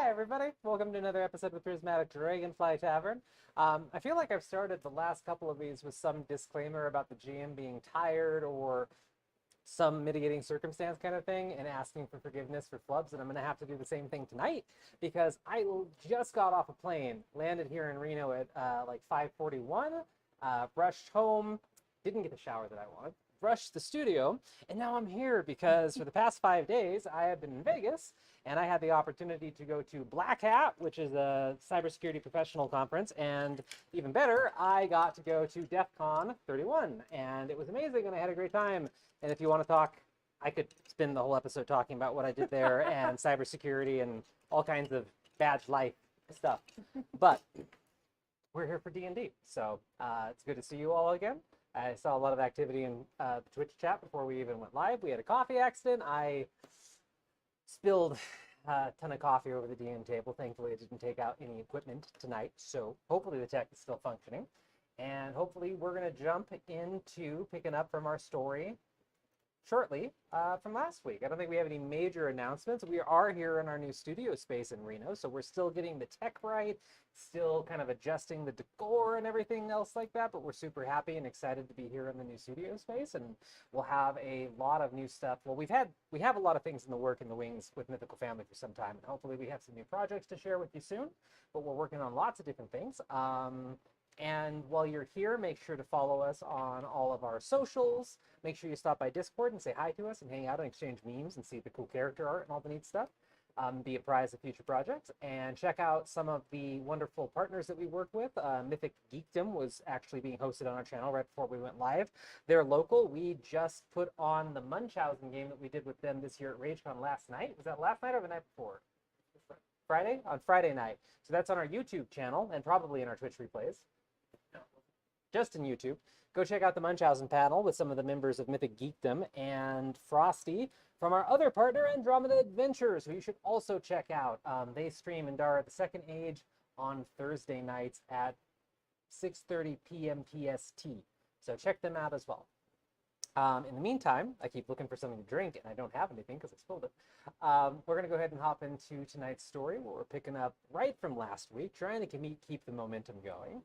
Hi, everybody. Welcome to another episode with Prismatic Dragonfly Tavern. I feel like I've started the last couple of these with some disclaimer about the GM being tired or some mitigating circumstance kind of thing and asking for forgiveness for flubs, and I'm going to have to do the same thing tonight because I just got off a plane, landed here in Reno at like 5:41, brushed home, didn't get the shower that I wanted, brushed the studio, and now I'm here because for the past 5 days I have been in Vegas and I had the opportunity to go to Black Hat, which is a cybersecurity professional conference, and even better, I got to go to DEF CON 31, and it was amazing, and I had a great time. And if you want to talk, I could spend the whole episode talking about what I did there and cybersecurity and all kinds of badge life stuff. But we're here for D&D, so it's good to see you all again. I saw a lot of activity in the Twitch chat before we even went live. We had a coffee accident. I spilled a ton of coffee over the DM table. Thankfully, it didn't take out any equipment tonight, so hopefully the tech is still functioning. And hopefully we're going to jump into picking up from our story shortly from last week. I don't think we have any major announcements. We are here in our new studio space in Reno, so we're still getting the tech right, still kind of adjusting the decor and everything else like that, but we're super happy and excited to be here in the new studio space, and we'll have a lot of new stuff. Well, we have a lot of things in the wings with Mythical Family for some time, and hopefully we have some new projects to share with you soon, but we're working on lots of different things. And while you're here, make sure to follow us on all of our socials. Make sure you stop by Discord and say hi to us and hang out and exchange memes and see the cool character art and all the neat stuff. Be apprised of future projects and check out some of the wonderful partners that we work with. Mythic Geekdom was actually being hosted on our channel right before we went live. They're local. We just put on the Munchausen game that we did with them this year at RageCon last night. Was that last night or the night before? Friday? On Friday night. So that's on our YouTube channel and probably in our Twitch replays. Just in YouTube. Go check out the Munchausen panel with some of the members of Mythic Geekdom and Frosty from our other partner, Andromeda Adventures, who you should also check out. They stream Indara the Second Age on Thursday nights at 6:30 p.m. PST. So check them out as well. In the meantime, I keep looking for something to drink, and I don't have anything because I spilled it. We're going to go ahead and hop into tonight's story, where we're picking up right from last week, trying to keep the momentum going.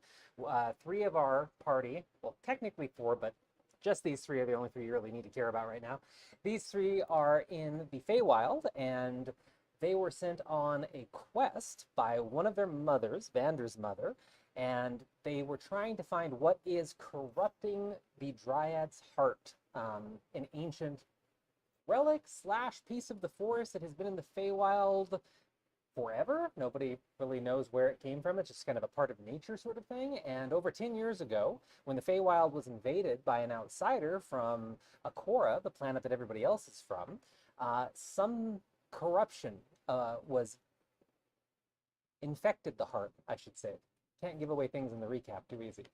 Three of our party, well, technically four, but just these three are the only three you really need to care about right now. These three are in the Feywild, and they were sent on a quest by one of their mothers, Vander's mother, and they were trying to find what is corrupting the Dryad's heart, an ancient relic / piece of the forest that has been in the Feywild forever. Nobody really knows where it came from. It's just kind of a part of nature sort of thing. And over 10 years ago, when the Feywild was invaded by an outsider from Akorah, the planet that everybody else is from, some corruption was infected the heart, I should say. Can't give away things in the recap too easy.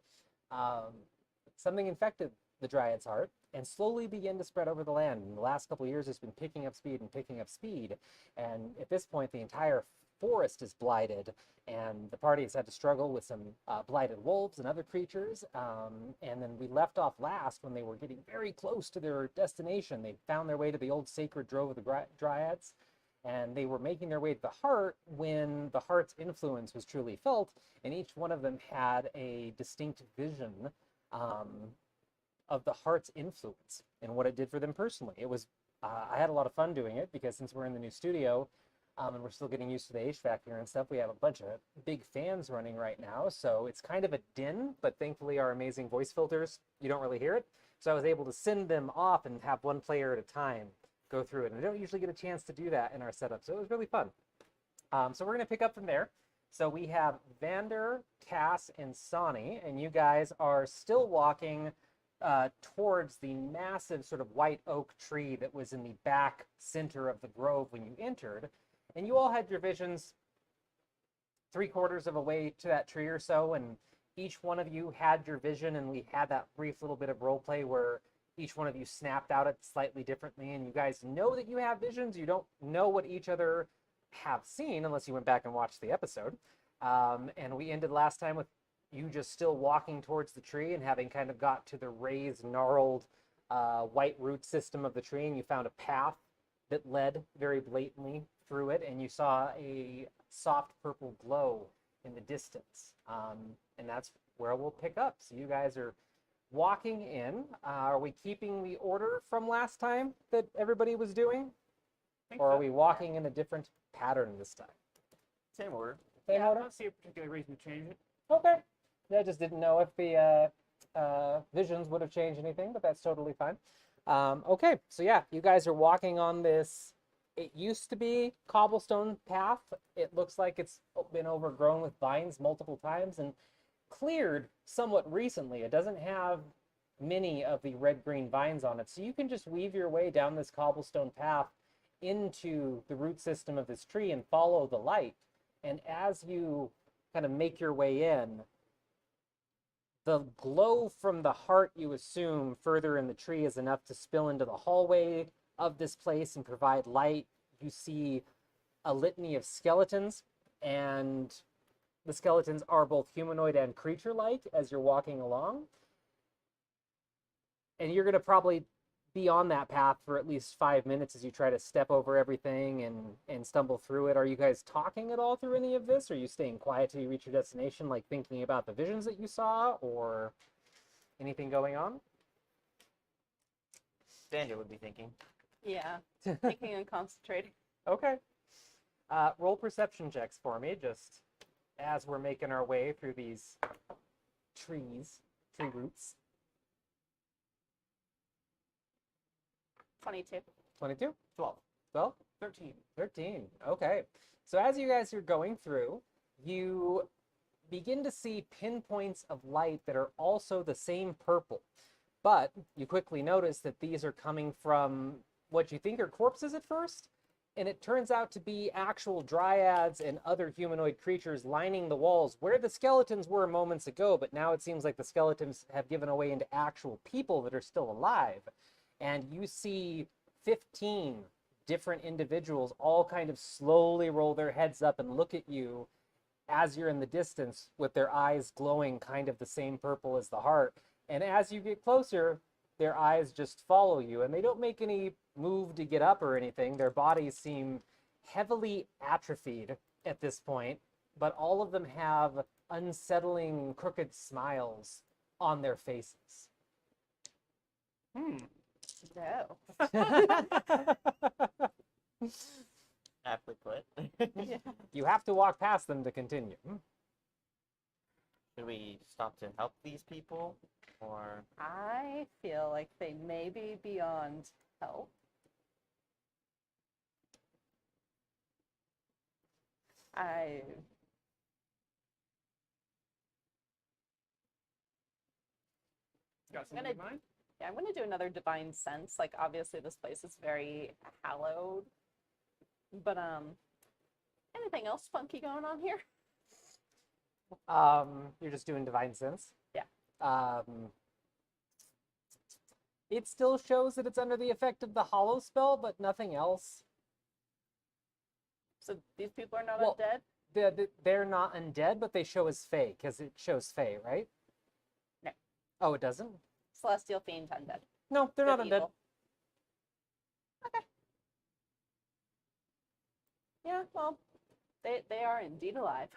Something infected the Dryad's heart and slowly began to spread over the land. In the last couple of years, it's been picking up speed and picking up speed. And at this point, the entire forest is blighted, and the party has had to struggle with some blighted wolves and other creatures. And then we left off last when they were getting very close to their destination. They found their way to the old sacred drove of the Dryads, and they were making their way to the heart when the heart's influence was truly felt, and each one of them had a distinct vision of the heart's influence and what it did for them personally. It was, I had a lot of fun doing it because since we're in the new studio and we're still getting used to the HVAC here and stuff, we have a bunch of big fans running right now, so it's kind of a din, but thankfully our amazing voice filters, you don't really hear it, so I was able to send them off and have one player at a time go through it, and I don't usually get a chance to do that in our setup, so it was really fun. So we're going to pick up from there. So we have Vander, Cass, and Sonny, and you guys are still walking towards the massive sort of white oak tree that was in the back center of the grove when you entered, and you all had your visions 3/4 of a way to that tree or so, and each one of you had your vision, and we had that brief little bit of role play where each one of you snapped out it slightly differently, and you guys know that you have visions. You don't know what each other have seen unless you went back and watched the episode. And we ended last time with you just still walking towards the tree and having kind of got to the raised, gnarled white root system of the tree, and you found a path that led very blatantly through it, and you saw a soft purple glow in the distance. And that's where we'll pick up. So you guys are walking in. Are we keeping the order from last time that everybody was doing? Or are we walking in a different pattern this time? Same order. Same I order? don't see a particular reason to change it. Okay. I just didn't know if the visions would have changed anything, but that's totally fine. Okay, so yeah, you guys are walking on this. It used to be cobblestone path. It looks like it's been overgrown with vines multiple times and cleared somewhat recently. It doesn't have many of the red-green vines on it, so you can just weave your way down this cobblestone path into the root system of this tree and follow the light. And as you kind of make your way in, the glow from the heart, you assume, further in the tree is enough to spill into the hallway of this place and provide light. You see a litany of skeletons, and the skeletons are both humanoid and creature-like as you're walking along. And you're going to probably be on that path for at least 5 minutes as you try to step over everything and stumble through it. Are you guys talking at all through any of this? Are you staying quiet till you reach your destination, like thinking about the visions that you saw, or anything going on? Daniel would be thinking. Yeah, thinking and concentrating. Okay. Roll perception checks for me, just as we're making our way through these tree roots. 22. 22? 12. 12? 13. 13. Okay. So as you guys are going through, you begin to see pinpoints of light that are also the same purple. But you quickly notice that these are coming from what you think are corpses at first, and it turns out to be actual dryads and other humanoid creatures lining the walls where the skeletons were moments ago, but now it seems like the skeletons have given away into actual people that are still alive. And you see 15 different individuals all kind of slowly roll their heads up and look at you as you're in the distance with their eyes glowing kind of the same purple as the heart. And as you get closer, their eyes just follow you, and they don't make any move to get up or anything. Their bodies seem heavily atrophied at this point, but all of them have unsettling, crooked smiles on their faces. No. Aptly put. Yeah. You have to walk past them to continue. Should we stop to help these people? Or I feel like they may be beyond help. I Got something in mind? Yeah, I'm going to do another divine sense. Like, obviously, this place is very hallowed. But, anything else funky going on here? You're just doing divine sense? Yeah. It still shows that it's under the effect of the hollow spell, but nothing else. So these people are not Well, undead? They're not undead, but they show as Fae, because it shows Fae, right? No. Oh, it doesn't? Celestial fiend undead. No, they're not Good undead. evil. Okay. Yeah, well, they are indeed alive.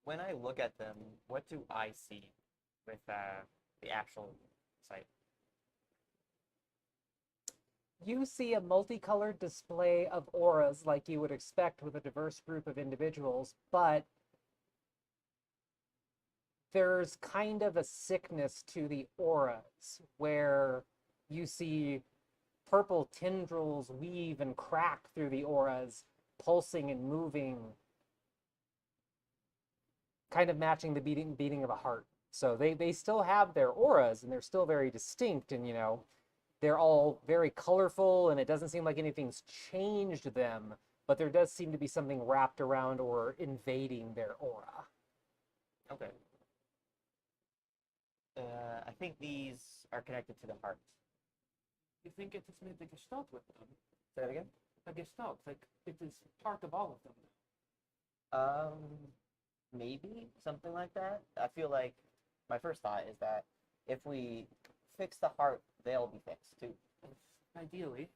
when I look at them, what do I see with the actual sight? You see a multicolored display of auras like you would expect with a diverse group of individuals, but there's kind of a sickness to the auras where you see purple tendrils weave and crack through the auras, pulsing and moving, kind of matching the beating of a heart. So they still have their auras, and they're still very distinct, and they're all very colorful, and it doesn't seem like anything's changed them, but there does seem to be something wrapped around or invading their aura. Okay. I think these are connected to the heart. You think it is made the gestalt with them? Say that again? A gestalt, like it is part of all of them. Maybe something like that. I feel like my first thought is that if we fix the heart, they'll be fixed too. Ideally.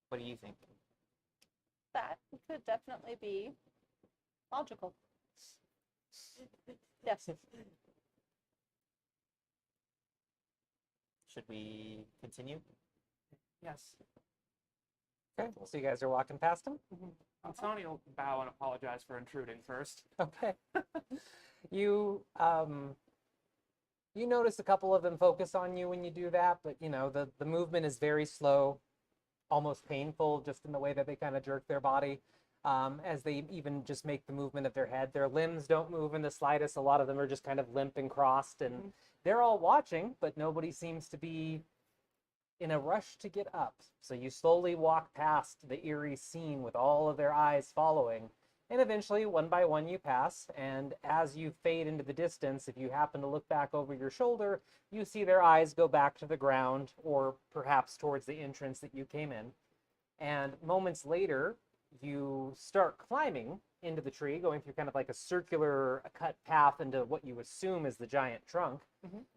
What do you think? That could definitely be logical. Yes. Should we continue? Yes. Okay, so you guys are walking past him? Ansani will bow and apologize for intruding first. Okay. You you notice a couple of them focus on you when you do that, but you know, the movement is very slow, almost painful just in the way that they kind of jerk their body. As they even just make the movement of their head. Their limbs don't move in the slightest. A lot of them are just kind of limp and crossed, and they're all watching, but nobody seems to be in a rush to get up. So you slowly walk past the eerie scene with all of their eyes following, and eventually, one by one, you pass, and as you fade into the distance, if you happen to look back over your shoulder, you see their eyes go back to the ground, or perhaps towards the entrance that you came in. And moments later, you start climbing into the tree, going through kind of like a circular cut path into what you assume is the giant trunk.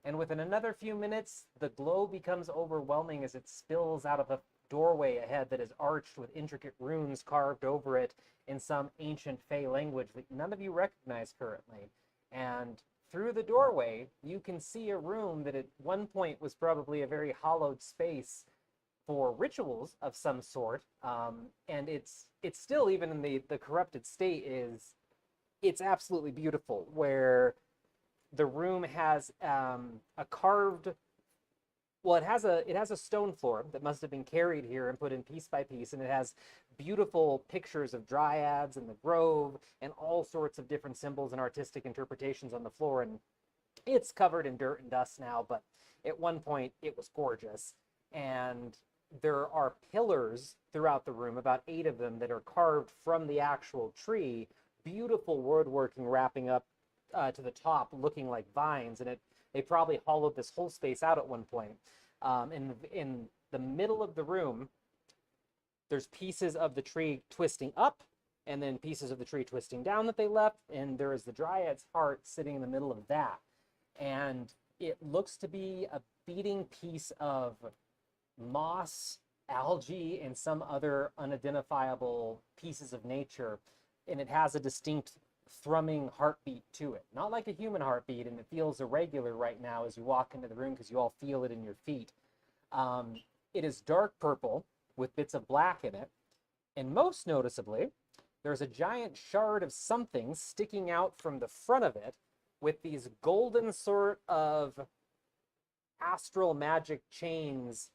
And within another few minutes, the glow becomes overwhelming as it spills out of a doorway ahead that is arched with intricate runes carved over it in some ancient Fey language that none of you recognize currently. And through the doorway, you can see a room that at one point was probably a very hollowed space for rituals of some sort, and it's still, even in the corrupted state, it's absolutely beautiful, where the room has a carved, well, it has a stone floor that must have been carried here and put in piece by piece, and it has beautiful pictures of dryads and the grove and all sorts of different symbols and artistic interpretations on the floor, and it's covered in dirt and dust now, but at one point it was gorgeous. And there are pillars throughout the room, about 8 of them, that are carved from the actual tree. Beautiful woodworking wrapping up to the top, looking like vines, and they probably hollowed this whole space out at one point. In the middle of the room, there's pieces of the tree twisting up, and then pieces of the tree twisting down that they left, and there is the Dryad's heart sitting in the middle of that. And it looks to be a beating piece of moss, algae, and some other unidentifiable pieces of nature, and it has a distinct thrumming heartbeat to it. Not like a human heartbeat, and it feels irregular right now as you walk into the room because you all feel it in your feet. It is dark purple with bits of black in it, and most noticeably, there's a giant shard of something sticking out from the front of it with these golden sort of astral magic chains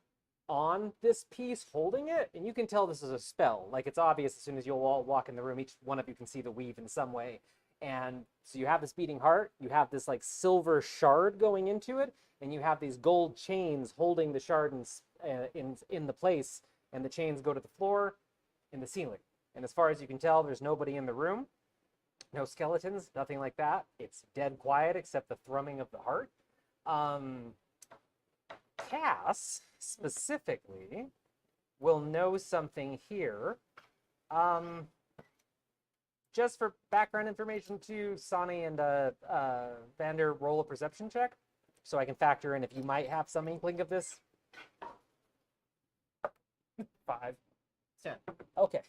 on this piece holding it, and you can tell this is a spell. Like, it's obvious as soon as you'll all walk in the room, each one of you can see the weave in some way. And so you have this beating heart, you have this like silver shard going into it, and you have these gold chains holding the shard in the place, and the chains go to the floor and the ceiling. And as far as you can tell, there's nobody in the room, no skeletons, nothing like that. It's dead quiet except the thrumming of the heart. Cass, specifically, will know something here. Just for background information too, Sonny and Vander, roll a perception check, so I can factor in if you might have some inkling of this. 5. 10. Okay.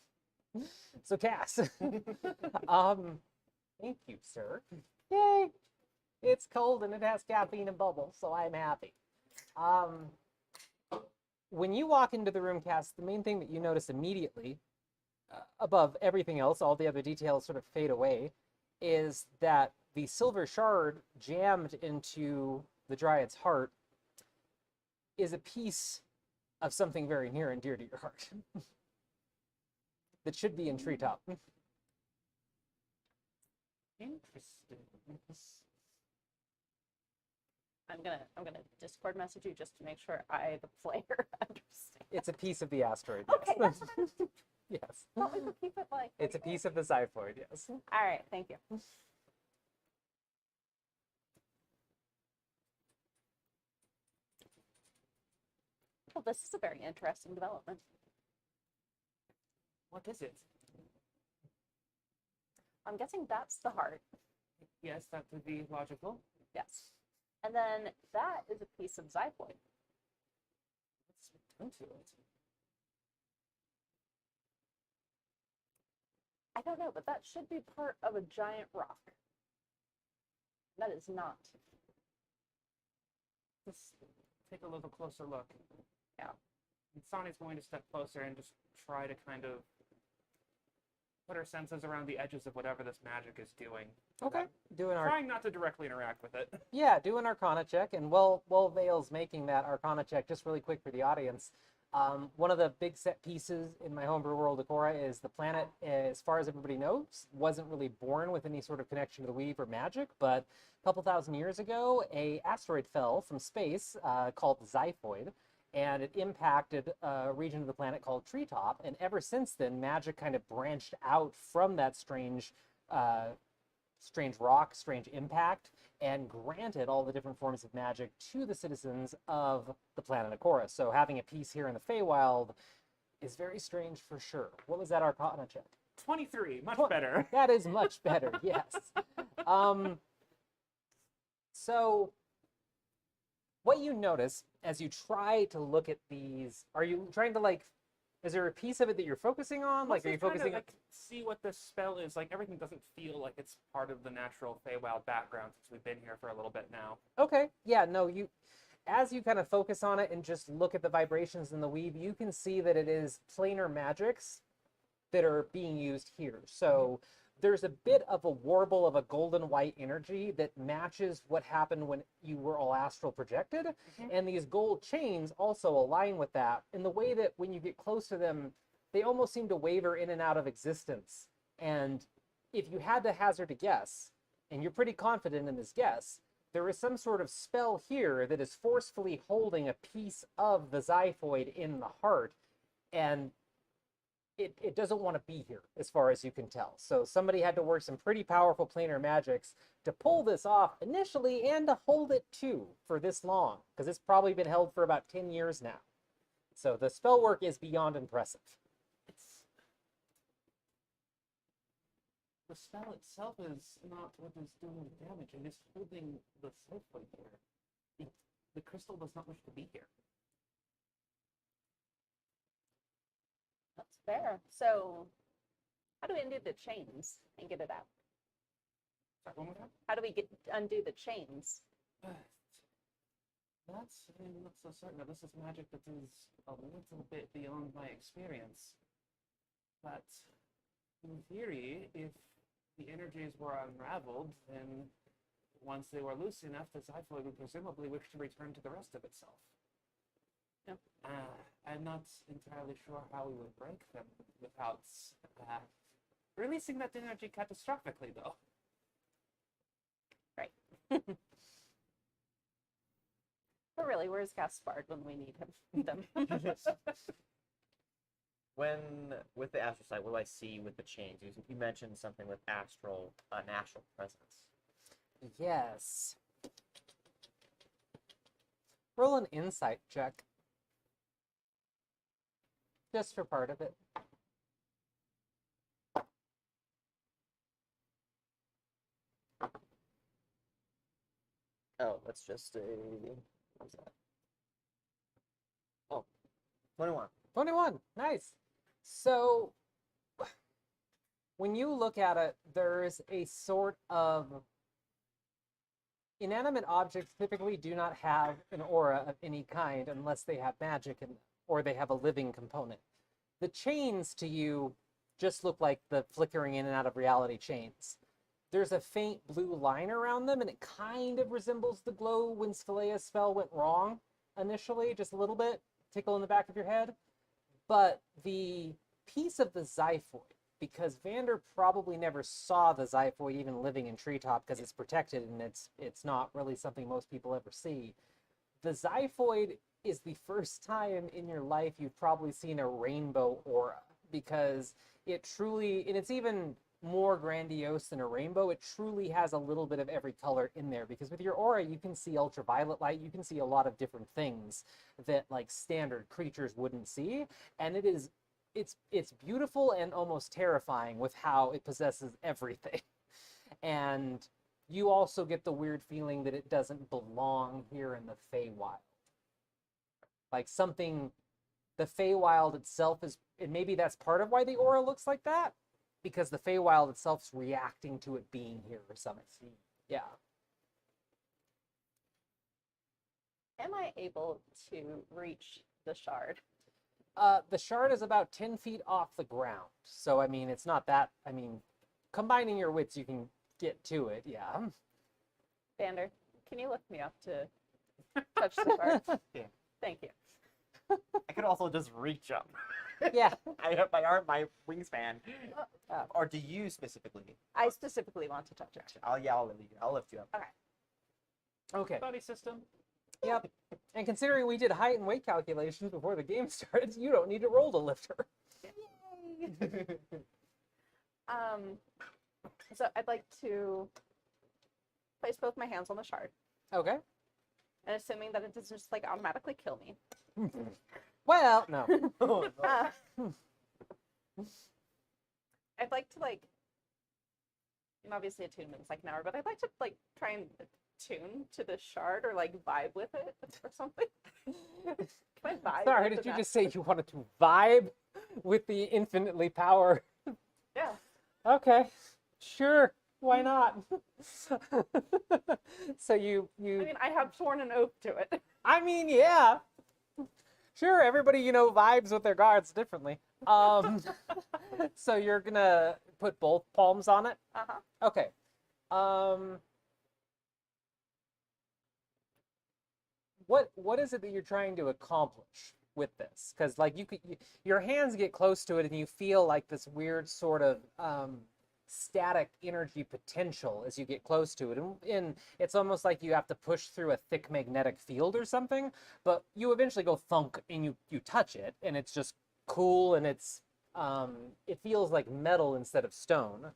So Cass, thank you, sir. Yay! It's cold and it has caffeine and bubbles, so I'm happy. When you walk into the room, Cass, the main thing that you notice immediately, above everything else, all the other details sort of fade away, is that the silver shard jammed into the Dryad's heart is a piece of something very near and dear to your heart that should be in treetop. Interesting. I'm gonna Discord message you just to make sure I, the player, understand. It's a piece of the asteroid, yes. Okay, that's what I was Yes. thought we could keep it like. It's a piece of the xiphoid, yes. All right, thank you. Well, this is a very interesting development. What is it? I'm guessing that's the heart. Yes, that would be logical. Yes. And then that is a piece of xiphoid. into it. I don't know, but that should be part of a giant rock. That is not. Let's take a little closer look. Yeah. And Sonny's going to step closer and just try to kind of put her senses around the edges of whatever this magic is doing. Okay. Doing our Trying not to directly interact with it. Yeah, do an Arcana check, and while Vale's making that Arcana check, just really quick for the audience, one of the big set pieces in my homebrew world, Akorah, is the planet, as far as everybody knows, wasn't really born with any sort of connection to the weave or magic, but a couple thousand years ago, a asteroid fell from space called the Xiphoid, and it impacted a region of the planet called Treetop, and ever since then, magic kind of branched out from that strange rock, strange impact, and granted all the different forms of magic to the citizens of the planet Akorah. So having a piece here in the Feywild is very strange for sure. What was that Arcana check? 23, much better. That is much better, yes. So what you notice as you try to look at these, are you trying to like, is there a piece of it that you're focusing on? Like, are you focusing on? Like, see what this spell is. Like, everything doesn't feel like it's part of the natural Feywild background since we've been here for a little bit now. Okay, yeah, no, as you kind of focus on it and just look at the vibrations in the weave, you can see that it is planar magics that are being used here. So there's a bit of a warble of a golden white energy that matches what happened when you were all astral projected. And these gold chains also align with that in the way that when you get close to them, they almost seem to waver in and out of existence. And if you had to hazard a guess, and you're pretty confident in this guess, there is some sort of spell here that is forcefully holding a piece of the Xiphoid in the heart, and it doesn't want to be here, as far as you can tell. So somebody had to work some pretty powerful planar magics to pull this off initially and to hold it too for this long, because it's probably been held for about 10 years now. So the spell work is beyond impressive. The spell itself is not what is doing the damage. It is holding the Xiphoid here. The crystal does not wish to be here. That's fair. So, how do we undo the chains and get it out? Sorry, one more time? How do we undo the chains? I'm not so certain. This is magic that is a little bit beyond my experience. But in theory, if the energies were unraveled, then once they were loose enough, the Xiphoid would presumably wish to return to the rest of itself. Yep. I'm not entirely sure how we would break them without releasing that energy catastrophically, though. Right. But really, where's Gaspard when we need them? When with the astral sight, what do I see with the chains? You mentioned something with an astral presence. Yes. Roll an insight check. Just for part of it. Oh, that's just a... What's that? Oh, 21. 21. Nice. So, when you look at it, there's a sort of... Inanimate objects typically do not have an aura of any kind unless they have magic in them, or they have a living component. The chains to you just look like the flickering in and out of reality chains. There's a faint blue line around them, and it kind of resembles the glow when Sphalea's spell went wrong initially, just a little bit, tickle in the back of your head. But the piece of the Xiphoid, because Vander probably never saw the Xiphoid even living in Treetop because it's protected and it's not really something most people ever see. The Xiphoid is the first time in your life you've probably seen a rainbow aura, because it truly, and it's even more grandiose than a rainbow, it truly has a little bit of every color in there, because with your aura you can see ultraviolet light, you can see a lot of different things that like standard creatures wouldn't see, and it's beautiful and almost terrifying with how it possesses everything. And you also get the weird feeling that it doesn't belong here in the Feywild. Like something the Feywild itself is, and maybe that's part of why the aura looks like that, because the Feywild itself is reacting to it being here or something. Yeah. Am I able to reach the shard? The shard is about 10 feet off the ground. So, I mean, it's not that, I mean, combining your wits, you can get to it, yeah. Vander, can you lift me up to touch the shard? Yeah. Thank you. I could also just reach up. Yeah. I have my arm, my wingspan. Oh. Or do you specifically? I specifically want to touch it. I'll lift you up. Okay. Body system. Yep. And considering we did height and weight calculations before the game started, you don't need to roll to lift her. So I'd like to place both my hands on the shard, Okay. and assuming that it doesn't just like automatically kill me. Well, no. Oh, no. I'd like to like, and obviously attunement's like an hour, but I'd like to like try and tune to the shard or like vibe with it or something. Can I vibe? Sorry, with did the you just say you wanted to vibe with the infinitely power? Yeah. Okay. Sure. Why not? So you I mean, I have sworn an oath to it. I mean, yeah. Sure, everybody, vibes with their guards differently. So you're gonna put both palms on it? Uh-huh. Okay. What is it that you're trying to accomplish with this? Because like your hands get close to it and you feel like this weird sort of static energy potential as you get close to it, and it's almost like you have to push through a thick magnetic field or something. But you eventually go thunk and you touch it, and it's just cool, and it feels like metal instead of stone.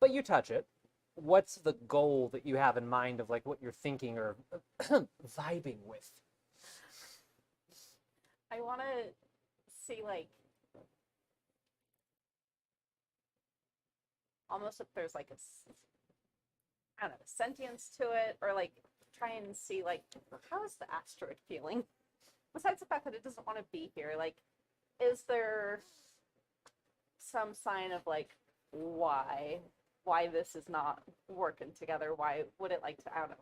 But you touch it. What's the goal that you have in mind of like what you're thinking or vibing with? I want to see like almost if there's like I don't know, sentience to it, or like try and see like how is the asteroid feeling? Besides the fact that it doesn't want to be here, like is there some sign of like why this is not working together? Why would it like to, I don't know,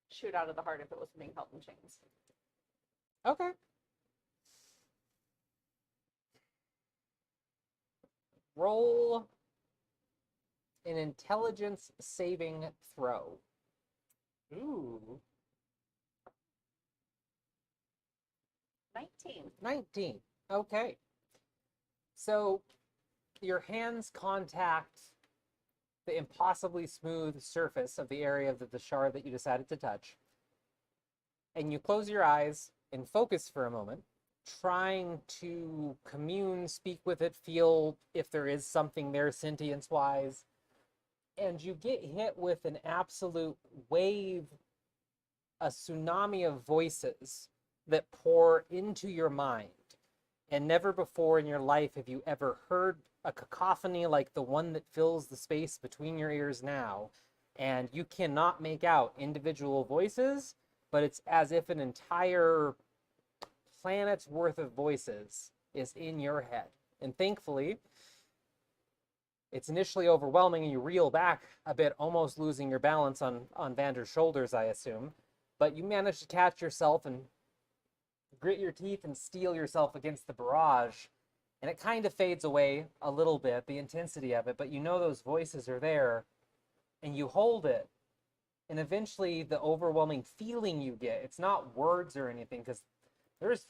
shoot out of the heart if it was being held in chains? Okay. Roll an intelligence saving throw. Ooh. 19. 19. Okay. So your hands contact the impossibly smooth surface of the area of the shard that you decided to touch. And you close your eyes and focus for a moment, trying to commune, speak with it, feel if there is something there sentience-wise. And you get hit with an absolute wave, a tsunami of voices that pour into your mind. And never before in your life have you ever heard a cacophony like the one that fills the space between your ears now. And you cannot make out individual voices, but it's as if an entire planet's worth of voices is in your head. And thankfully, it's initially overwhelming and you reel back a bit, almost losing your balance on Vander's shoulders, I assume. But you manage to catch yourself and grit your teeth and steel yourself against the barrage. And it kind of fades away a little bit, the intensity of it, but you know those voices are there and you hold it. And eventually the overwhelming feeling you get, it's not words or anything, because there's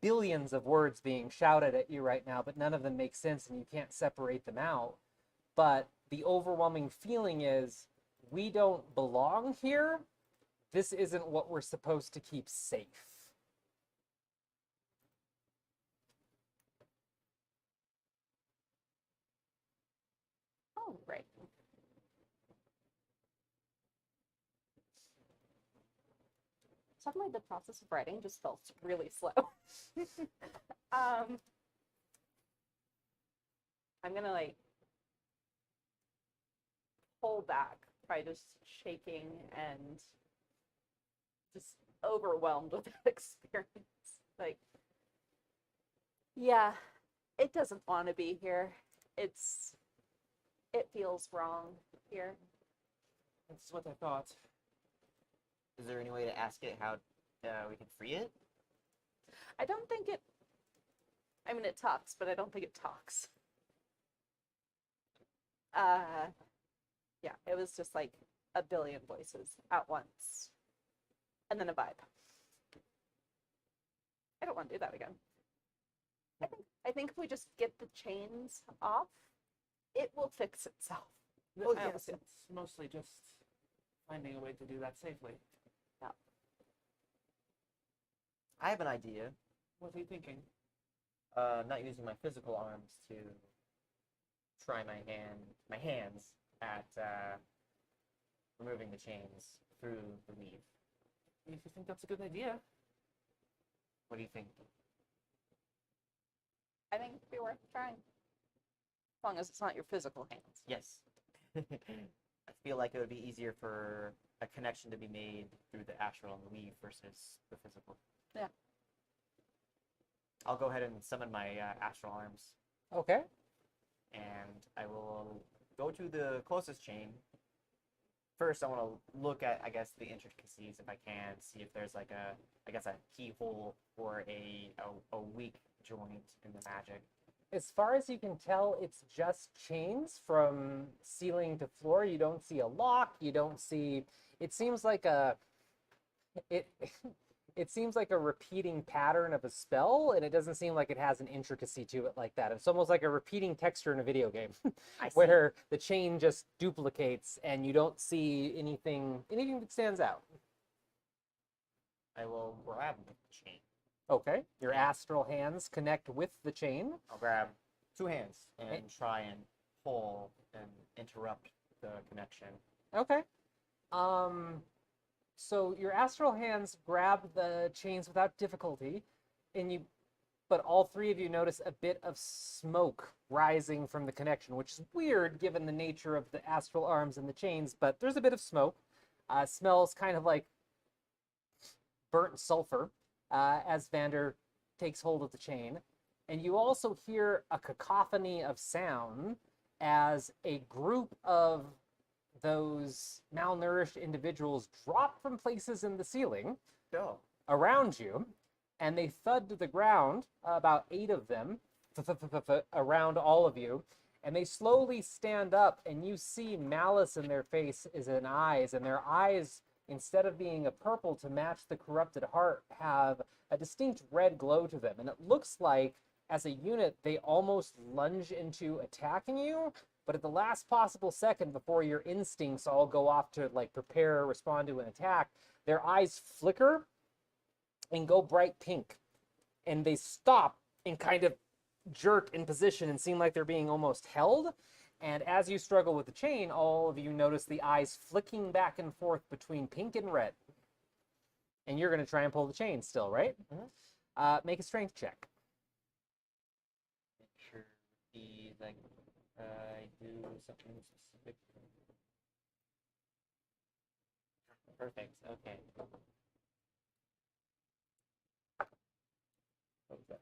billions of words being shouted at you right now, but none of them make sense and you can't separate them out. But the overwhelming feeling is, we don't belong here. This isn't what we're supposed to keep safe. Oh, right. Suddenly the process of writing just felt really slow. I'm gonna like pull back by just shaking and just overwhelmed with that experience. Like, Yeah, it doesn't want to be here. It feels wrong here. That's what I thought. Is there any way to ask it how we can free it? I don't think it. I mean, it talks, but I don't think it talks. Yeah, it was just like a billion voices at once, and then a vibe. I don't want to do that again. I think if we just get the chains off, it will fix itself. Oh, I yes, almost feel- it's mostly just finding a way to do that safely. I have an idea. What are you thinking? Not using my physical arms to try my hands at removing the chains through the weave. If you think that's a good idea. What do you think? I think it'd be worth trying, as long as it's not your physical hands. Yes. I feel like it would be easier for a connection to be made through the astral and the weave versus the physical. Yeah. I'll go ahead and summon my astral arms, Okay. and I will go to the closest chain. First, I want to look at, I guess, the intricacies if I can, see if there's like a keyhole or a weak joint in the magic. As far as you can tell, it's just chains from ceiling to floor. You don't see a lock. You don't see. It seems like it. It seems like a repeating pattern of a spell, and it doesn't seem like it has an intricacy to it like that. It's almost like a repeating texture in a video game, I see. where the chain just duplicates, and you don't see anything that stands out. I will grab the chain. Okay, your astral hands connect with the chain. I'll grab two hands and try and pull and interrupt the connection. Okay. So your astral hands grab the chains without difficulty, but all three of you notice a bit of smoke rising from the connection, which is weird given the nature of the astral arms and the chains, but there's a bit of smoke. Smells kind of like burnt sulfur as Vander takes hold of the chain. And you also hear a cacophony of sound as a group of those malnourished individuals drop from places in the ceiling Go. around you, and they thud to the ground, about 8 of them, around all of you, and they slowly stand up, and you see malice in their faces and eyes, and their eyes, instead of being a purple to match the corrupted heart, have a distinct red glow to them, and it looks like, as a unit, they almost lunge into attacking you, but at the last possible second before your instincts all go off to like prepare or respond to an attack, their eyes flicker and go bright pink. And they stop and kind of jerk in position and seem like they're being almost held. And as you struggle with the chain, all of you notice the eyes flicking back and forth between pink and red. And you're going to try and pull the chain still, right? Mhm. Make a strength check. Make sure he's like I do something specific. Perfect. Okay. What was that?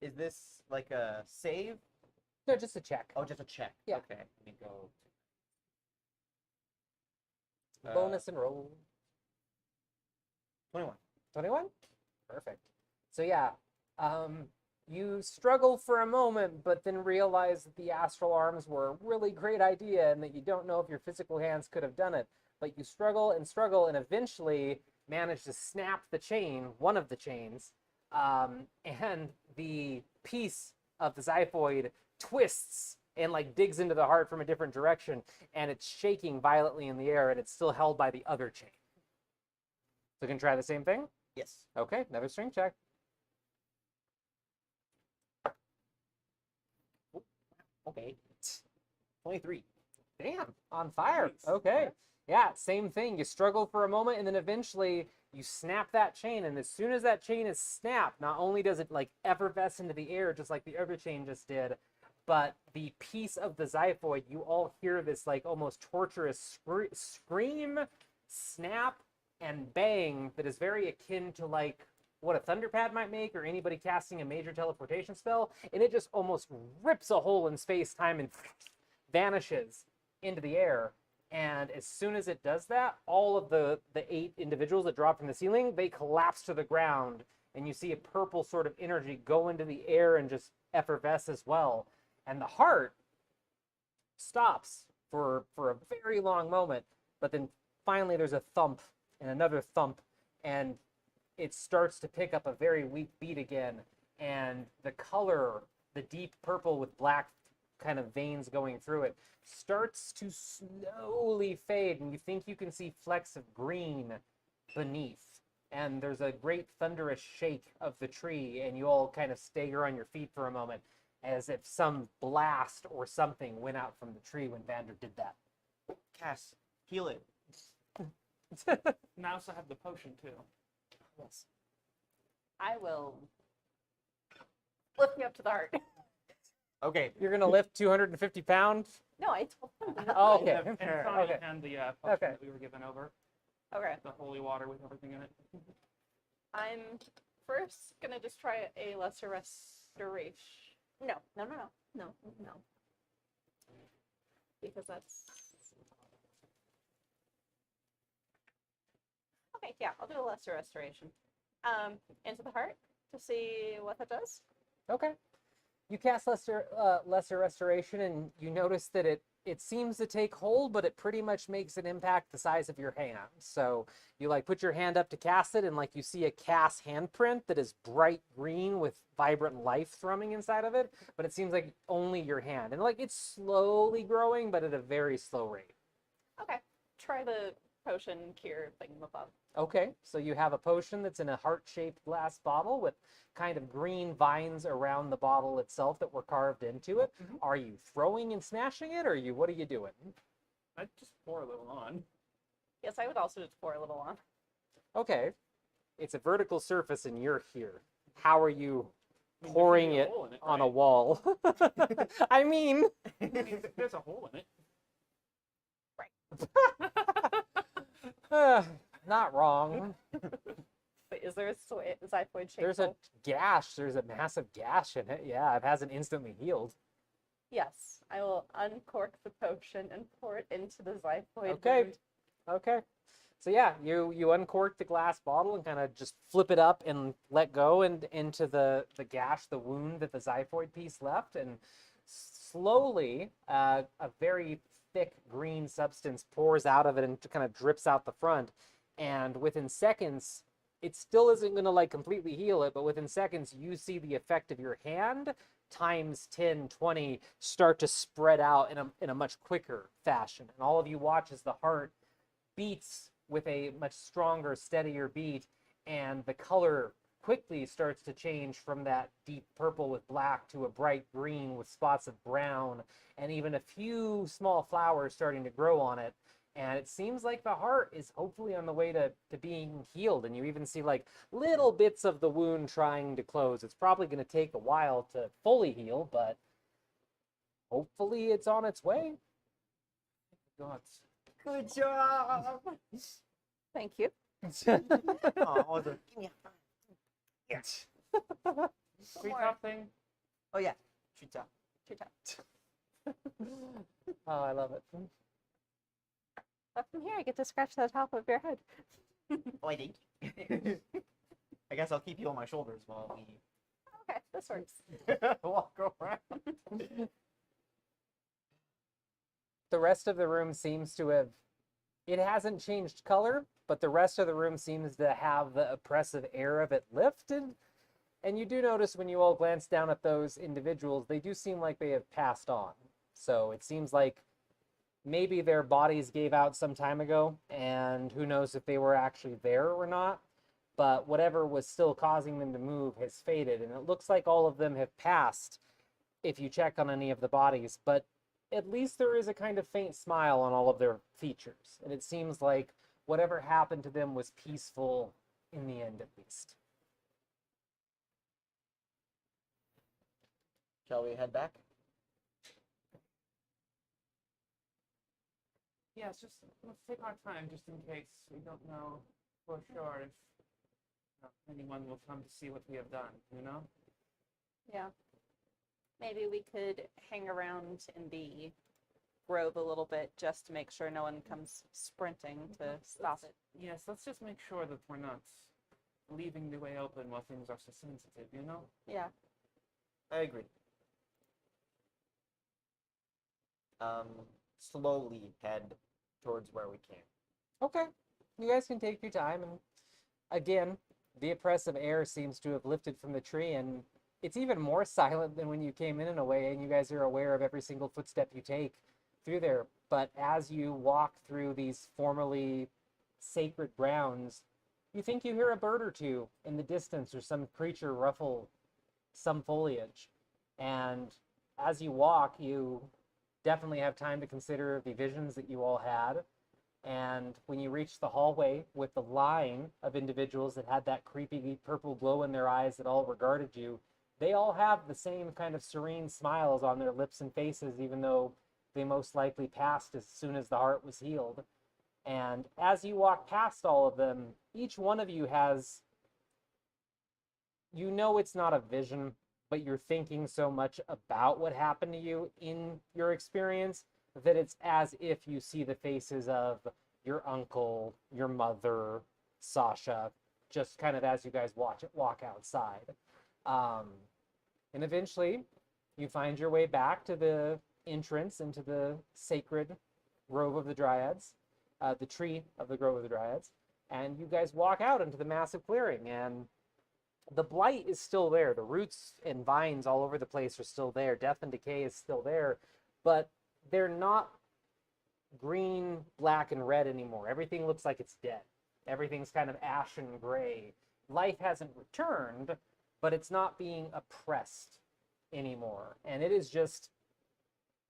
Is this like a save? No, just a check. Oh, just a check. Yeah. Okay. Let me go. Bonus and roll. 21. 21? Perfect. So yeah, you struggle for a moment, but then realize that the astral arms were a really great idea and that you don't know if your physical hands could have done it. But you struggle and eventually manage to snap the chain, one of the chains, and the piece of the xiphoid twists and like digs into the heart from a different direction, and it's shaking violently in the air, and it's still held by the other chain. So you can try the same thing? Yes. Okay, another strength check. Okay. 23. Damn, on fire. Nice. Okay. Yeah, same thing. You struggle for a moment, and then eventually you snap that chain, and as soon as that chain is snapped, not only does it like effervesce into the air just like the other chain just did, but the piece of the xiphoid, you all hear this like almost torturous scream, snap, and bang that is very akin to like what a Thunderpad might make or anybody casting a major teleportation spell, and it just almost rips a hole in space-time and vanishes into the air. And as soon as it does that, all of the 8 individuals that drop from the ceiling, they collapse to the ground, and you see a purple sort of energy go into the air and just effervesce as well. And the heart stops for a very long moment, but then finally there's a thump and another thump, and it starts to pick up a very weak beat again, and the color, the deep purple with black kind of veins going through it, starts to slowly fade, and you think you can see flecks of green beneath. And there's a great thunderous shake of the tree, and you all kind of stagger on your feet for a moment, as if some blast or something went out from the tree when Vander did that. Cass, heal it. And I also have the potion too. Yes. I will lift me up to the heart. Okay. You're gonna lift 250 pounds? No, I told him to Oh, not. okay. And Alright, Sonny okay. and the potion Okay. that we were given over. Okay. The holy water with everything in it. I'm first gonna just try a lesser restoration. No. Because that's okay. Yeah, I'll do a lesser restoration. Into the heart to see what that does. Okay. You cast lesser restoration, and you notice that it seems to take hold, but it pretty much makes an impact the size of your hand. So you like put your hand up to cast it, and like you see a cast handprint that is bright green with vibrant life thrumming inside of it, but it seems like only your hand, and like it's slowly growing, but at a very slow rate. Okay. Try the potion cure thing above. Okay, so you have a potion that's in a heart-shaped glass bottle with kind of green vines around the bottle itself that were carved into it. Mhm. Are you throwing and smashing it, or what are you doing? I just pour a little on. Yes, I would also just pour a little on. Okay, it's a vertical surface and you're here. How are you I mean, there should pouring be a it hole in it, on a right? wall? I mean, I mean, there's a hole in it. not wrong. Wait, is there a xiphoid shape? There's a gash. There's a massive gash in it. Yeah, it hasn't instantly healed. Yes, I will uncork the potion and pour it into the xiphoid. Okay. wound. Okay. So yeah, you uncork the glass bottle and kind of just flip it up and let go and into the gash, the wound that the xiphoid piece left, and slowly a very thick green substance pours out of it and kind of drips out the front. And within seconds, it still isn't going to like completely heal it, but within seconds you see the effect of your hand times 10, 20 start to spread out in a much quicker fashion. And all of you watch as the heart beats with a much stronger, steadier beat, and the color quickly starts to change from that deep purple with black to a bright green with spots of brown, and even a few small flowers starting to grow on it. And it seems like the heart is hopefully on the way to being healed, and you even see like little bits of the wound trying to close. It's probably going to take a while to fully heal, but hopefully it's on its way. God. Good job. Thank you. Oh, awesome. Give me a yes. Sweet top thing. Oh yeah. Shoot out. Oh, I love it. But from here, I get to scratch the top of your head. Oh, I think. I guess I'll keep you on my shoulders while we Okay, this works. walk around. The rest of the room seems to have, it hasn't changed color, but the rest of the room seems to have the oppressive air of it lifted. And you do notice when you all glance down at those individuals, they do seem like they have passed on. So it seems like maybe their bodies gave out some time ago, and who knows if they were actually there or not. But whatever was still causing them to move has faded, and it looks like all of them have passed if you check on any of the bodies. But at least there is a kind of faint smile on all of their features, and it seems like whatever happened to them was peaceful in the end, at least. Shall we head back? Yeah, it's just let's take our time just in case we don't know for sure if anyone will come to see what we have done, you know? Yeah. Maybe we could hang around in the grove a little bit just to make sure no one comes sprinting to stop it. Yes, let's just make sure that we're not leaving the way open while things are so sensitive, you know? Yeah. I agree. Slowly head towards where we came. Okay. You guys can take your time, and again, the oppressive air seems to have lifted from the tree, and it's even more silent than when you came in a way, and you guys are aware of every single footstep you take through there. But as you walk through these formerly sacred grounds, you think you hear a bird or two in the distance, or some creature ruffle some foliage. And as you walk, you definitely have time to consider the visions that you all had. And when you reach the hallway with the line of individuals that had that creepy purple glow in their eyes that all regarded you, they all have the same kind of serene smiles on their lips and faces, even though they most likely passed as soon as the heart was healed. And as you walk past all of them, each one of you has, you know, it's not a vision, but you're thinking so much about what happened to you in your experience that it's as if you see the faces of your uncle, your mother, Sasha, just kind of as you guys walk outside. And eventually, you find your way back to the entrance into the sacred Grove of the Dryads, the tree of the Grove of the Dryads, and you guys walk out into the massive clearing, and the blight is still there. The roots and vines all over the place are still there. Death and decay is still there, but they're not green, black, and red anymore. Everything looks like it's dead. Everything's kind of ashen gray. Life hasn't returned, but it's not being oppressed anymore. And it is just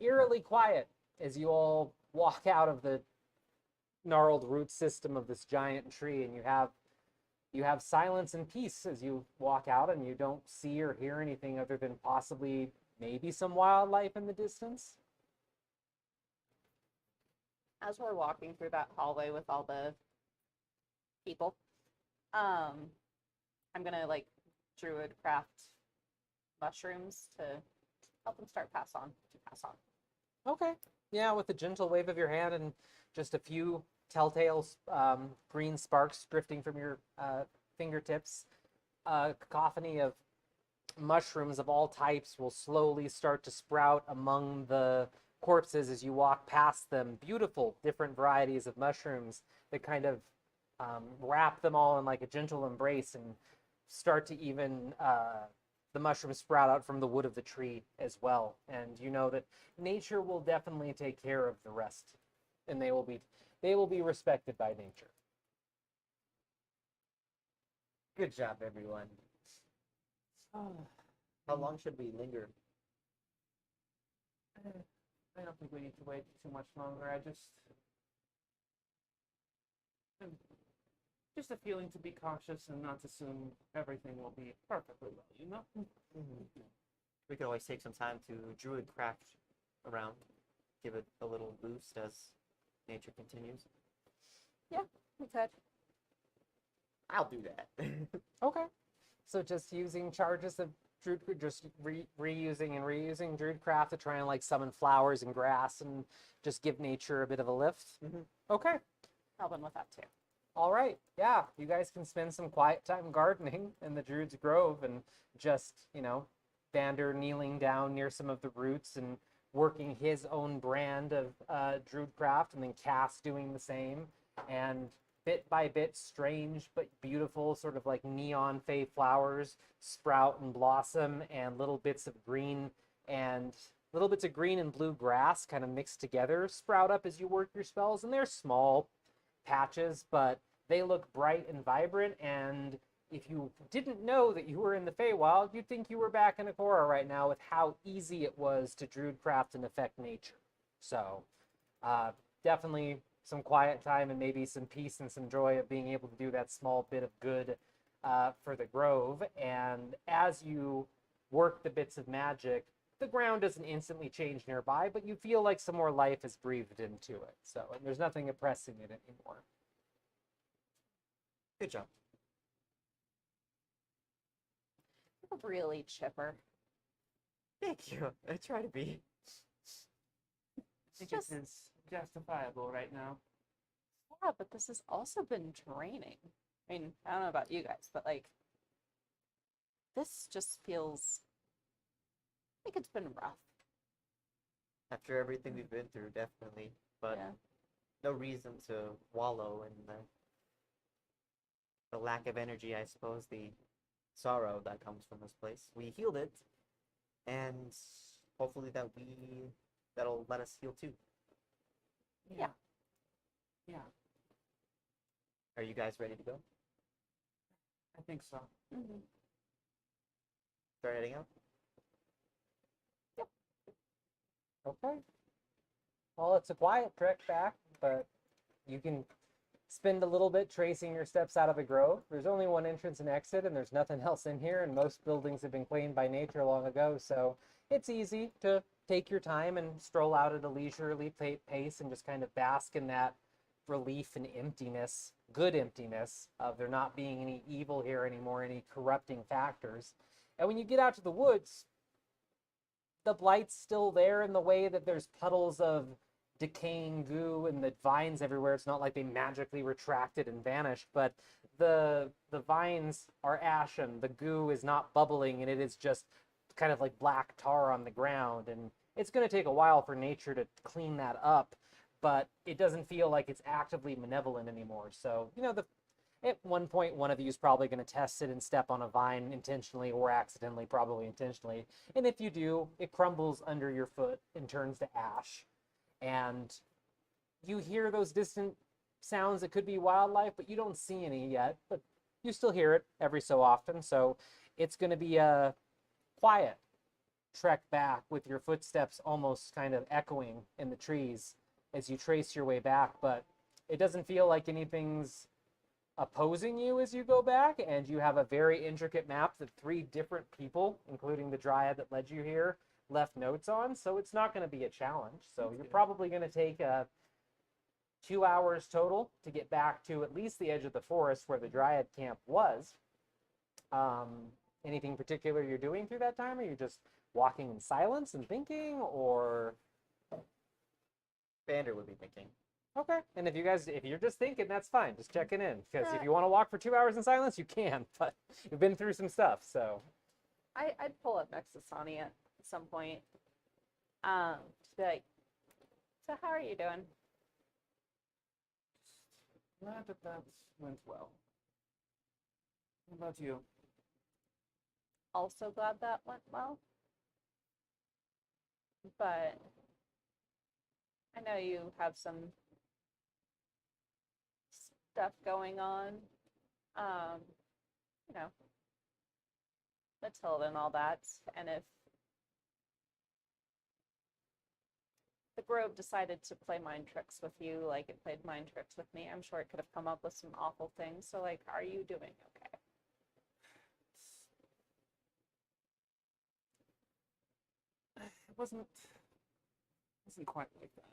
eerily quiet as you all walk out of the gnarled root system of this giant tree, and you have silence and peace as you walk out, and you don't see or hear anything other than possibly maybe some wildlife in the distance. As we're walking through that hallway with all the people, I'm gonna like druid craft mushrooms to help them pass on. Okay. Yeah, with a gentle wave of your hand and just a few telltale green sparks drifting from your fingertips, a cacophony of mushrooms of all types will slowly start to sprout among the corpses as you walk past them. Beautiful, different varieties of mushrooms that kind of wrap them all in like a gentle embrace and start to even the mushrooms sprout out from the wood of the tree as well. And you know that nature will definitely take care of the rest, and they will be respected by nature. Good job, everyone. How long should we linger? I don't think we need to wait too much longer. Just a feeling to be cautious and not assume everything will be perfectly well, you know? Mm-hmm. We could always take some time to druid craft around, give it a little boost as nature continues. Yeah, we could. I'll do that. Okay. So just using charges of druid, just reusing and reusing druidcraft to try and like summon flowers and grass and just give nature a bit of a lift. Mm-hmm. Okay. Helping with that too. All right. Yeah, you guys can spend some quiet time gardening in the Druid's Grove and just, you know, Vander kneeling down near some of the roots and working his own brand of druidcraft, and then Cass doing the same. And bit by bit, strange but beautiful, sort of like neon fey flowers sprout and blossom, and little bits of green and blue grass kind of mixed together sprout up as you work your spells. And they're small patches, but they look bright and vibrant. And if you didn't know that you were in the Feywild, you'd think you were back in Akorah right now with how easy it was to druidcraft and affect nature. So definitely some quiet time and maybe some peace and some joy of being able to do that small bit of good for the Grove. And as you work the bits of magic, the ground doesn't instantly change nearby, but you feel like some more life is breathed into it. So, and there's nothing oppressing it anymore. Good job. You're really chipper. Thank you. I try to be. I think Just- it is justifiable right now. Yeah, but this has also been draining. I mean, I don't know about you guys, but like, this just feels like it's been rough. After everything we've been through, definitely. But Yeah. no reason to wallow in the lack of energy, I suppose, the sorrow that comes from this place. We healed it, and hopefully that'll let us heal too. Yeah. Yeah, Are you guys ready to go? I think so. Mm-hmm. Start heading out? Okay. Well, it's a quiet trek back, but you can spend a little bit tracing your steps out of the grove. There's only one entrance and exit, and there's nothing else in here, and most buildings have been claimed by nature long ago, so it's easy to take your time and stroll out at a leisurely pace and just kind of bask in that relief and emptiness, good emptiness, of there not being any evil here anymore, any corrupting factors. And when you get out to the woods, the blight's still there in the way that there's puddles of decaying goo and the vines everywhere. It's not like they magically retracted and vanished, but the vines are ashen. The goo is not bubbling, and it is just kind of like black tar on the ground. And it's going to take a while for nature to clean that up, but it doesn't feel like it's actively malevolent anymore. So, at one point, one of you is probably going to test it and step on a vine intentionally or accidentally, probably intentionally. And if you do, it crumbles under your foot and turns to ash. And you hear those distant sounds that could be wildlife, but you don't see any yet. But you still hear it every so often. So it's going to be a quiet trek back with your footsteps almost kind of echoing in the trees as you trace your way back. But it doesn't feel like anything's opposing you as you go back, and you have a very intricate map that 3 different people, including the dryad that led you here, left notes on, so it's not going to be a challenge. So That's you're good. probably going to take 2 hours total to get back to at least the edge of the forest where the dryad camp was. Anything particular you're doing through that time? Or you're just walking in silence and thinking, or Vander would be thinking. okay? And if you're just thinking, that's fine. Just checking in, because if you want to walk for 2 hours in silence, you can. But you've been through some stuff, so I'd pull up next to Sonia at some point. Just be like, so how are you doing? Glad that went well. How about you? Also glad that went well. But I know you have some stuff going on. You know, Matilda and all that. And if the Grove decided to play mind tricks with you like it played mind tricks with me, I'm sure it could have come up with some awful things. So, like, are you doing okay? It wasn't quite like that.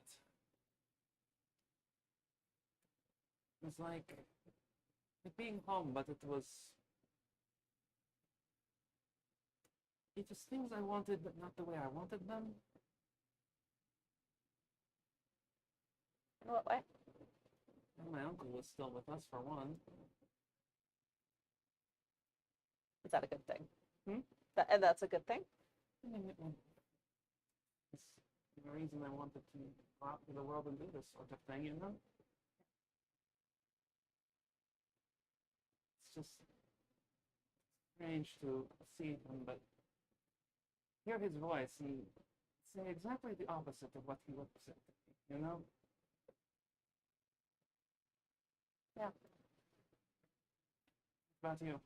It was like being home, but it was things I wanted, but not the way I wanted them. In what way? And my uncle was still with us for one. Is that a good thing? Hmm? And that's a good thing? I mean, it's the reason I wanted to go out to the world and do this sort of thing, you know? It's just strange to see him, but hear his voice and say exactly the opposite of what he would say to me, you know? Yeah. What about you?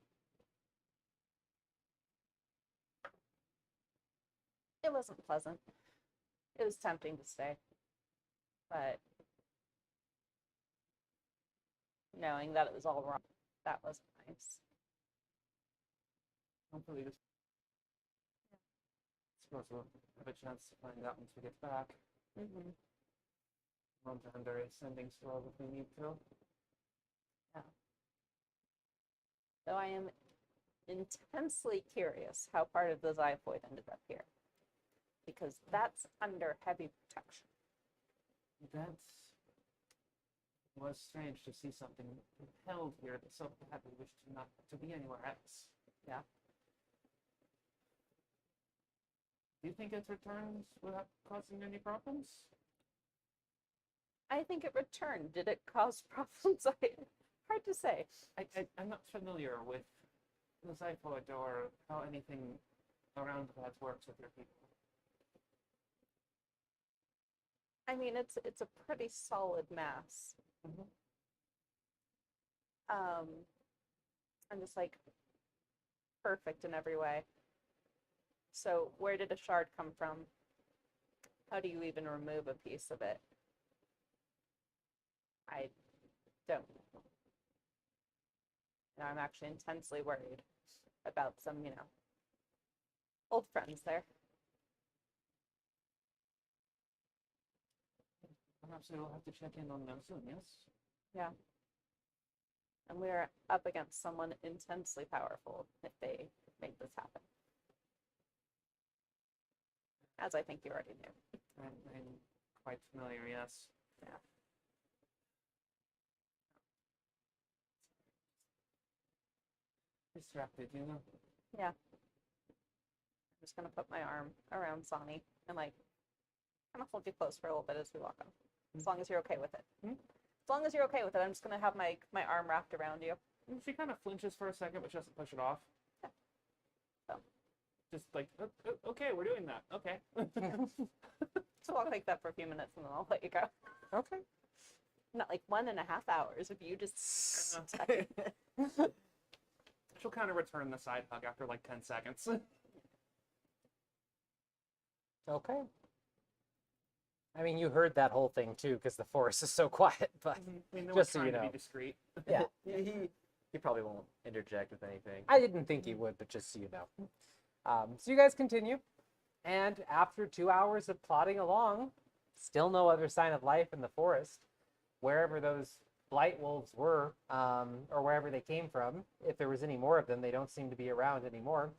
It wasn't pleasant. It was tempting to stay. But knowing that it was all wrong, that wasn't nice. Hopefully this. I suppose we'll have a chance to find out once we get back. Mm-hmm. Mom and there is sending store if we need to. Yeah. Though I am intensely curious how part of the xiphoid ended up here. Because that's under heavy protection. That was strange to see something held here that so badly wished not to be anywhere else. Yeah. Do you think it returns without causing any problems? I think it returned. Did it cause problems? Hard to say. I'm not familiar with the xiphoid or how anything around that works with your people. I mean, it's a pretty solid mass. Mhm. And just like perfect in every way. So where did a shard come from? How do you even remove a piece of it? I don't know. And I'm actually intensely worried about some, old friends there. Perhaps we'll have to check in on them soon, yes? Yeah. And we are up against someone intensely powerful if they make this happen. As I think you already knew. I'm quite familiar, yes. Yeah. Distracted, you know? Yeah. I'm just gonna put my arm around Sonny and kind of hold you close for a little bit as we walk on. As long as you're okay with it. As long as you're okay with it, I'm just gonna have my arm wrapped around you. And she kind of flinches for a second, but she doesn't push it off. Yeah. So. Just like, okay, we're doing that. Okay. So walk like that for a few minutes and then I'll let you go. Okay. Not like 1.5 hours of you just She'll kind of return the side hug after like 10 seconds. Okay. I mean, you heard that whole thing too, because the forest is so quiet. But We know Just we're so you trying to know. be discreet. yeah, He probably won't interject with anything. I didn't think he would, but just so you know. So you guys continue, and after 2 hours of plodding along, still no other sign of life in the forest. Wherever those blight wolves were, or wherever they came from, if there was any more of them, they don't seem to be around anymore.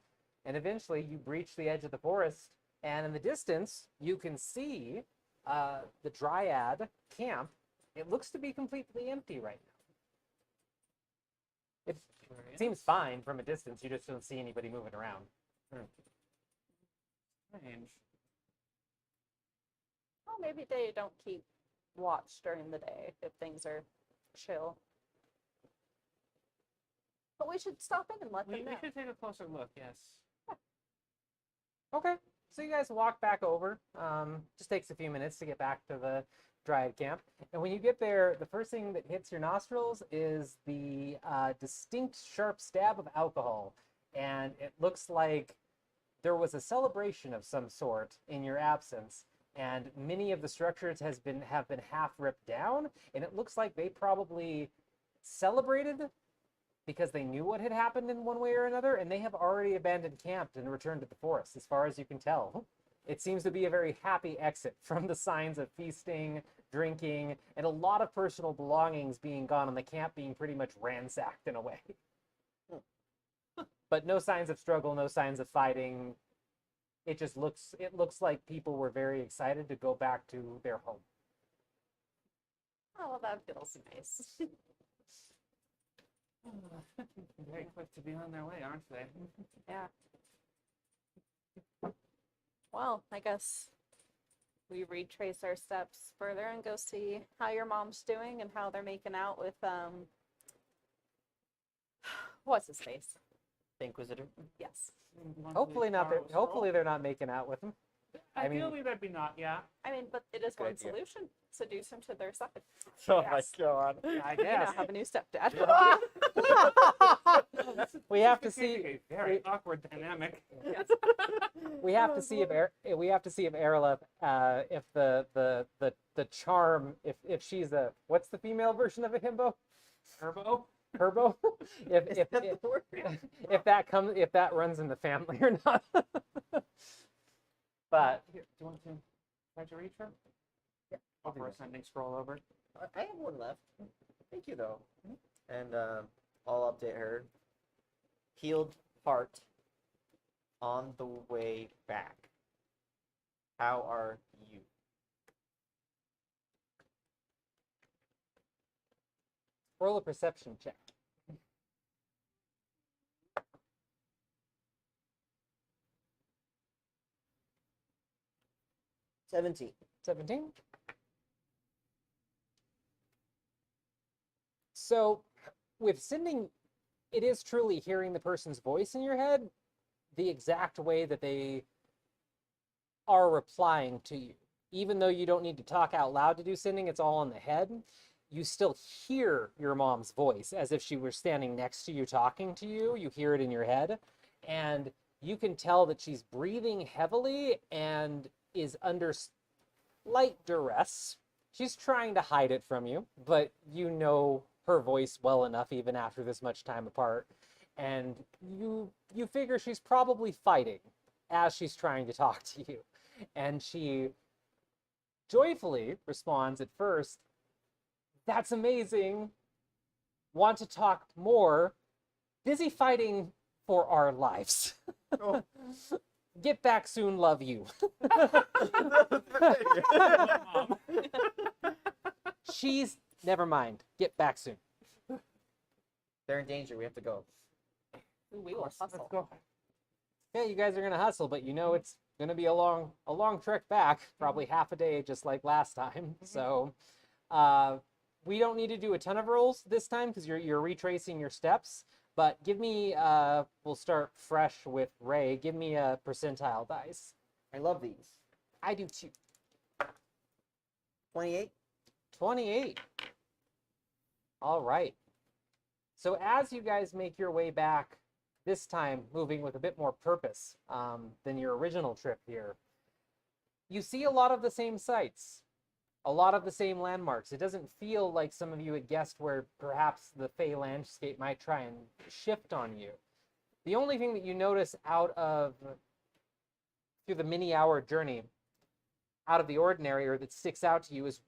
And eventually, you breach the edge of the forest, and in the distance, you can see the Dryad camp. It looks to be completely empty right now. It seems fine from a distance. You just don't see anybody moving around. Strange. Well, maybe they don't keep watch during the day if things are chill. But we should stop in and let We them know. should take a closer look, yes. Okay, so you guys walk back over. Just takes a few minutes to get back to the Dryad camp. And when you get there, the first thing that hits your nostrils is the distinct sharp stab of alcohol. And it looks like there was a celebration of some sort in your absence. And many of the structures have been half ripped down. And it looks like they probably celebrated because they knew what had happened in one way or another, and they have already abandoned camp and returned to the forest, as far as you can tell. It seems to be a very happy exit from the signs of feasting, drinking, and a lot of personal belongings being gone, and the camp being pretty much ransacked in a way. But no signs of struggle, no signs of fighting. It looks like people were very excited to go back to their home. Oh, well, that feels nice. Very quick to be on their way, aren't they? Yeah. Well, I guess we retrace our steps further and go see how your mom's doing and how they're making out with what's his face? The Inquisitor. Yes. Hopefully not. Hopefully they're not making out with him. I mean- Ideally, that'd be not, yeah. I mean, but it is Good one idea. solution. Seduce him to their side. Oh Yes. my god. I You now guess. have a new stepdad. We have to This is see. a very awkward dynamic. We have to see if Erla, if the charm, if she's a, what's the female version of a himbo? Turbo? Herbo? if that runs in the family or not. But Here, do you want to try to reach her? Yeah, I'll do Offer a that. sending scroll over. I have one left. Thank you though. And I'll update her. healed heart on the way back. How are you? Roll a perception check. 17. 17. So, with sending, it is truly hearing the person's voice in your head the exact way that they are replying to you. Even though you don't need to talk out loud to do sending, it's all in the head. You still hear your mom's voice as if she were standing next to you talking to you. You hear it in your head. And you can tell that she's breathing heavily and is under slight duress. She's trying to hide it from you, but you know her voice well enough even after this much time apart. And you figure she's probably fighting as she's trying to talk to you. And she joyfully responds at first, "That's amazing. Want to talk more? Busy fighting for our lives. Oh. Get back soon, love you." She's, never mind. Get back soon. They're in danger. We have to go. Ooh, we will hustle. Go. Yeah, you guys are gonna hustle, but you know it's gonna be a long trek back, probably half a day, just like last time. So, we don't need to do a ton of rolls this time because you're retracing your steps. But give me, we'll start fresh with Ray. Give me a percentile dice. I love these. I do too. 28. 28. All right. So as you guys make your way back, this time moving with a bit more purpose than your original trip here, you see a lot of the same sights, a lot of the same landmarks. It doesn't feel like some of you had guessed where perhaps the Fey landscape might try and shift on you. The only thing that you notice through the many-hour journey, out of the ordinary, or that sticks out to you, is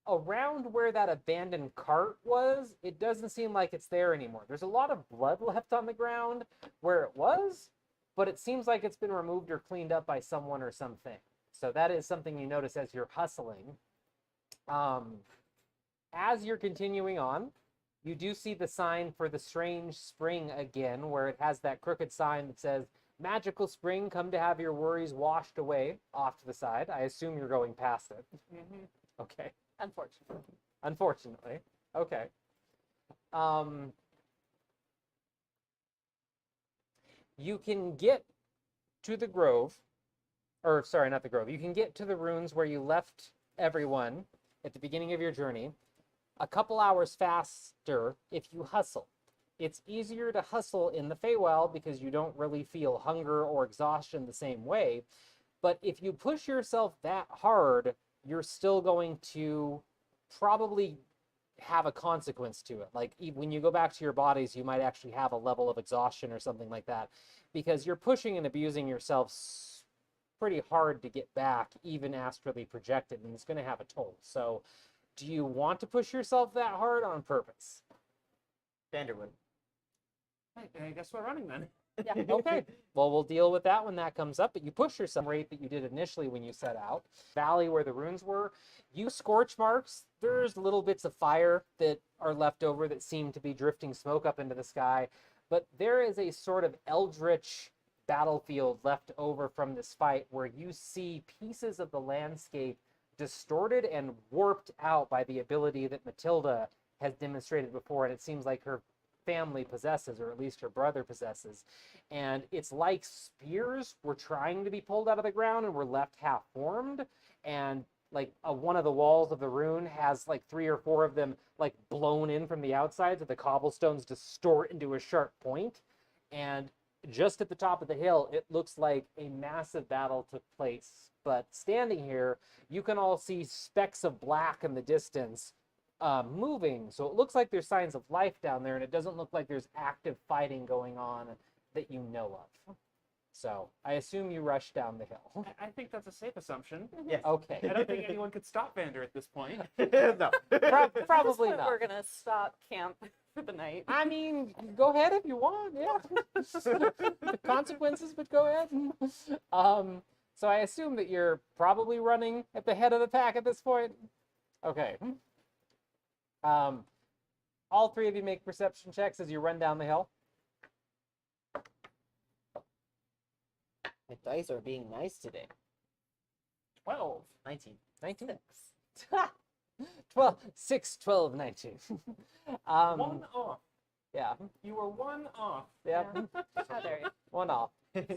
around where that abandoned cart was. It doesn't seem like it's there anymore. There's a lot of blood left on the ground where it was, but it seems like it's been removed or cleaned up by someone or something. So that is something you notice as you're hustling. As you're continuing on, you do see the sign for the strange spring again, where it has that crooked sign that says, "Magical spring, come to have your worries washed away," off to the side. I assume you're going past it. Okay. Unfortunately. Okay. You can get to the grove, or sorry, not the grove. You can get to the ruins where you left everyone at the beginning of your journey a couple hours faster if you hustle. It's easier to hustle in the Feywild because you don't really feel hunger or exhaustion the same way. But if you push yourself that hard, you're still going to probably have a consequence to it. Like when you go back to your bodies, you might actually have a level of exhaustion or something like that, because you're pushing and abusing yourself pretty hard to get back, even astrally projected, and it's going to have a toll. So do you want to push yourself that hard on purpose? Vanderwood. I guess we're running then. Yeah. Okay, well, we'll deal with that when that comes up, but you push yourself rate that you did initially when you set out. Valley where the runes were, you scorch marks. There's little bits of fire that are left over that seem to be drifting smoke up into the sky, but there is a sort of eldritch battlefield left over from this fight where you see pieces of the landscape distorted and warped out by the ability that Matilda has demonstrated before, and it seems like her family possesses, or at least her brother possesses. And it's like spears were trying to be pulled out of the ground and were left half formed, and like one of the walls of the rune has like 3 or 4 of them like blown in from the outside, so the cobblestones distort into a sharp point. And just at the top of the hill, it looks like a massive battle took place. But standing here, you can all see specks of black in the distance moving. So it looks like there's signs of life down there, and it doesn't look like there's active fighting going on that you know of. So I assume you rush down the hill. I think that's a safe assumption. Yes. Okay. I don't think anyone could stop Vander at this point. No. At this Probably point, not. We're gonna stop camp for the night. I mean, go ahead if you want. Yeah. The consequences, but go ahead. So I assume that you're probably running at the head of the pack at this point. Okay. All three of you make perception checks as you run down the hill. My dice are being nice today. 12. 19. 19. 12, 6, 12, 19. One off. Yeah. You were one off. Yeah. Oh, there you One off.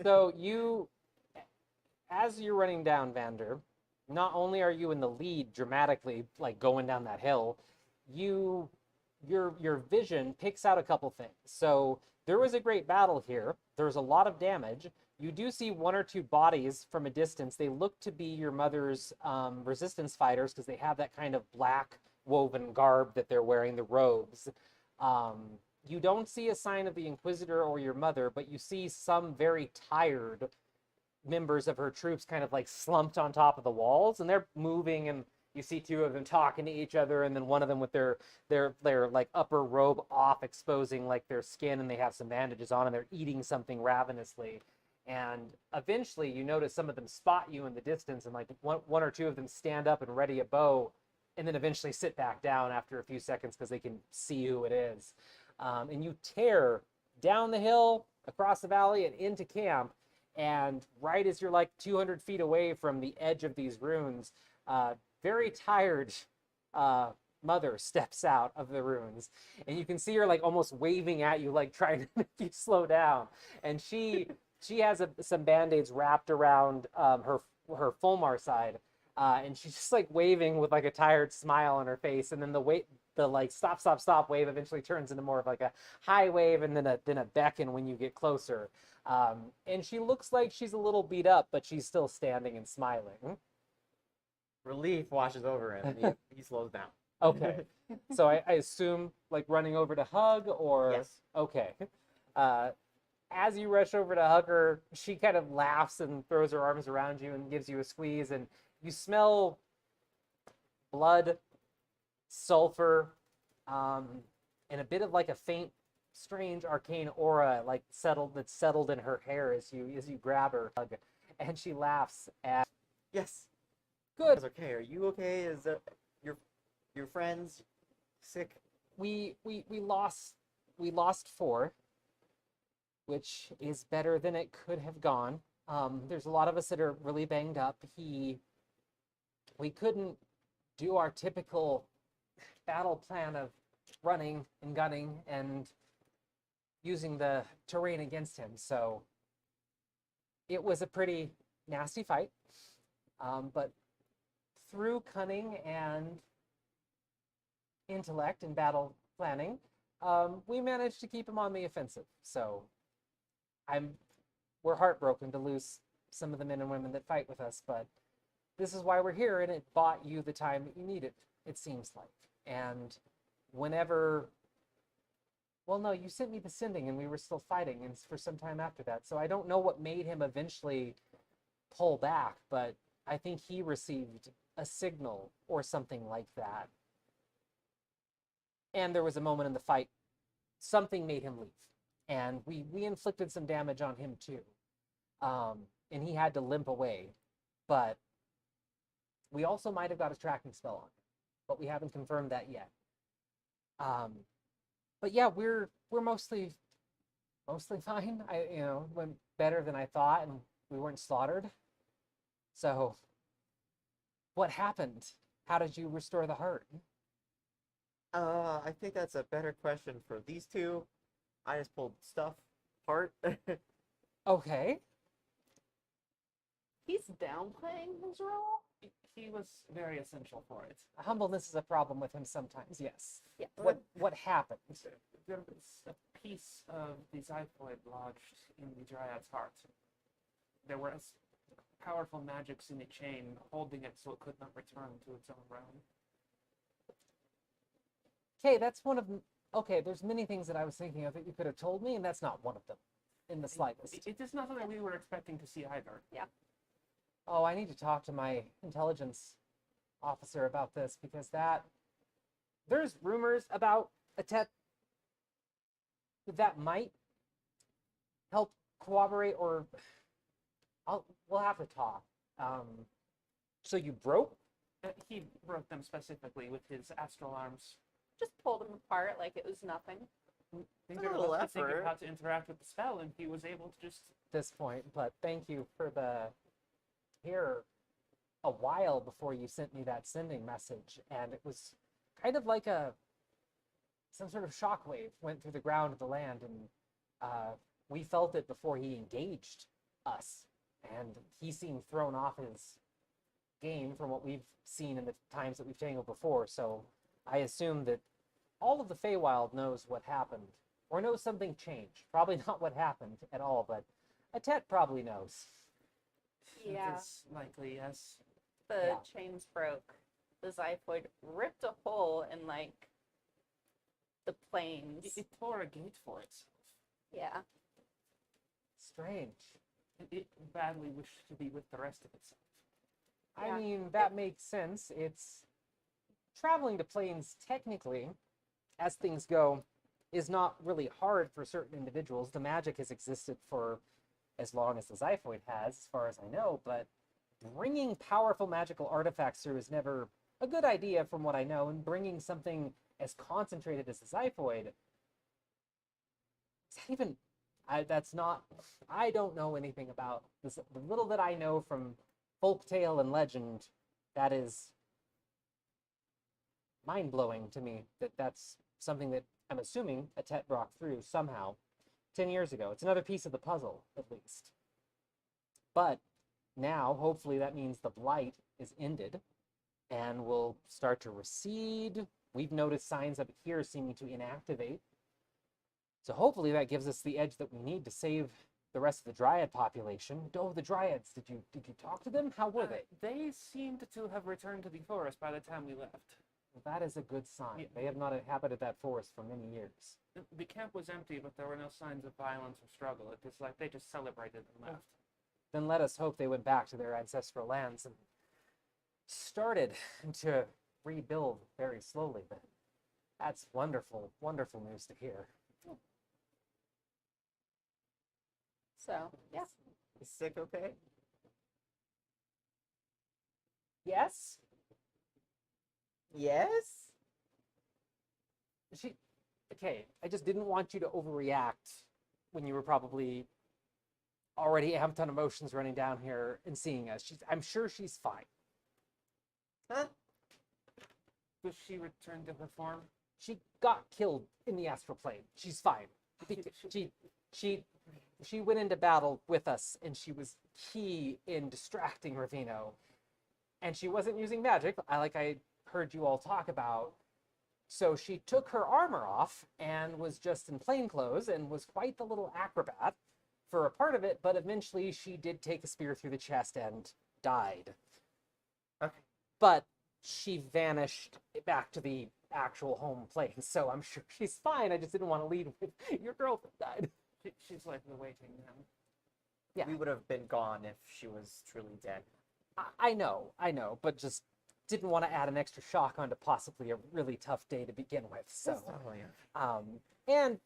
So you, as you're running down, Vander, not only are you in the lead dramatically, like going down that hill, your vision picks out a couple things. So there was a great battle here. There was a lot of damage. You do see one or two bodies from a distance. They look to be your mother's resistance fighters because they have that kind of black woven garb that they're wearing, the robes. You don't see a sign of the Inquisitor or your mother, but you see some very tired members of her troops kind of like slumped on top of the walls, and they're moving, and you see two of them talking to each other, and then one of them with their like upper robe off, exposing like their skin, and they have some bandages on, and they're eating something ravenously. And eventually you notice some of them spot you in the distance, and like one or two of them stand up and ready a bow, and then eventually sit back down after a few seconds because they can see who it is. And you tear down the hill, across the valley, and into camp. And right as you're like 200 feet away from the edge of these ruins, very tired mother steps out of the ruins. And you can see her like almost waving at you, like trying to make you slow down. And she has some band-aids wrapped around her Fulmar side. And she's just like waving with like a tired smile on her face. And then the like stop wave eventually turns into more of like a high wave, and then a beckon when you get closer. And she looks like she's a little beat up, but she's still standing and smiling. Relief washes over him. He slows down. Okay. So I assume like running over to hug, or Yes. Okay. As you rush over to hug her, she kind of laughs and throws her arms around you and gives you a squeeze, and you smell blood, sulfur, and a bit of like a faint, strange arcane aura like that's settled in her hair as you grab her hug. And she laughs at Yes. good. That's okay. Are you okay? Is your friends sick? We lost 4, which is better than it could have gone. There's a lot of us that are really banged up. We couldn't do our typical battle plan of running and gunning and using the terrain against him. So it was a pretty nasty fight. But through cunning and intellect and battle planning, we managed to keep him on the offensive. So we're heartbroken to lose some of the men and women that fight with us, but this is why we're here, and it bought you the time that you needed, it seems like. And whenever, well, no, you sent me the sending, and we were still fighting, and for some time after that. So I don't know what made him eventually pull back, but I think he received a signal or something like that. And there was a moment in the fight, something made him leave. And we inflicted some damage on him too. And he had to limp away. But we also might have got a tracking spell on him, but we haven't confirmed that yet. But yeah, we're mostly fine. Went better than I thought, and we weren't slaughtered. So what happened? How did you restore the heart? I think that's a better question for these two. I just pulled stuff apart. Okay. He's downplaying his role. He was very essential for it. Humbleness is a problem with him sometimes, yes. Yeah. What happened? There was a piece of the xiphoid lodged in the Dryad's heart. There were powerful magics in the chain holding it so it could not return to its own realm. Okay, that's one of them. Okay, there's many things that I was thinking of that you could have told me, and that's not one of them. in the slightest. It is nothing that we were expecting to see either. Oh, I need to talk to my intelligence officer about this because there's rumors about a Tet that might help corroborate, or we'll have to talk. So you broke? He broke them specifically with his astral arms. Just pulled them apart like it was nothing. Finger little left to think of effort. how to interact with the spell, and he was able to just. This point, but thank you for here a while before you sent me that sending message, and it was kind of like some sort of shockwave went through the ground of the land, and we felt it before he engaged us, and he seemed thrown off his game from what we've seen in the times that we've tangled before. So I assume that all of the Feywild knows what happened, or knows something changed. Probably not what happened at all, but Atet probably knows. Yeah. It is likely, yes. The Yeah. chains broke. The Xiphoid ripped a hole in like the plains. It tore a gate for itself. Yeah. Strange. It badly wished to be with the rest of itself. Yeah. I mean, that makes sense. It's traveling to planes technically, as things go, is not really hard for certain individuals. The magic has existed for as long as the Xiphoid has, as far as I know, but bringing powerful magical artifacts through is never a good idea from what I know, and bringing something as concentrated as the Xiphoid, is that even... I don't know anything about this. The little that I know from folktale and legend, that is mind-blowing to me, that's something that I'm assuming Atet brought through somehow 10 years ago. It's another piece of the puzzle, at least. But now, hopefully, that means the blight is ended and will start to recede. We've noticed signs of it here seeming to inactivate. So hopefully that gives us the edge that we need to save the rest of the Dryad population. Oh, the Dryads, did you talk to them? How were they? They seemed to have returned to the forest by the time we left. Well, that is a good sign. Yeah. They have not inhabited that forest for many years. The camp was empty, but there were no signs of violence or struggle. It was like they just celebrated and left. Then let us hope they went back to their ancestral lands and started to rebuild very slowly. But that's wonderful, wonderful news to hear. So, yeah. Is Sick okay? Yes? Yes? Okay, I just didn't want you to overreact when you were probably already amped on emotions running down here and seeing us. I'm sure she's fine. Huh? Does she return to her form? She got killed in the astral plane. She's fine. She went into battle with us, and she was key in distracting Ravino. And she wasn't using magic, like I heard you all talk about. So she took her armor off and was just in plain clothes and was quite the little acrobat for a part of it, but eventually she did take a spear through the chest and died. Okay. But she vanished back to the actual home plane, so I'm sure she's fine. I just didn't want to lead with your girlfriend died. She's likely waiting now. Yeah. We would have been gone if she was truly dead. I know, but just didn't want to add an extra shock onto possibly a really tough day to begin with. So, and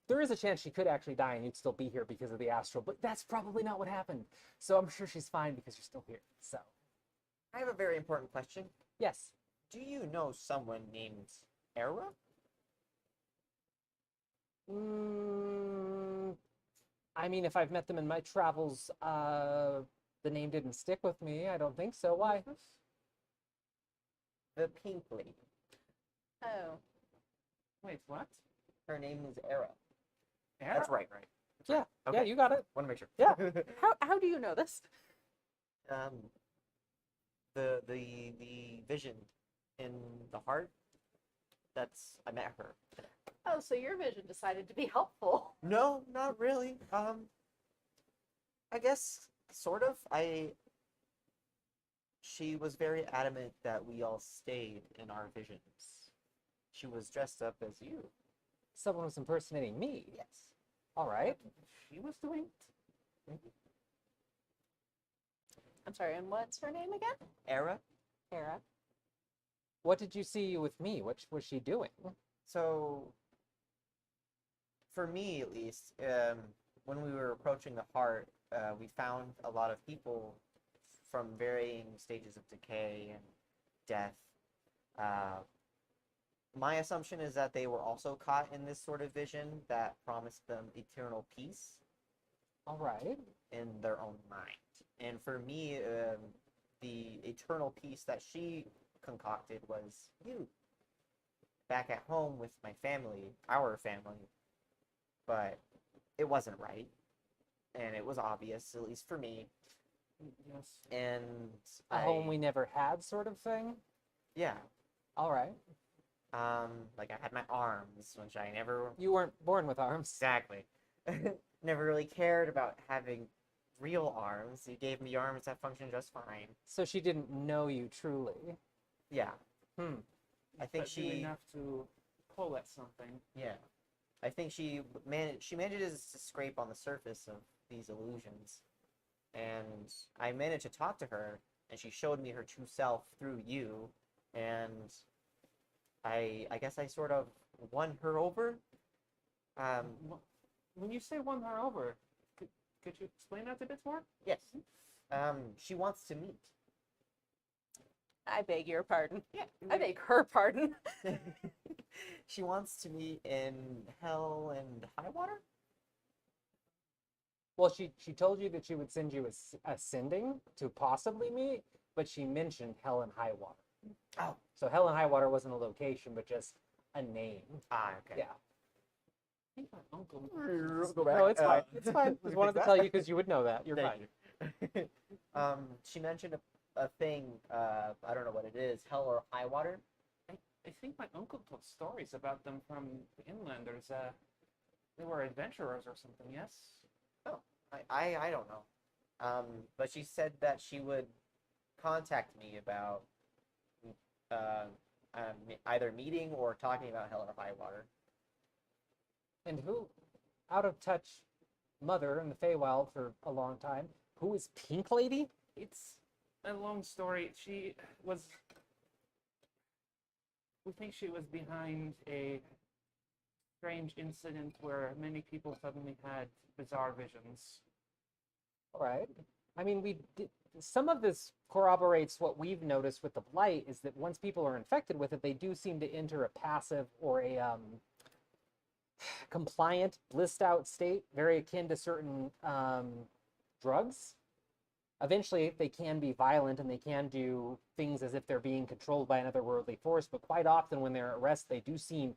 there is a chance she could actually die and you'd still be here because of the astral, but that's probably not what happened. So I'm sure she's fine because you're still here. So, I have a very important question. yes. Do you know someone named Akorah? I mean, if I've met them in my travels, the name didn't stick with me. I don't think so. Why? The pink lady. Oh. Wait, what? Her name is Akorah. Akorah? That's right. Yeah, Okay. yeah, you got it. Want to make sure. Yeah. How do you know this? The vision in the heart. I met her. Oh, so your vision decided to be helpful. No, not really. I guess sort of. She was very adamant that we all stayed in our visions. She was dressed up as you. Someone was impersonating me. Yes. All right. She was doing it. I'm sorry, and what's her name again? Era. Hera. What did you see with me? What was she doing? So, for me at least, when we were approaching the heart, we found a lot of people from varying stages of decay and death. My assumption is that they were also caught in this sort of vision that promised them eternal peace All right. in their own mind. And for me, the eternal peace that she concocted was you. Back at home with my family, our family. But it wasn't right. And it was obvious, at least for me. Yes. And A home we never had, sort of thing. yeah. All right. Like I had my arms, which I never You weren't born with arms. exactly never really cared about having real arms. He gave me arms that function just fine. So she didn't know you truly. Yeah. Hmm. I think But do she enough to pull at something. yeah. I think she manages to scrape on the surface of these illusions. And I managed to talk to her, and she showed me her true self through you, and I guess I sort of won her over. When you say won her over, could you explain that a bit more? Yes. She wants to meet. I beg your pardon. Yeah. I beg her pardon. She wants to meet in hell and high water? Well, she told you that she would send you a sending to possibly meet, but she mentioned Hell and High Water. Oh. So Hell and High Water wasn't a location, but just a name. Ah, okay. Yeah. I think my uncle. Go back. No, it's fine. It's fine. Just wanted to tell you because you would know that. You're Thank fine. you. She mentioned a thing, I don't know what it is, hell or high water. I think my uncle told stories about them from the inlanders. They were adventurers or something. Yes. I don't know. But she said that she would contact me about either meeting or talking about hell or high water. And who, out of touch mother in the Feywild for a long time, who is Pink Lady? It's a long story. She was. We think she was behind a strange incident where many people suddenly had bizarre visions. All right. I mean, some of this corroborates what we've noticed with the blight is that once people are infected with it, they do seem to enter a passive or a compliant, blissed out state, very akin to certain drugs. Eventually, they can be violent and they can do things as if they're being controlled by another worldly force, but quite often when they're at rest, they do seem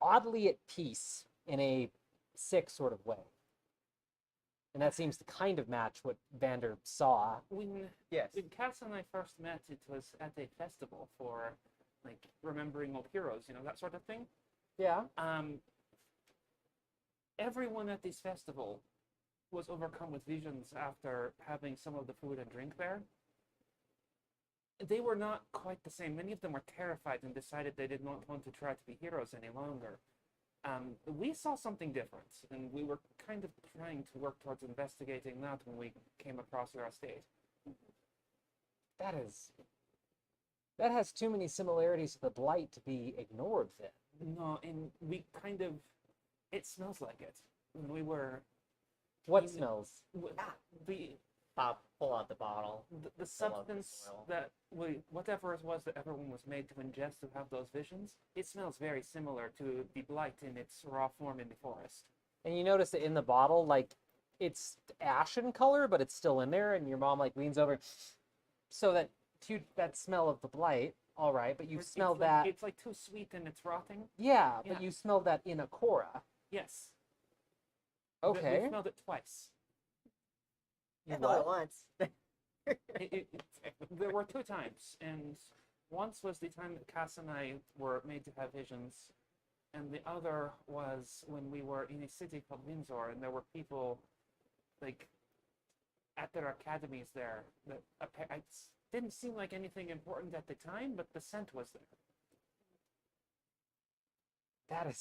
oddly at peace in a sick sort of way. And that seems to kind of match what Vander saw. Yes. When Cass and I first met, it was at a festival for, like, remembering old heroes, that sort of thing. Yeah. Everyone at this festival was overcome with visions after having some of the food and drink there. They were not quite the same. Many of them were terrified and decided they did not want to try to be heroes any longer. We saw something different, and we were kind of trying to work towards investigating that when we came across your estate. That has too many similarities to the blight to be ignored then. No, and we kind of... It smells like it. When we were... What smells? Pull out the bottle. The substance that whatever it was that everyone was made to ingest to have those visions, it smells very similar to the blight in its raw form in the forest. And you notice that in the bottle, like, it's ashen color, but it's still in there, and your mom, like, leans over, so that smell of the blight, all right, but you smell that... It's, like, too sweet and it's rotting. Yeah, Yeah. but you smell that in Akorah. Yes. Okay. We smelled it twice. You I thought it what? once. There were 2 times, and once was the time that Cass and I were made to have visions, and the other was when we were in a city called Windsor, and there were people, like, at their academies there that it didn't seem like anything important at the time, but the scent was there. That is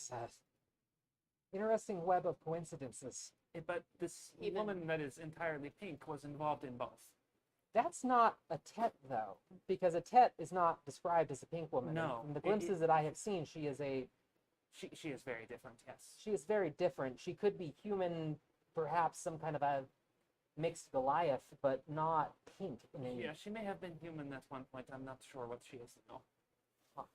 Interesting web of coincidences. But this Even- woman that is entirely pink was involved in both. That's not a Tet, though, because a Tet is not described as a pink woman. No, From the it- glimpses that I have seen, she is She is very different, yes. she is very different. She could be human, perhaps some kind of a mixed Goliath, but not pink in any. Yeah, she may have been human at one point. I'm not sure what she is now. Huh.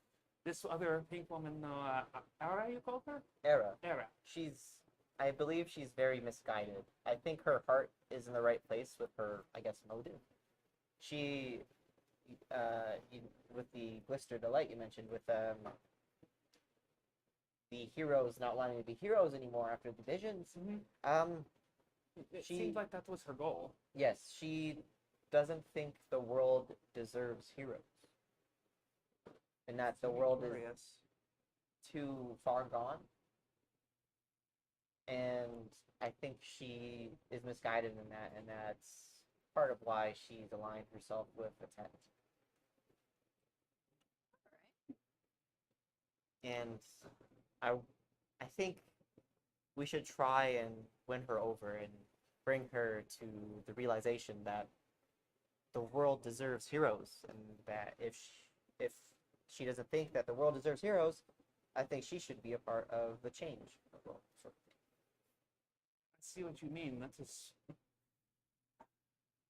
This other pink woman, Akorah, you called her? Era. Akorah. I believe she's very misguided. I think her heart is in the right place with her, I guess, motive. She, with the blister delight you mentioned, with the heroes not wanting to be heroes anymore after the visions. It She- seems like that was her goal. Yes, she doesn't think the world deserves heroes, and that the world is Curious. too far gone. And I think she is misguided in that, and that's part of why she's aligned herself with the tent. And I think we should try and win her over and bring her to the realization that the world deserves heroes, and that if she doesn't think that the world deserves heroes, I think she should be a part of the change. I see what you mean. That is.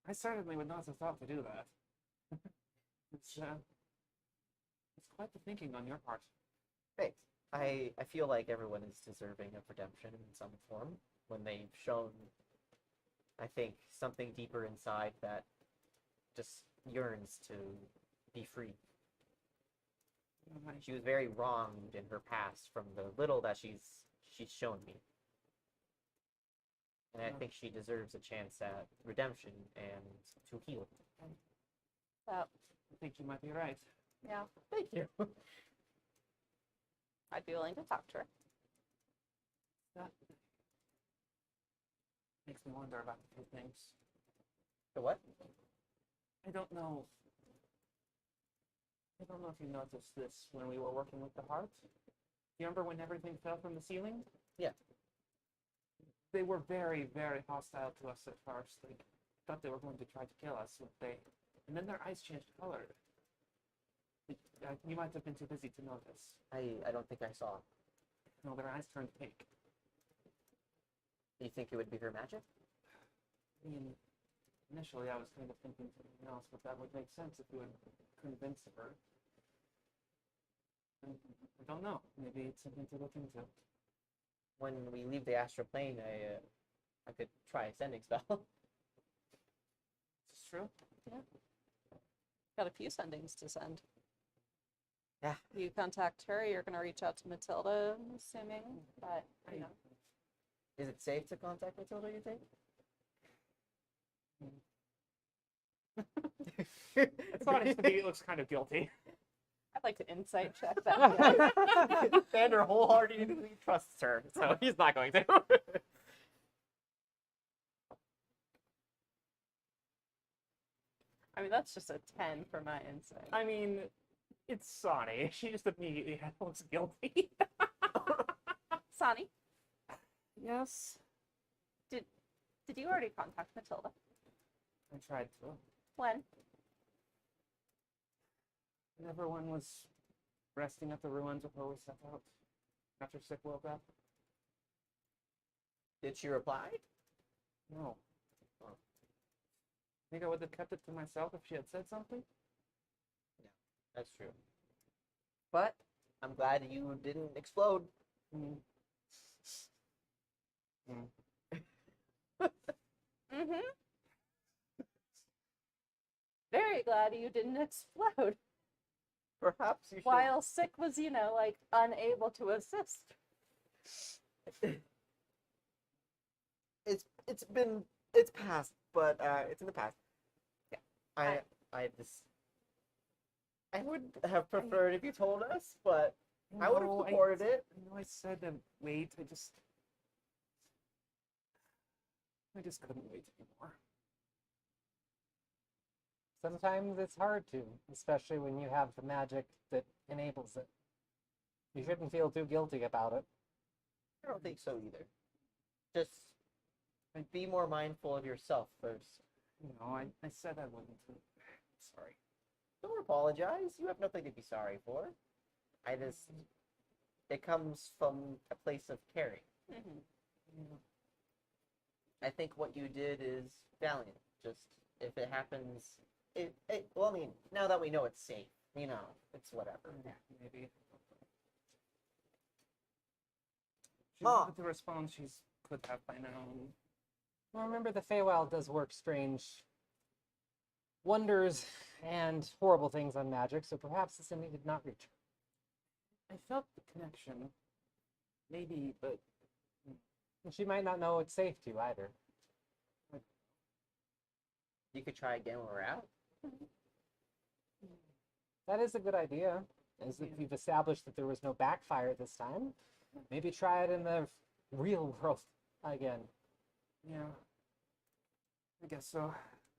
I certainly would not have thought to do that. It's quite the thinking on your part. Thanks. I feel like everyone is deserving of redemption in some form when they've shown, I think, something deeper inside that just yearns to be free. She was very wronged in her past from the little that she's shown me. And I think she deserves a chance at redemption and to heal. So, I think you might be right. yeah, Thank you. I'd be willing to talk to her. That makes me wonder about a few things. The what? I don't know. I don't know if you noticed this when we were working with the heart. You remember when everything fell from the ceiling? Yeah. They were very, very hostile to us at first. They thought they were going to try to kill us, and then their eyes changed color. You might have been too busy to notice. I don't think I saw. No, their eyes turned pink. Do you think it would be her magic? I mean, initially I was kind of thinking something else, but that would make sense if you would convince her. I don't know. Maybe it's something to look into. When we leave the astral plane, I could try a sending spell. Is this true? Got a few sendings to send. Yeah. You contact her, you're going to reach out to Matilda, I'm assuming, but, you know. Is it safe to contact Matilda, you think? It's honest to me, it looks kind of guilty. I'd like to insight check that. Vander wholeheartedly trusts her, so he's not going to. I mean, that's just a 10 for my insight. I mean, it's Sonny. She just immediately looks guilty. Sonny, Yes. did you already contact Matilda? I tried to. When? And everyone was resting at the ruins before we set out. After Sick woke up. Did she reply? No. Think I would have kept it to myself if she had said something? That's true. But I'm glad you didn't explode. Mm. Mm-hmm. Very glad you didn't explode Perhaps you should. while Sick was, like, unable to assist. It's past, but it's in the past. Yeah. I would have preferred if you told us, but I would have No, supported it. I know I said to wait. I just couldn't wait anymore. Sometimes it's hard to, especially when you have the magic that enables it. You shouldn't feel too guilty about it. I don't think so either. Just be more mindful of yourself first. I said I wouldn't. Sorry. Don't apologize. You have nothing to be sorry for. It comes from a place of caring. Mhm. I think what you did is valiant. Just if it happens, well, I mean, now that we know it's safe, it's whatever. Maybe. She Ma. wanted to respond. She could have by now. Well, remember, the Feywild does work strange wonders and horrible things on magic, so perhaps the Cindy did not reach her. I felt the connection. Maybe, but And she might not know it's safe to either. You could try again when we're out. That is a good idea. As if you've established that there was no backfire this time, maybe try it in the real world again. yeah. I guess so.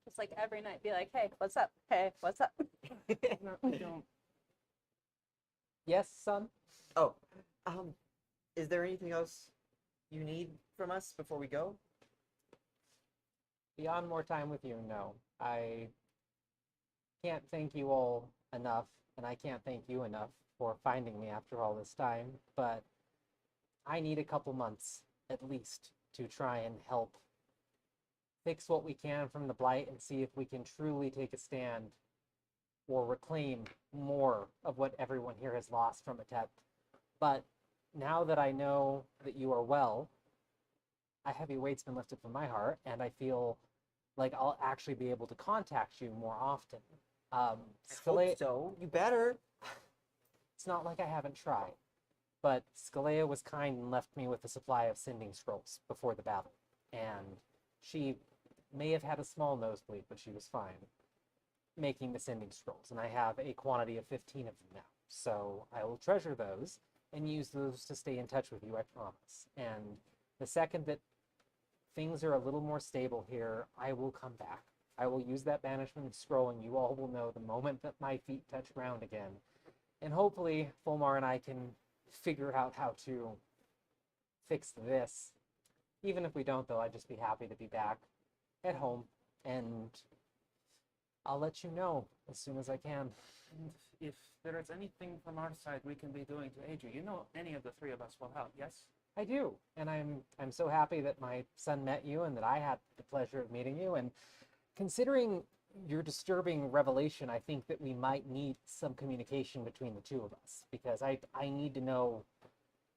Just like every night, be like, hey, what's up? Hey, what's up? No, I don't. Yes, son? Oh, is there anything else you need from us before we go? Beyond more time with you, no. I can't thank you all enough, and I can't thank you enough for finding me after all this time, but I need a couple months, at least, to try and help fix what we can from the Blight and see if we can truly take a stand or reclaim more of what everyone here has lost from Atet. But now that I know that you are well, a heavy weight's been lifted from my heart, and I feel like I'll actually be able to contact you more often. I hope so. You better. It's not like I haven't tried, but Skalea was kind and left me with a supply of sending scrolls before the battle, and she may have had a small nosebleed, but she was fine making the sending scrolls, and I have a quantity of 15 of them now. So I will treasure those and use those to stay in touch with you, I promise. And the second that things are a little more stable here, I will come back. I will use that banishment scroll, and you all will know the moment that my feet touch ground again. And hopefully, Fulmar and I can figure out how to fix this. Even if we don't, though, I'd just be happy to be back at home, and I'll let you know as soon as I can. And if there is anything from our side we can be doing to aid you, any of the three of us will help, yes? I do, and I'm so happy that my son met you and that I had the pleasure of meeting you. And considering your disturbing revelation, I think that we might need some communication between the two of us, because I need to know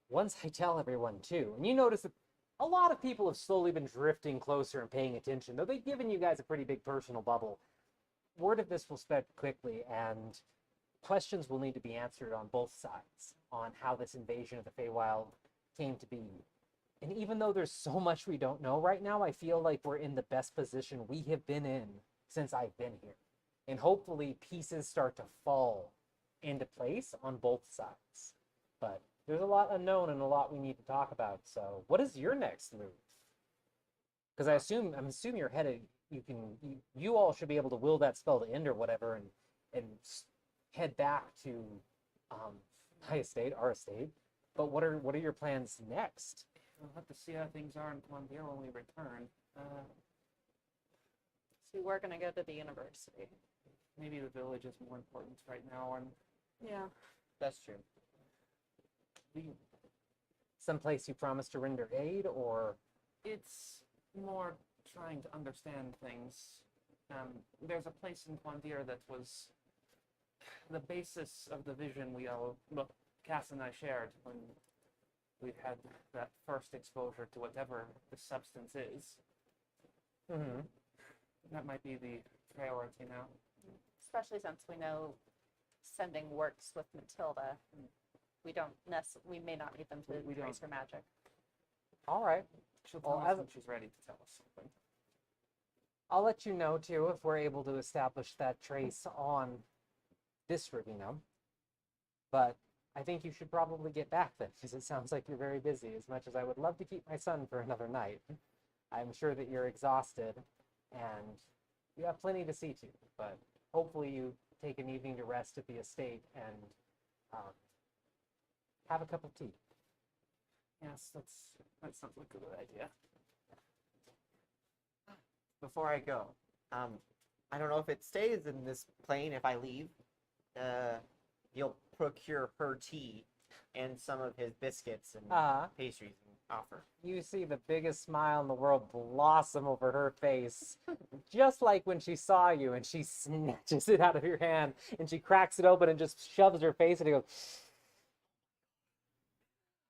once I tell everyone too. And you notice that a lot of people have slowly been drifting closer and paying attention, though they've given you guys a pretty big personal bubble. Word of this will spread quickly, and questions will need to be answered on both sides on how this invasion of the Feywild came to be. And even though there's so much we don't know right now, I feel like we're in the best position we have been in since I've been here. And hopefully pieces start to fall into place on both sides. But there's a lot unknown and a lot we need to talk about. So what is your next move? Because I'm assuming you're headed, you all should be able to will that spell to end or whatever, and head back to my estate, our estate. But what are your plans next? We'll have to see how things are in Columbia when we return. So we're gonna go to the university. Maybe the village is more important right now, and Yeah. That's true. Someplace you promised to render aid, or it's more trying to understand things. There's a place in Quandir that was the basis of the vision Cass and I shared when we had that first exposure to whatever the substance is. mm-hmm. That might be the priority now. Especially since we know sending works with Matilda. We may not need them to We trace don't. her magic. All right. She'll Well, tell us when she's ready to tell us something. I'll let you know too if we're able to establish that trace on this Ravino. But I think you should probably get back then, because it sounds like you're very busy. As much as I would love to keep my son for another night, I'm sure that you're exhausted and you have plenty to see to. But hopefully you take an evening to rest at the estate and have a cup of tea. Yes, that sounds like a good idea. Before I go, I don't know if it stays in this plane if I leave. You'll procure her tea and some of his biscuits and pastries and offer. You see the biggest smile in the world blossom over her face, just like when she saw you, and she snatches it out of your hand and she cracks it open and just shoves her face and he goes,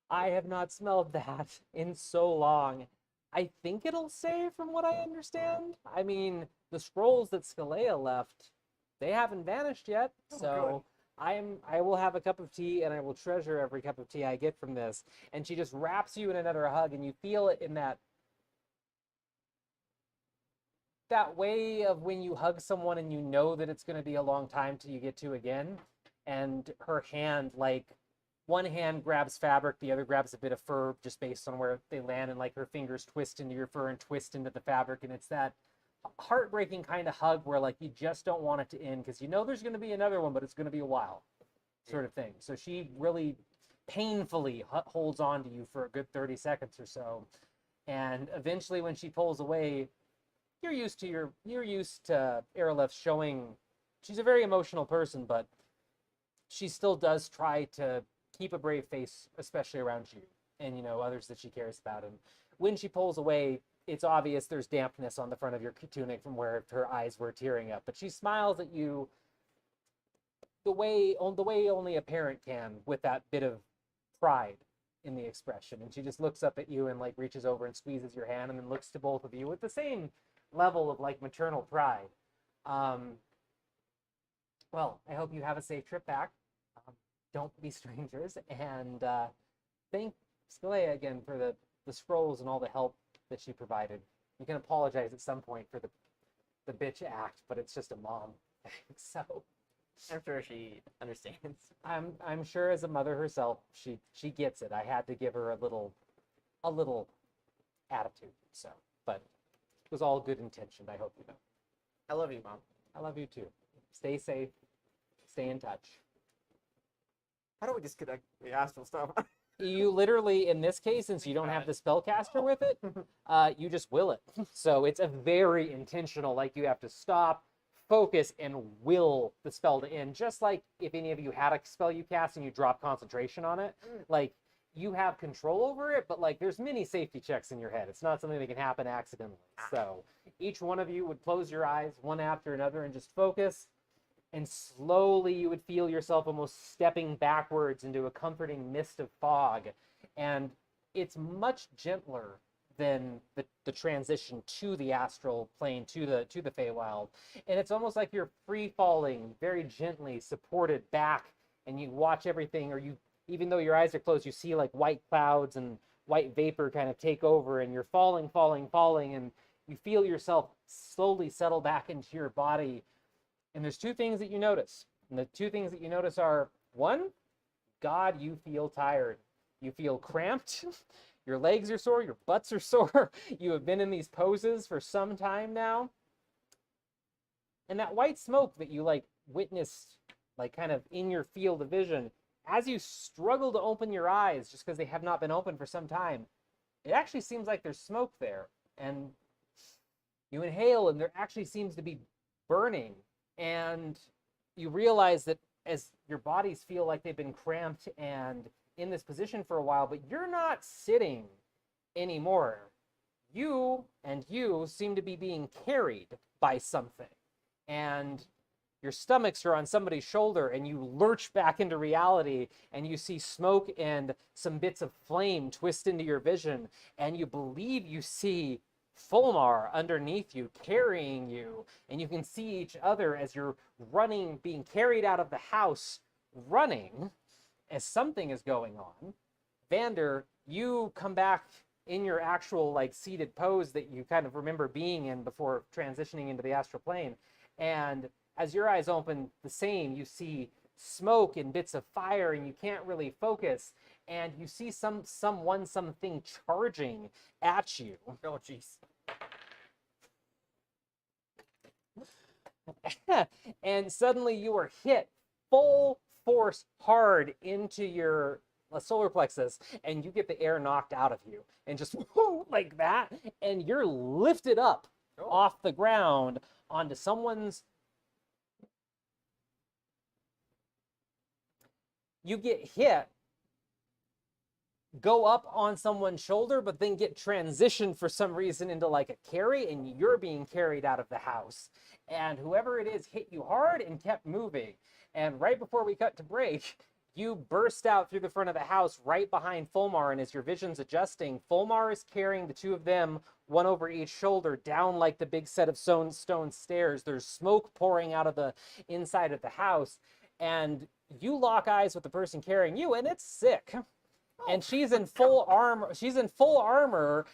I have not smelled that in so long. I think it'll say, from what I understand. I mean, the scrolls that Skalea left, they haven't vanished yet. So I will have a cup of tea, and I will treasure every cup of tea I get from this. And she just wraps you in another hug, and you feel it in that way of when you hug someone and you know that it's going to be a long time till you get to again. And her hand, like, one hand grabs fabric, the other grabs a bit of fur just based on where they land, and like her fingers twist into your fur and twist into the fabric, and it's that heartbreaking kind of hug where like you just don't want it to end because you know there's going to be another one, but it's going to be a while, sort of thing. So she really painfully holds on to you for a good 30 seconds or so, and eventually when she pulls away, you're used to Aerolef showing she's a very emotional person, but she still does try to keep a brave face, especially around you and, you know, others that she cares about. And when she pulls away, it's obvious there's dampness on the front of your tunic from where her eyes were tearing up. But she smiles at you the way only a parent can, with that bit of pride in the expression. And she just looks up at you and like reaches over and squeezes your hand and then looks to both of you with the same level of like maternal pride. Well, I hope you have a safe trip back. Don't be strangers, and thank Skalea again for the scrolls and all the help that she provided. You can apologize at some point for the bitch act, but it's just a mom thing. So I'm sure she understands. I'm sure as a mother herself, she gets it. I had to give her a little attitude. So, but it was all good intentioned. I hope you know. I love you, Mom. I love you too. Stay safe. Stay in touch. How do we disconnect the astral stuff? You literally, in this case, since you don't have the spellcaster with it, you just will it. So it's a very intentional, like you have to stop, focus, and will the spell to end. Just like if any of you had a spell you cast and you drop concentration on it, like you have control over it, but like there's many safety checks in your head. It's not something that can happen accidentally. So each one of you would close your eyes one after another and just focus. And slowly you would feel yourself almost stepping backwards into a comforting mist of fog. And it's much gentler than the transition to the astral plane, to the Feywild. And it's almost like you're free falling, very gently, supported back, and you watch everything, or you, even though your eyes are closed, you see like white clouds and white vapor kind of take over, and you're falling, and you feel yourself slowly settle back into your body. And there's two things that you notice. And the two things that you notice are, one, God, you feel tired. You feel cramped. Your legs are sore. Your butts are sore. You have been in these poses for some time now. And that white smoke that you like witnessed, like kind of in your field of vision, as you struggle to open your eyes just because they have not been open for some time, it actually seems like there's smoke there. And you inhale and there actually seems to be burning. And you realize that as your bodies feel like they've been cramped and in this position for a while, but you're not sitting anymore. You seem to be being carried by something. And your stomachs are on somebody's shoulder, and you lurch back into reality, and you see smoke and some bits of flame twist into your vision, and you believe you see Fulmar underneath you, carrying you, and you can see each other as you're running, being carried out of the house, running, as something is going on. Vander, you come back in your actual, like, seated pose that you kind of remember being in before transitioning into the astral plane, and as your eyes open, the same, you see smoke and bits of fire, and you can't really focus, and you see something charging at you. Oh, jeez. And suddenly you are hit full force hard into your a solar plexus, and you get the air knocked out of you, and just like that, and you're lifted up off the ground onto someone's. You get hit, go up on someone's shoulder, but then get transitioned for some reason into like a carry, and you're being carried out of the house. And whoever it is hit you hard and kept moving. And right before we cut to break, you burst out through the front of the house right behind Fulmar, and as your vision's adjusting, Fulmar is carrying the two of them, one over each shoulder, down like the big set of stone stairs. There's smoke pouring out of the inside of the house, and you lock eyes with the person carrying you, and it's sick. And she's in full armor. She's in full armor.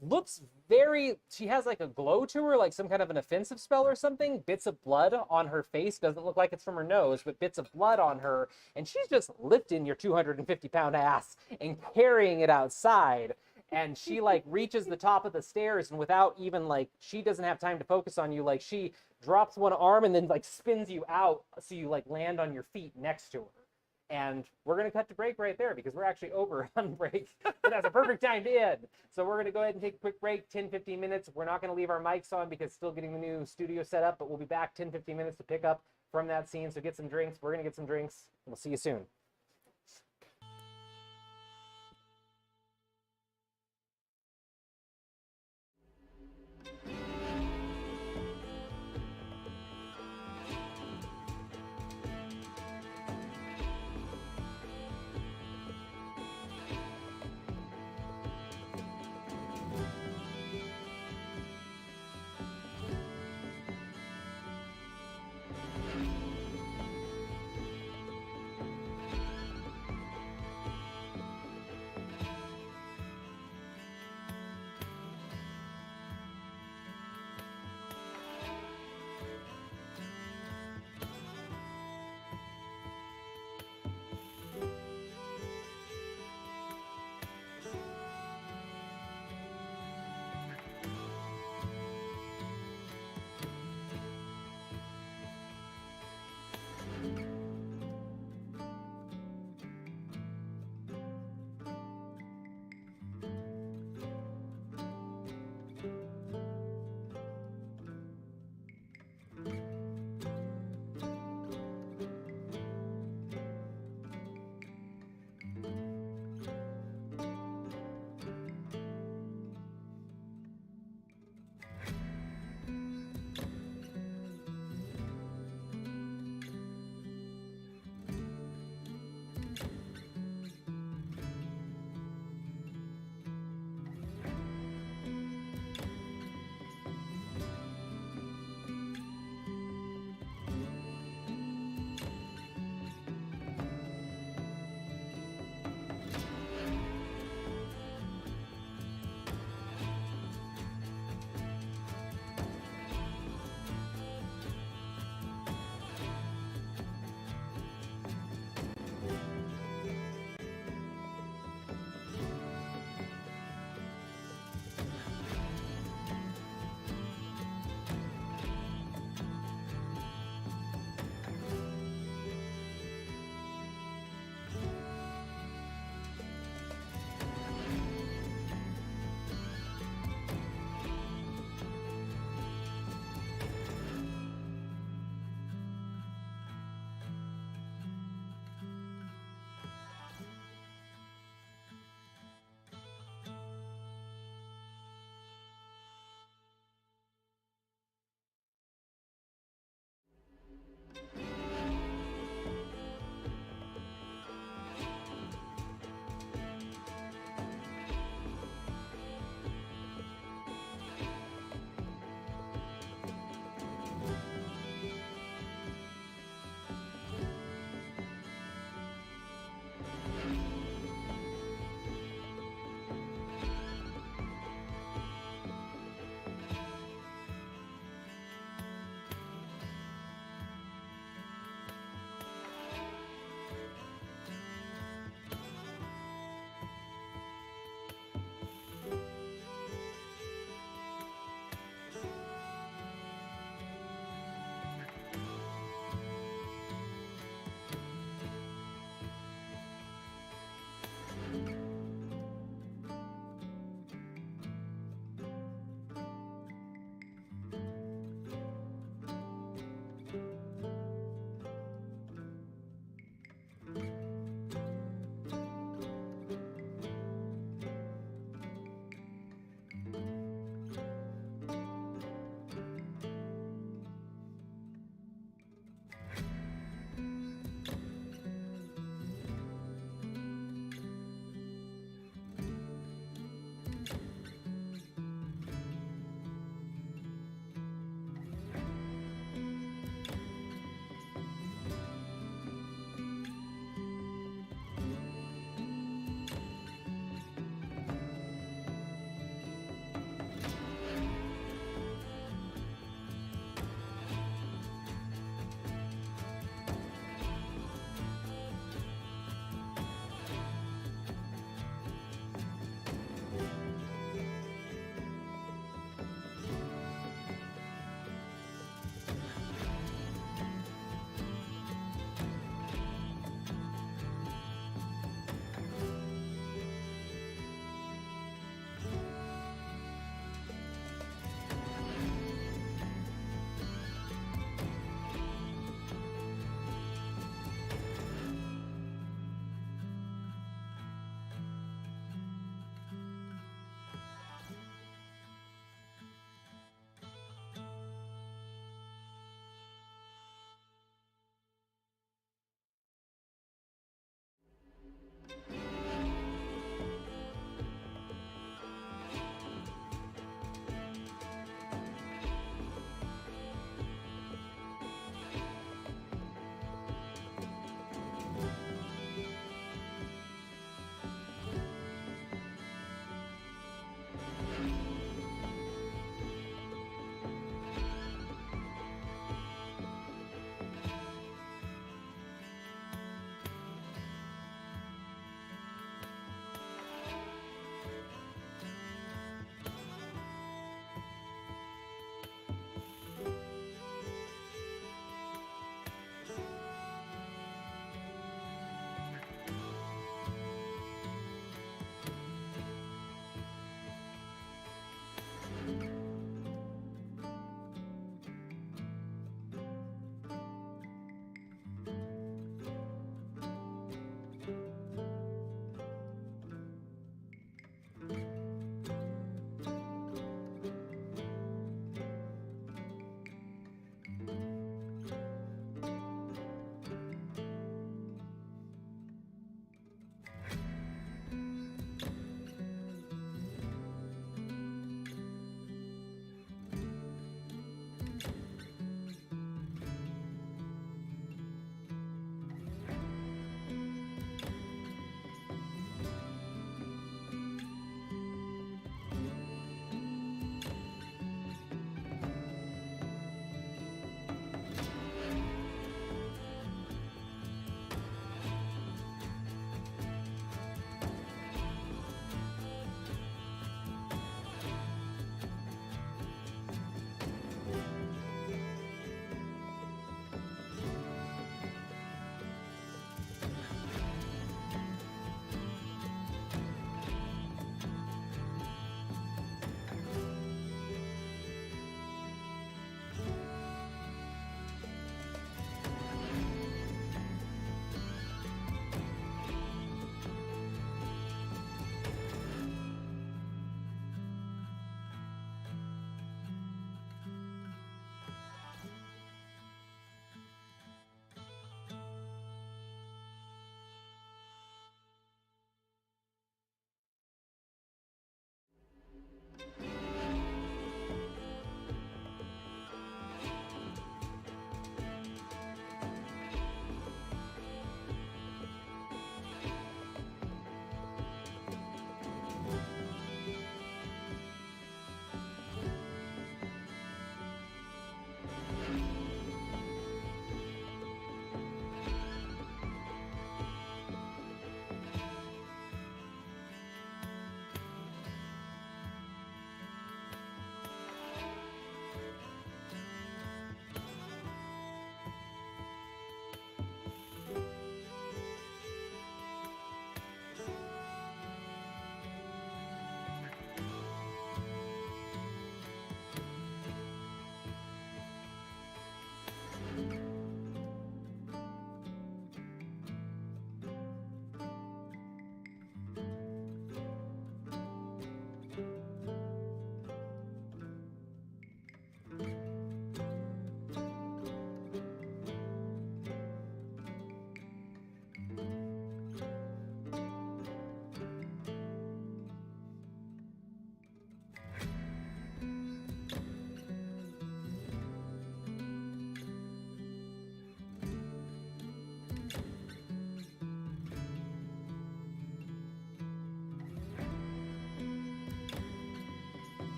Looks very. She has like a glow to her, like some kind of an offensive spell or something. Bits of blood on her face. Doesn't look like it's from her nose, but bits of blood on her. And she's just lifting your 250-pound ass and carrying it outside. And she like reaches the top of the stairs, and without even like, she doesn't have time to focus on you. Like she drops one arm and then like spins you out so you like land on your feet next to her. And we're going to cut to break right there because we're actually over on break. But that's a perfect time to end. So we're going to go ahead and take a quick break, 10, 15 minutes. We're not going to leave our mics on because still getting the new studio set up, but we'll be back 10, 15 minutes to pick up from that scene. So get some drinks. We're going to get some drinks. We'll see you soon.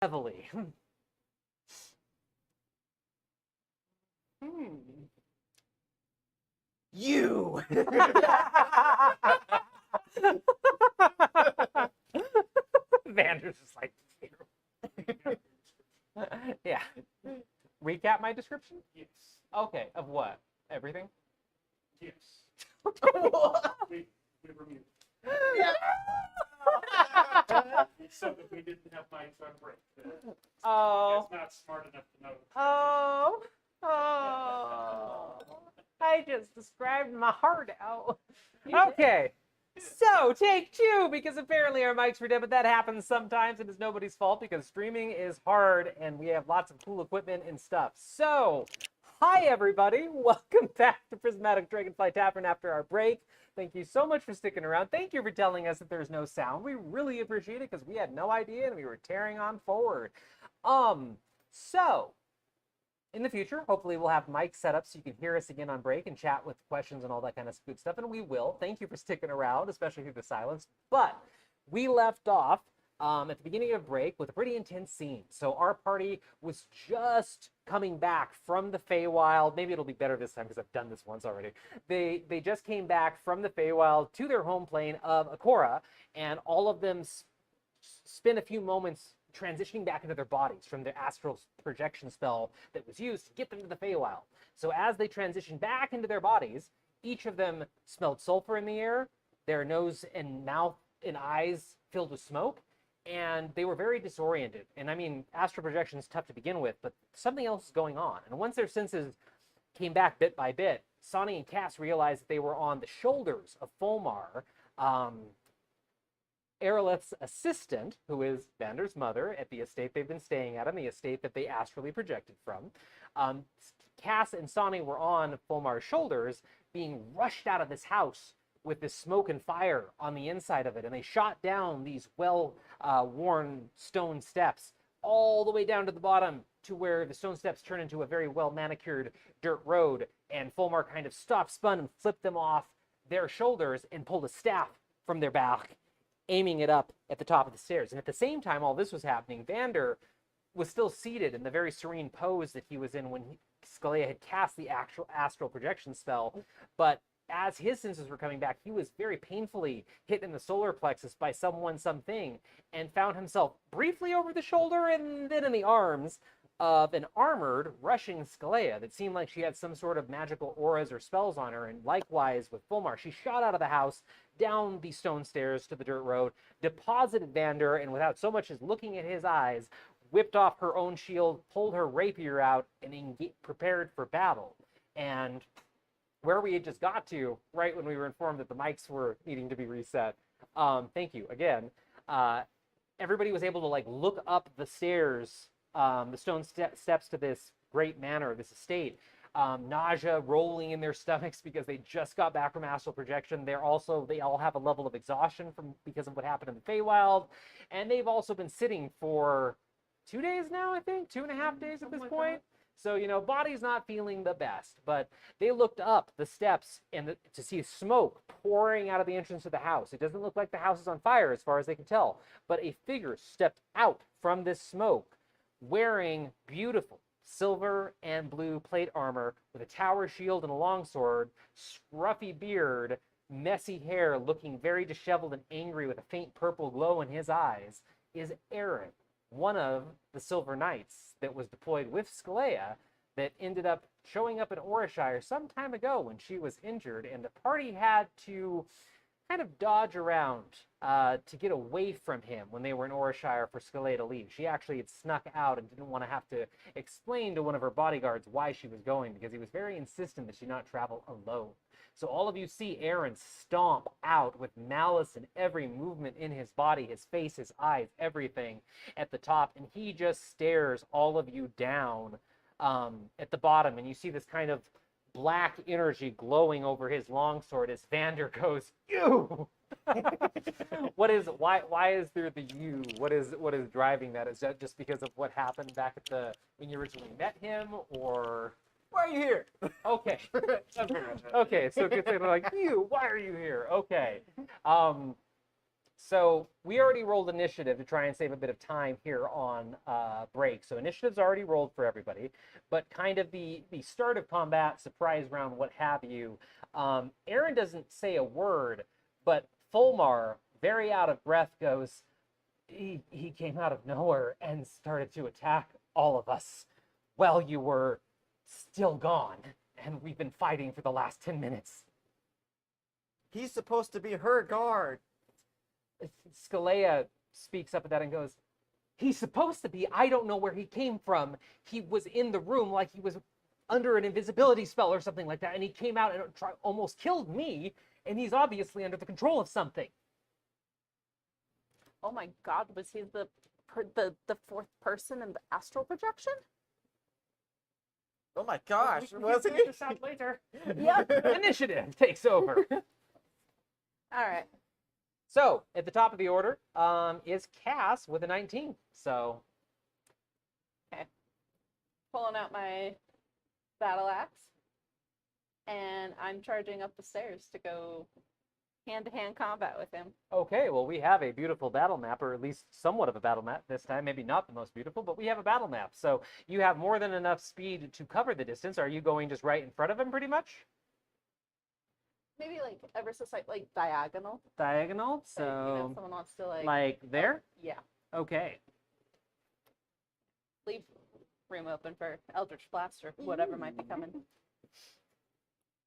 heavily. You. Vander's just like, yeah. Recap my description? Yes. Okay, of what? Everything? Yes. We were muted. So that we didn't have mics on break. Oh. It's not smart enough to know. Oh. I just described my heart out. Okay. So, take two, because apparently our mics were dead, but that happens sometimes, and it's nobody's fault, because streaming is hard, and we have lots of cool equipment and stuff. So, hi everybody, welcome back to Prismatic Dragonfly Tavern after our break. Thank you so much for sticking around. Thank you for telling us that there's no sound. We really appreciate it, because we had no idea, and we were tearing on forward. So, in the future, hopefully we'll have mics set up so you can hear us again on break and chat with questions and all that kind of good stuff, and we will. Thank you for sticking around, especially through the silence. But we left off at the beginning of break with a pretty intense scene. So our party was just coming back from the Feywild. Maybe it'll be better this time because I've done this once already. They just came back from the Feywild to their home plane of Akorah, and all of them spent a few moments transitioning back into their bodies from the astral projection spell that was used to get them to the Feywild. So as they transitioned back into their bodies, each of them smelled sulfur in the air, their nose and mouth and eyes filled with smoke, and they were very disoriented. And I mean, astral projection is tough to begin with, but something else is going on. And once their senses came back bit by bit, Sonny and Cass realized that they were on the shoulders of Fulmar, Aerolith's assistant, who is Vander's mother, at the estate they've been staying at, and the estate that they astrally projected from. Cass and Sonny were on Fulmar's shoulders, being rushed out of this house with this smoke and fire on the inside of it, and they shot down these well-worn stone steps all the way down to the bottom, to where the stone steps turn into a very well-manicured dirt road, and Fulmar kind of stopped, spun, and flipped them off their shoulders and pulled a staff from their back, aiming it up at the top of the stairs. And at the same time all this was happening, Vander was still seated in the very serene pose that he was in when Skalea had cast the actual astral projection spell. But as his senses were coming back, he was very painfully hit in the solar plexus by something, and found himself briefly over the shoulder and then in the arms of an armored, rushing Skalea that seemed like she had some sort of magical auras or spells on her. And likewise with Fulmar, she shot out of the house, down the stone stairs to the dirt road, deposited Vander, and without so much as looking at his eyes, whipped off her own shield, pulled her rapier out, and prepared for battle. And where we had just got to, right when we were informed that the mics were needing to be reset, thank you again, everybody was able to like look up the stairs, the stone steps to this great manor, this estate. Nausea rolling in their stomachs because they just got back from astral projection. They all have a level of exhaustion because of what happened in the Feywild, and they've also been sitting for 2 days now, I think, 2.5 days at this point. So, you know, body's not feeling the best, but they looked up the steps to see smoke pouring out of the entrance of the house. It doesn't look like the house is on fire as far as they can tell, but a figure stepped out from this smoke wearing beautiful silver and blue plate armor with a tower shield and a longsword, scruffy beard, messy hair, looking very disheveled and angry with a faint purple glow in his eyes, is Aaron, one of the Silver Knights that was deployed with Skalea that ended up showing up in Orishire some time ago when she was injured, and the party had to kind of dodge around to get away from him when they were in Orishire for Skalea to leave. She actually had snuck out and didn't want to have to explain to one of her bodyguards why she was going, because he was very insistent that she not travel alone. So all of you see Aaron stomp out with malice in every movement in his body, his face, his eyes, everything at the top, and he just stares all of you down at the bottom, and you see this kind of black energy glowing over his longsword as Vander goes, "You!" Why is there the you? What is driving that? Is that just because of what happened back at when you originally met him, or Why are you here? okay? Okay, so it's like, you, why are you here? Okay. So we already rolled initiative to try and save a bit of time here on break. So initiative's already rolled for everybody, but kind of the start of combat, surprise round, what have you. Aaron doesn't say a word, but Fulmar, very out of breath, goes, he came out of nowhere and started to attack all of us while you were still gone, and we've been fighting for the last 10 minutes. He's supposed to be her guard. Skalea speaks up at that and goes, he's supposed to be. I don't know where he came from. He was in the room like he was under an invisibility spell or something like that, and he came out and almost killed me, and he's obviously under the control of something. Oh my god, was he the fourth person in the astral projection? Oh my gosh, We was can he? figure this out later. Yep. Initiative takes over. All right. So, at the top of the order is Cass with a 19. So, Pulling out my battle axe, and I'm charging up the stairs to go hand-to-hand combat with him. okay, well, we have a beautiful battle map, or at least somewhat of a battle map this time. Maybe not the most beautiful, but we have a battle map. So, you have more than enough speed to cover the distance. Are you going just right in front of him, pretty much? Maybe like ever so slight, like diagonal. Diagonal? Like, So, someone wants to like. like there? Yeah. Okay. Leave room open for Eldritch Blast or whatever might be coming.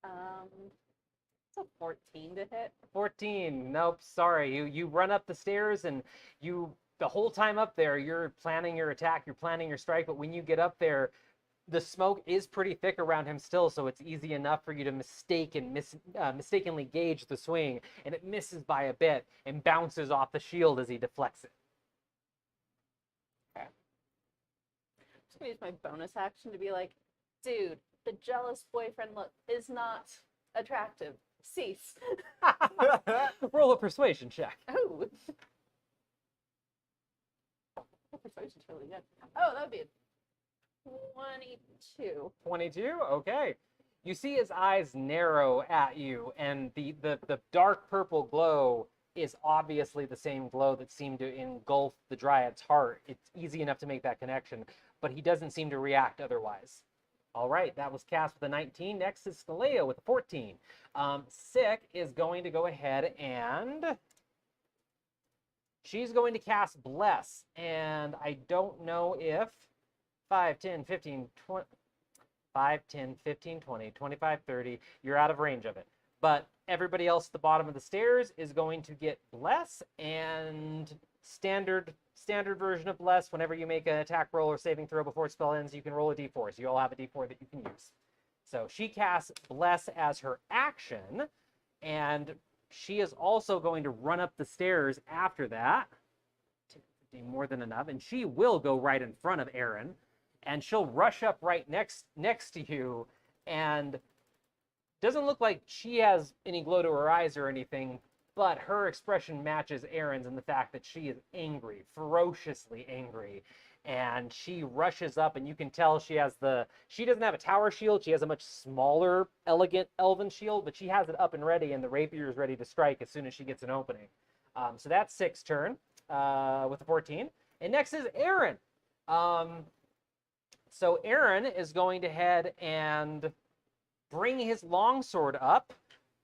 It's a 14 to hit. 14. Nope, sorry. You run up the stairs, and the whole time up there, you're planning your attack, you're planning your strike, but when you get up there, the smoke is pretty thick around him still, so it's easy enough for you to mistakenly gauge the swing, and it misses by a bit and bounces off the shield as he deflects it. I'm just gonna use my bonus action to be like, dude, the jealous boyfriend look is not attractive. Cease. Roll a persuasion check. Oh. Persuasion's really good. Oh, that would be a 22. 22? Okay. You see his eyes narrow at you, and the dark purple glow is obviously the same glow that seemed to engulf the Dryad's heart. It's easy enough to make that connection, but he doesn't seem to react otherwise. All right, that was Cass with a 19. Next is Skalea with a 14. Sick is going to go ahead and she's going to cast Bless, and I don't know if 5, 10, 15, 20, 5, 10, 15, 20, 25, 30, you're out of range of it. But everybody else at the bottom of the stairs is going to get Bless, and standard version of Bless, whenever you make an attack roll or saving throw before spell ends, you can roll a d4. So you all have a d4 that you can use. So she casts Bless as her action, and she is also going to run up the stairs after that. More than enough, and she will go right in front of Aaron, and she'll rush up right next to you, and doesn't look like she has any glow to her eyes or anything, but her expression matches Aaron's in the fact that she is angry, ferociously angry, and she rushes up, and you can tell she doesn't have a tower shield, she has a much smaller, elegant elven shield, but she has it up and ready, and the rapier is ready to strike as soon as she gets an opening. So that's Six's turn with a 14. And next is Aaron. So Aaron is going to head and bring his longsword up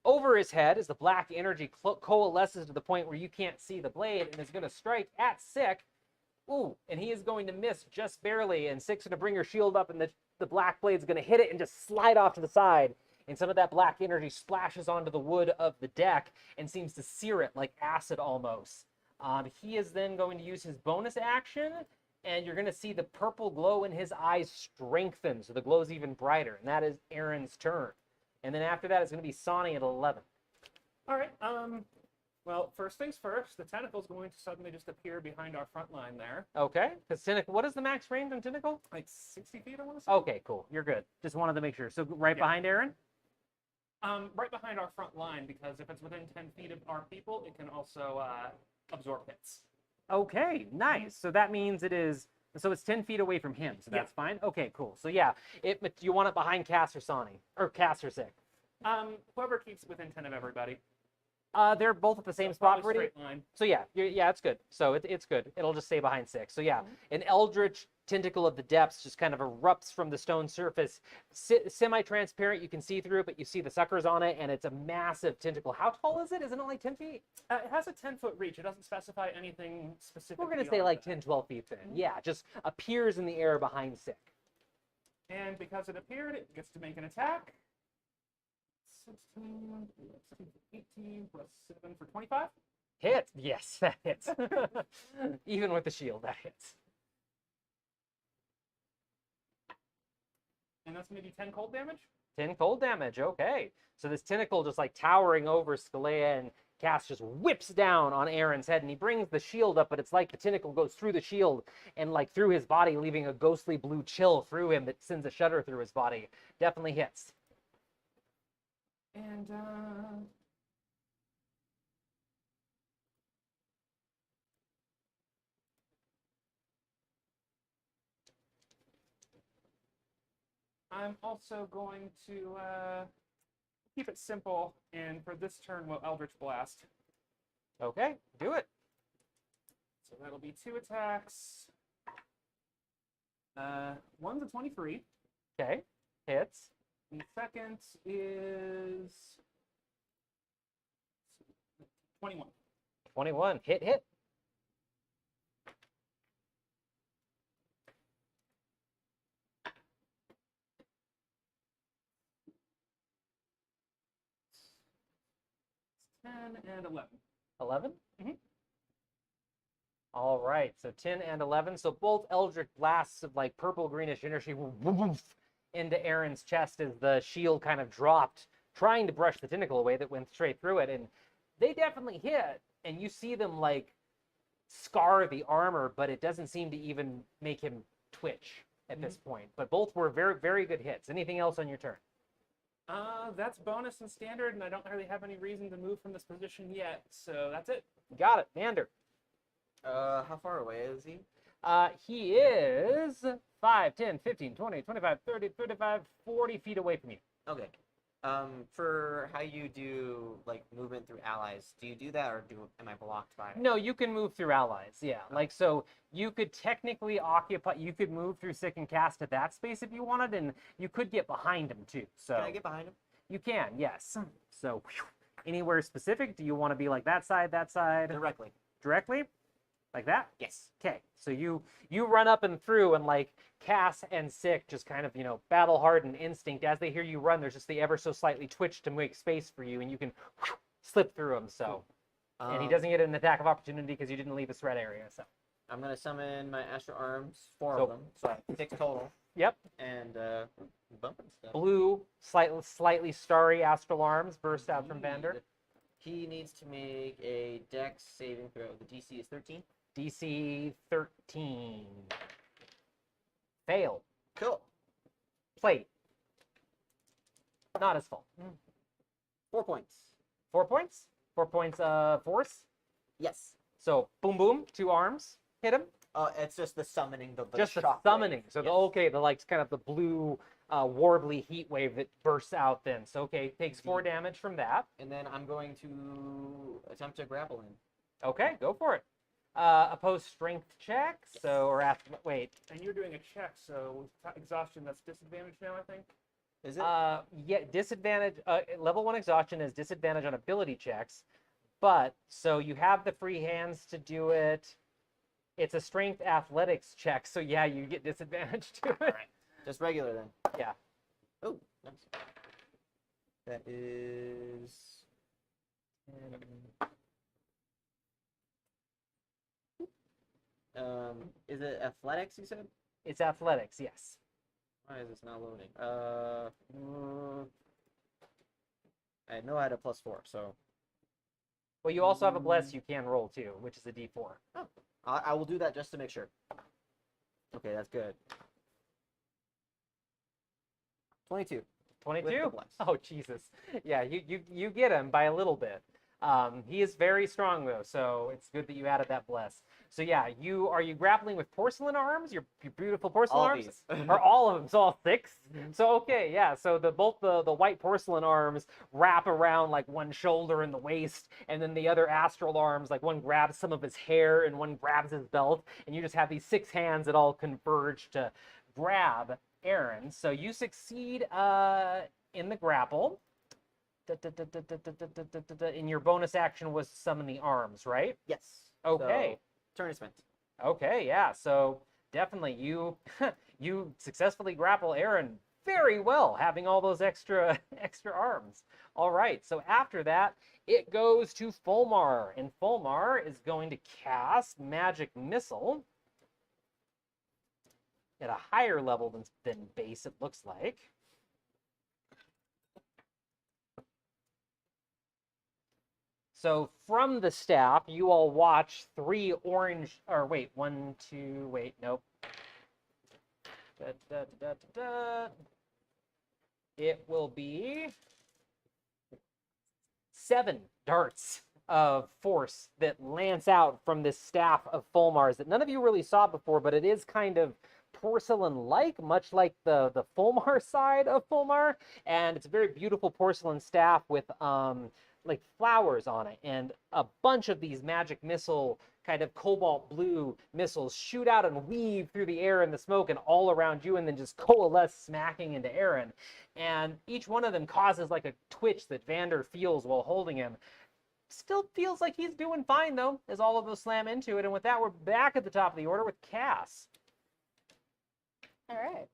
over his head as the black energy coalesces to the point where you can't see the blade, and is going to strike at Sick. Ooh, and he is going to miss just barely, and Sick's going to bring her shield up, and the black blade's going to hit it and just slide off to the side. And some of that black energy splashes onto the wood of the deck and seems to sear it like acid almost. He is then going to use his bonus action, and you're going to see the purple glow in his eyes strengthen, so the glow's even brighter, and that is Aaron's turn. And then after that, it's going to be Sonny at 11. All right. Well, first things first, the tentacle's going to suddenly just appear behind our front line there. Okay, because Tentacle, what is the max range on Tentacle? Like 60 feet, I want to say. Okay, cool. You're good. Just wanted to make sure. So right behind Aaron? Right behind our front line, because if it's within 10 feet of our people, it can also absorb hits. Okay, nice. So that means it's 10 feet away from him, so that's fine? Okay, cool. So yeah, you want it behind Cass or Sonny? Or Cass or Sick? Whoever keeps within 10 of everybody. They're both at the same So spot, probably pretty. straight line. So yeah, yeah, it's good. So it's good. It'll just stay behind 6. So yeah, an eldritch tentacle of the depths just kind of erupts from the stone surface, semi-transparent. You can see through it, but you see the suckers on it, and it's a massive tentacle. How tall is it? Isn't it like 10 feet? It has a 10-foot reach. It doesn't specify anything specific. We're gonna say beyond like that. 10, 12 feet then. Yeah, just appears in the air behind Sick. And because it appeared, it gets to make an attack. 16, 18 plus 7 for 25. Hit. Yes, that hits. Even with the shield, that hits. And that's going to be 10 cold damage. 10 cold damage. Okay. So this tentacle just like towering over Skalea, and Cass just whips down on Aaron's head, and he brings the shield up, but it's like the tentacle goes through the shield and like through his body, leaving a ghostly blue chill through him that sends a shudder through his body. Definitely hits. And I'm also going to keep it simple, and for this turn, we'll Eldritch Blast. Okay, do it. So that'll be 2 attacks. One's a 23. Okay, hits. The second is 21. 21. Hit. It's 10 and 11. 11? Mhm. All right, so 10 and 11. So both Eldritch blasts of like purple greenish energy into Aaron's chest as the shield kind of dropped, trying to brush the tentacle away that went straight through it. And they definitely hit, and you see them like scar the armor, but it doesn't seem to even make him twitch at this point. But both were very, very good hits. Anything else on your turn? That's bonus and standard, and I don't really have any reason to move from this position yet, so that's it. Got it, Vander. How far away is he? He is 5, 10, 15, 20, 25, 30, 35, 40 feet away from you. Okay. For how you do like movement through allies, do you do that, or am I blocked by it? No, you can move through allies. Yeah, like so you could technically occupy. You could move through Sick and Cast at that space if you wanted, and you could get behind him too. So Can I get behind him? you can, yes. So anywhere specific? Do you want to be like that side, Directly. directly, like that? Yes. Okay, so you run up and through, and like Cass and Sick just kind of battle hardened instinct as they hear you run. There's just the ever so slightly twitch to make space for you, and you can slip through them. So, and he doesn't get an attack of opportunity because you didn't leave a threat area. So I'm gonna summon my astral arms, 4 So- of them, so I have 6 total, yep, and bumping stuff. blue, slightly starry astral arms burst out from Vander. He needs to make a Dex saving throw. The DC is 13. DC 13. Fail. Cool. Plate. Not his fault. 4 points. 4 points. 4 points of force. Yes. So boom, boom, 2 arms hit him. It's just the summoning, the Just the shock summoning. wave. So Yes. the like kind of the blue warbly heat wave that bursts out then. So okay, takes 4 damage from that. And then I'm going to attempt to grapple him. Okay, go for it. Opposed strength check. So or wait. And you're doing a check, so with exhaustion, that's disadvantage now, I think. Is it? Yeah, disadvantage. Level 1 exhaustion is disadvantage on ability checks, but so you have the free hands to do it. It's a strength athletics check, so yeah, you get disadvantage to it. All right. Just regular then. Yeah. Oh, nice. That is. Is it athletics? You said. It's athletics, yes. Why is this not loading? I know I had a +4, so Well, you also have a bless you can roll too, which is a D4. I will do that just to make sure. Okay, that's good. 22. 22. With the bless. Oh Jesus! Yeah, you get him by a little bit. He is very strong though, so it's good that you added that bless. So yeah, are you grappling with porcelain arms? Your beautiful porcelain All arms? these. Or all of them? So all 6? So okay, yeah. So both the white porcelain arms wrap around like one shoulder and the waist, and then the other astral arms, like one grabs some of his hair and one grabs his belt, and you just have these 6 hands that all converge to grab Aaron. So you succeed in the grapple. And your bonus action was summon the arms, right? Yes. Okay. So, turn is spent. Okay, yeah. So definitely you you successfully grapple Aaron very well, having all those extra arms. All right. So after that, it goes to Fulmar, and Fulmar is going to cast Magic Missile at a higher level than base, it looks like. So from the staff, you all watch 3 orange, or wait, 1, 2, wait, nope. It will be 7 darts of force that lance out from this staff of Fulmar's that none of you really saw before, but it is kind of porcelain-like, much like the Fulmar side of Fulmar, and it's a very beautiful porcelain staff with like flowers on it, and a bunch of these magic missile kind of cobalt blue missiles shoot out and weave through the air and the smoke and all around you, and then just coalesce, smacking into Aaron. And each one of them causes like a twitch that Vander feels while holding him. Still feels like he's doing fine though, as all of those slam into it. And with that, we're back at the top of the order with Cass. All right.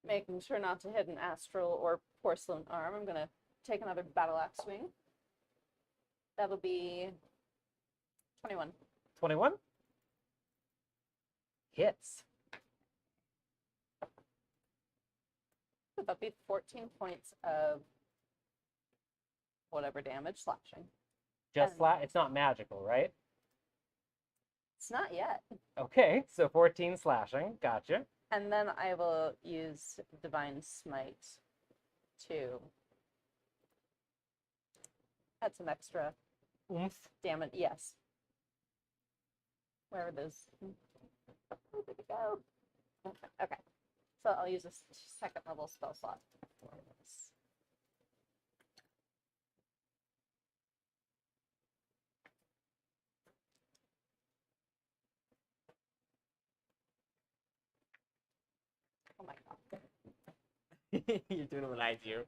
Making sure not to hit an astral or porcelain arm, I'm gonna take another battle axe swing. That'll be 21. 21 hits. So that'll be 14 points of whatever damage, slashing. Just flat. It's not magical, right? It's not yet. Okay, so 14 slashing. Gotcha. And then I will use Divine Smite to add some extra Oomph. damage. Yes. Where are those? Where did it go? Okay. So I'll use a second level spell slot for this. Oh my god. You're doing what I do.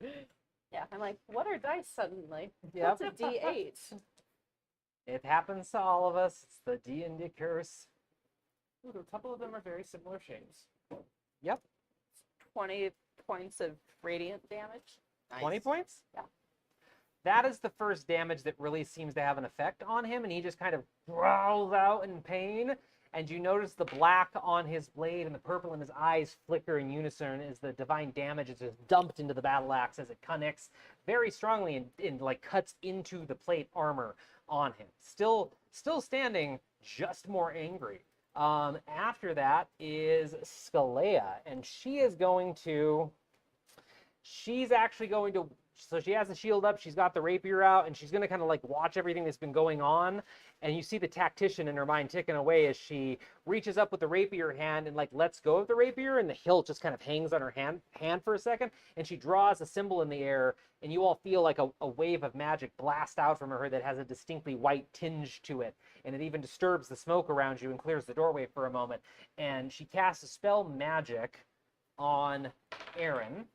Yeah, I'm like, what are dice suddenly? Yep. What's a D8? It happens to all of us. It's the D&D curse. Ooh, a couple of them are very similar shapes. Yep. 20 points of radiant damage. 20 Nice. points? Yeah. That is the first damage that really seems to have an effect on him, and he just kind of growls out in pain. And you notice the black on his blade and the purple in his eyes flicker in unison as the divine damage is just dumped into the battle axe as it connects very strongly and like cuts into the plate armor on him. Still standing, just more angry. After that is Skalea, and she's actually going to, so she has the shield up, she's got the rapier out, and she's going to kind of like watch everything that's been going on. And you see the tactician in her mind ticking away as she reaches up with the rapier hand and like lets go of the rapier, and the hilt just kind of hangs on her hand for a second, and she draws a symbol in the air, and you all feel like a wave of magic blast out from her that has a distinctly white tinge to it, and it even disturbs the smoke around you and clears the doorway for a moment. And she casts a spell magic on Aaron.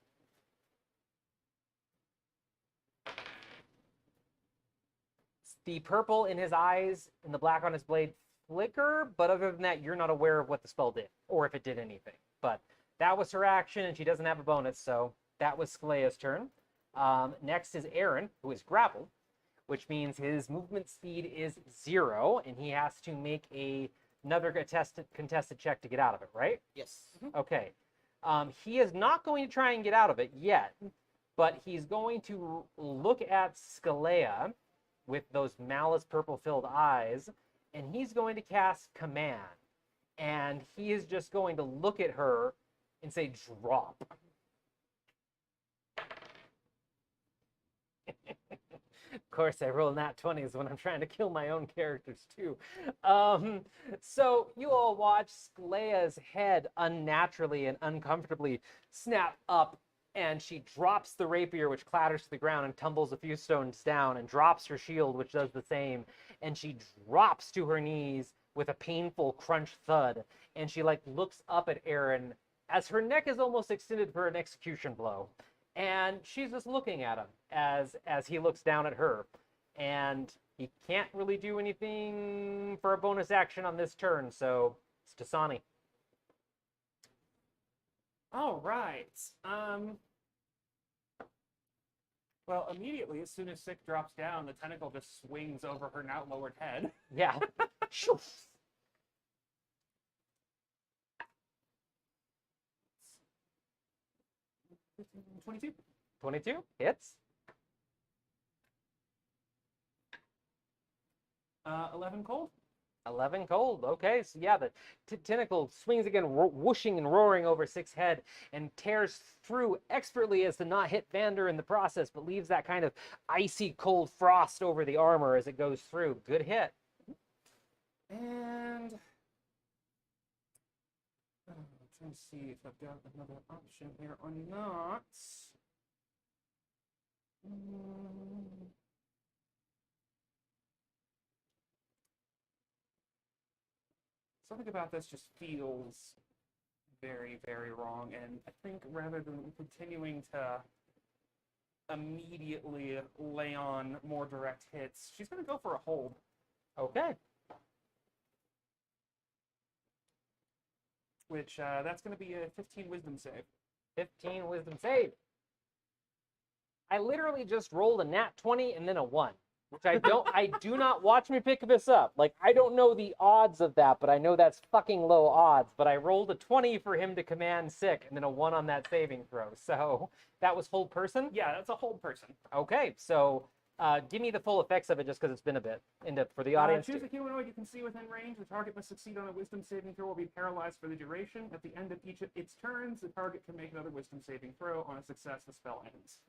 The purple in his eyes and the black on his blade flicker, but other than that, you're not aware of what the spell did, or if it did anything. But that was her action, and she doesn't have a bonus, so that was Skalea's turn. Next is Aaron, who is grappled, which means his movement speed is 0, and he has to make another contested check to get out of it, right? Yes. Okay. He is not going to try and get out of it yet, but he's going to look at Skalea with those malice purple-filled eyes, and he's going to cast Command. And he is just going to look at her and say, drop. course, I roll nat 20s when I'm trying to kill my own characters too. So you all watch Leia's head unnaturally and uncomfortably snap up, and she drops the rapier, which clatters to the ground and tumbles a few stones down, and drops her shield, which does the same, and she drops to her knees with a painful crunch thud, and she like looks up at Aaron as her neck is almost extended for an execution blow, and she's just looking at him as he looks down at her, and he can't really do anything for a bonus action on this turn, so it's Dasani. All right. Well, immediately, as soon as Sick drops down, the tentacle just swings over her now lowered head. Yeah. Shoo. 22. 22 hits. 11 cold. 11 cold. Okay, so yeah, the tentacle swings again, whooshing and roaring over Sick's head, and tears through expertly as to not hit Vander in the process, but leaves that kind of icy cold frost over the armor as it goes through. Good hit. And I'm trying to see if I've got another option here or not. Something about this just feels very, very wrong, and I think rather than continuing to immediately lay on more direct hits, she's going to go for a hold. Okay. Which, that's going to be a 15 wisdom save. 15 wisdom save. I literally just rolled a nat 20 and then a 1, which I do not watch me pick this up. Like, I don't know the odds of that, but I know that's fucking low odds. But I rolled a 20 for him to command Sick and then a 1 on that saving throw. So that was hold person? Yeah, that's a hold person. Okay, so give me the full effects of it just because it's been a bit for the audience. Choose a humanoid you can see within range. The target must succeed on a wisdom saving throw or be paralyzed for the duration. At the end of each of its turns, the target can make another wisdom saving throw. On a success, the spell ends.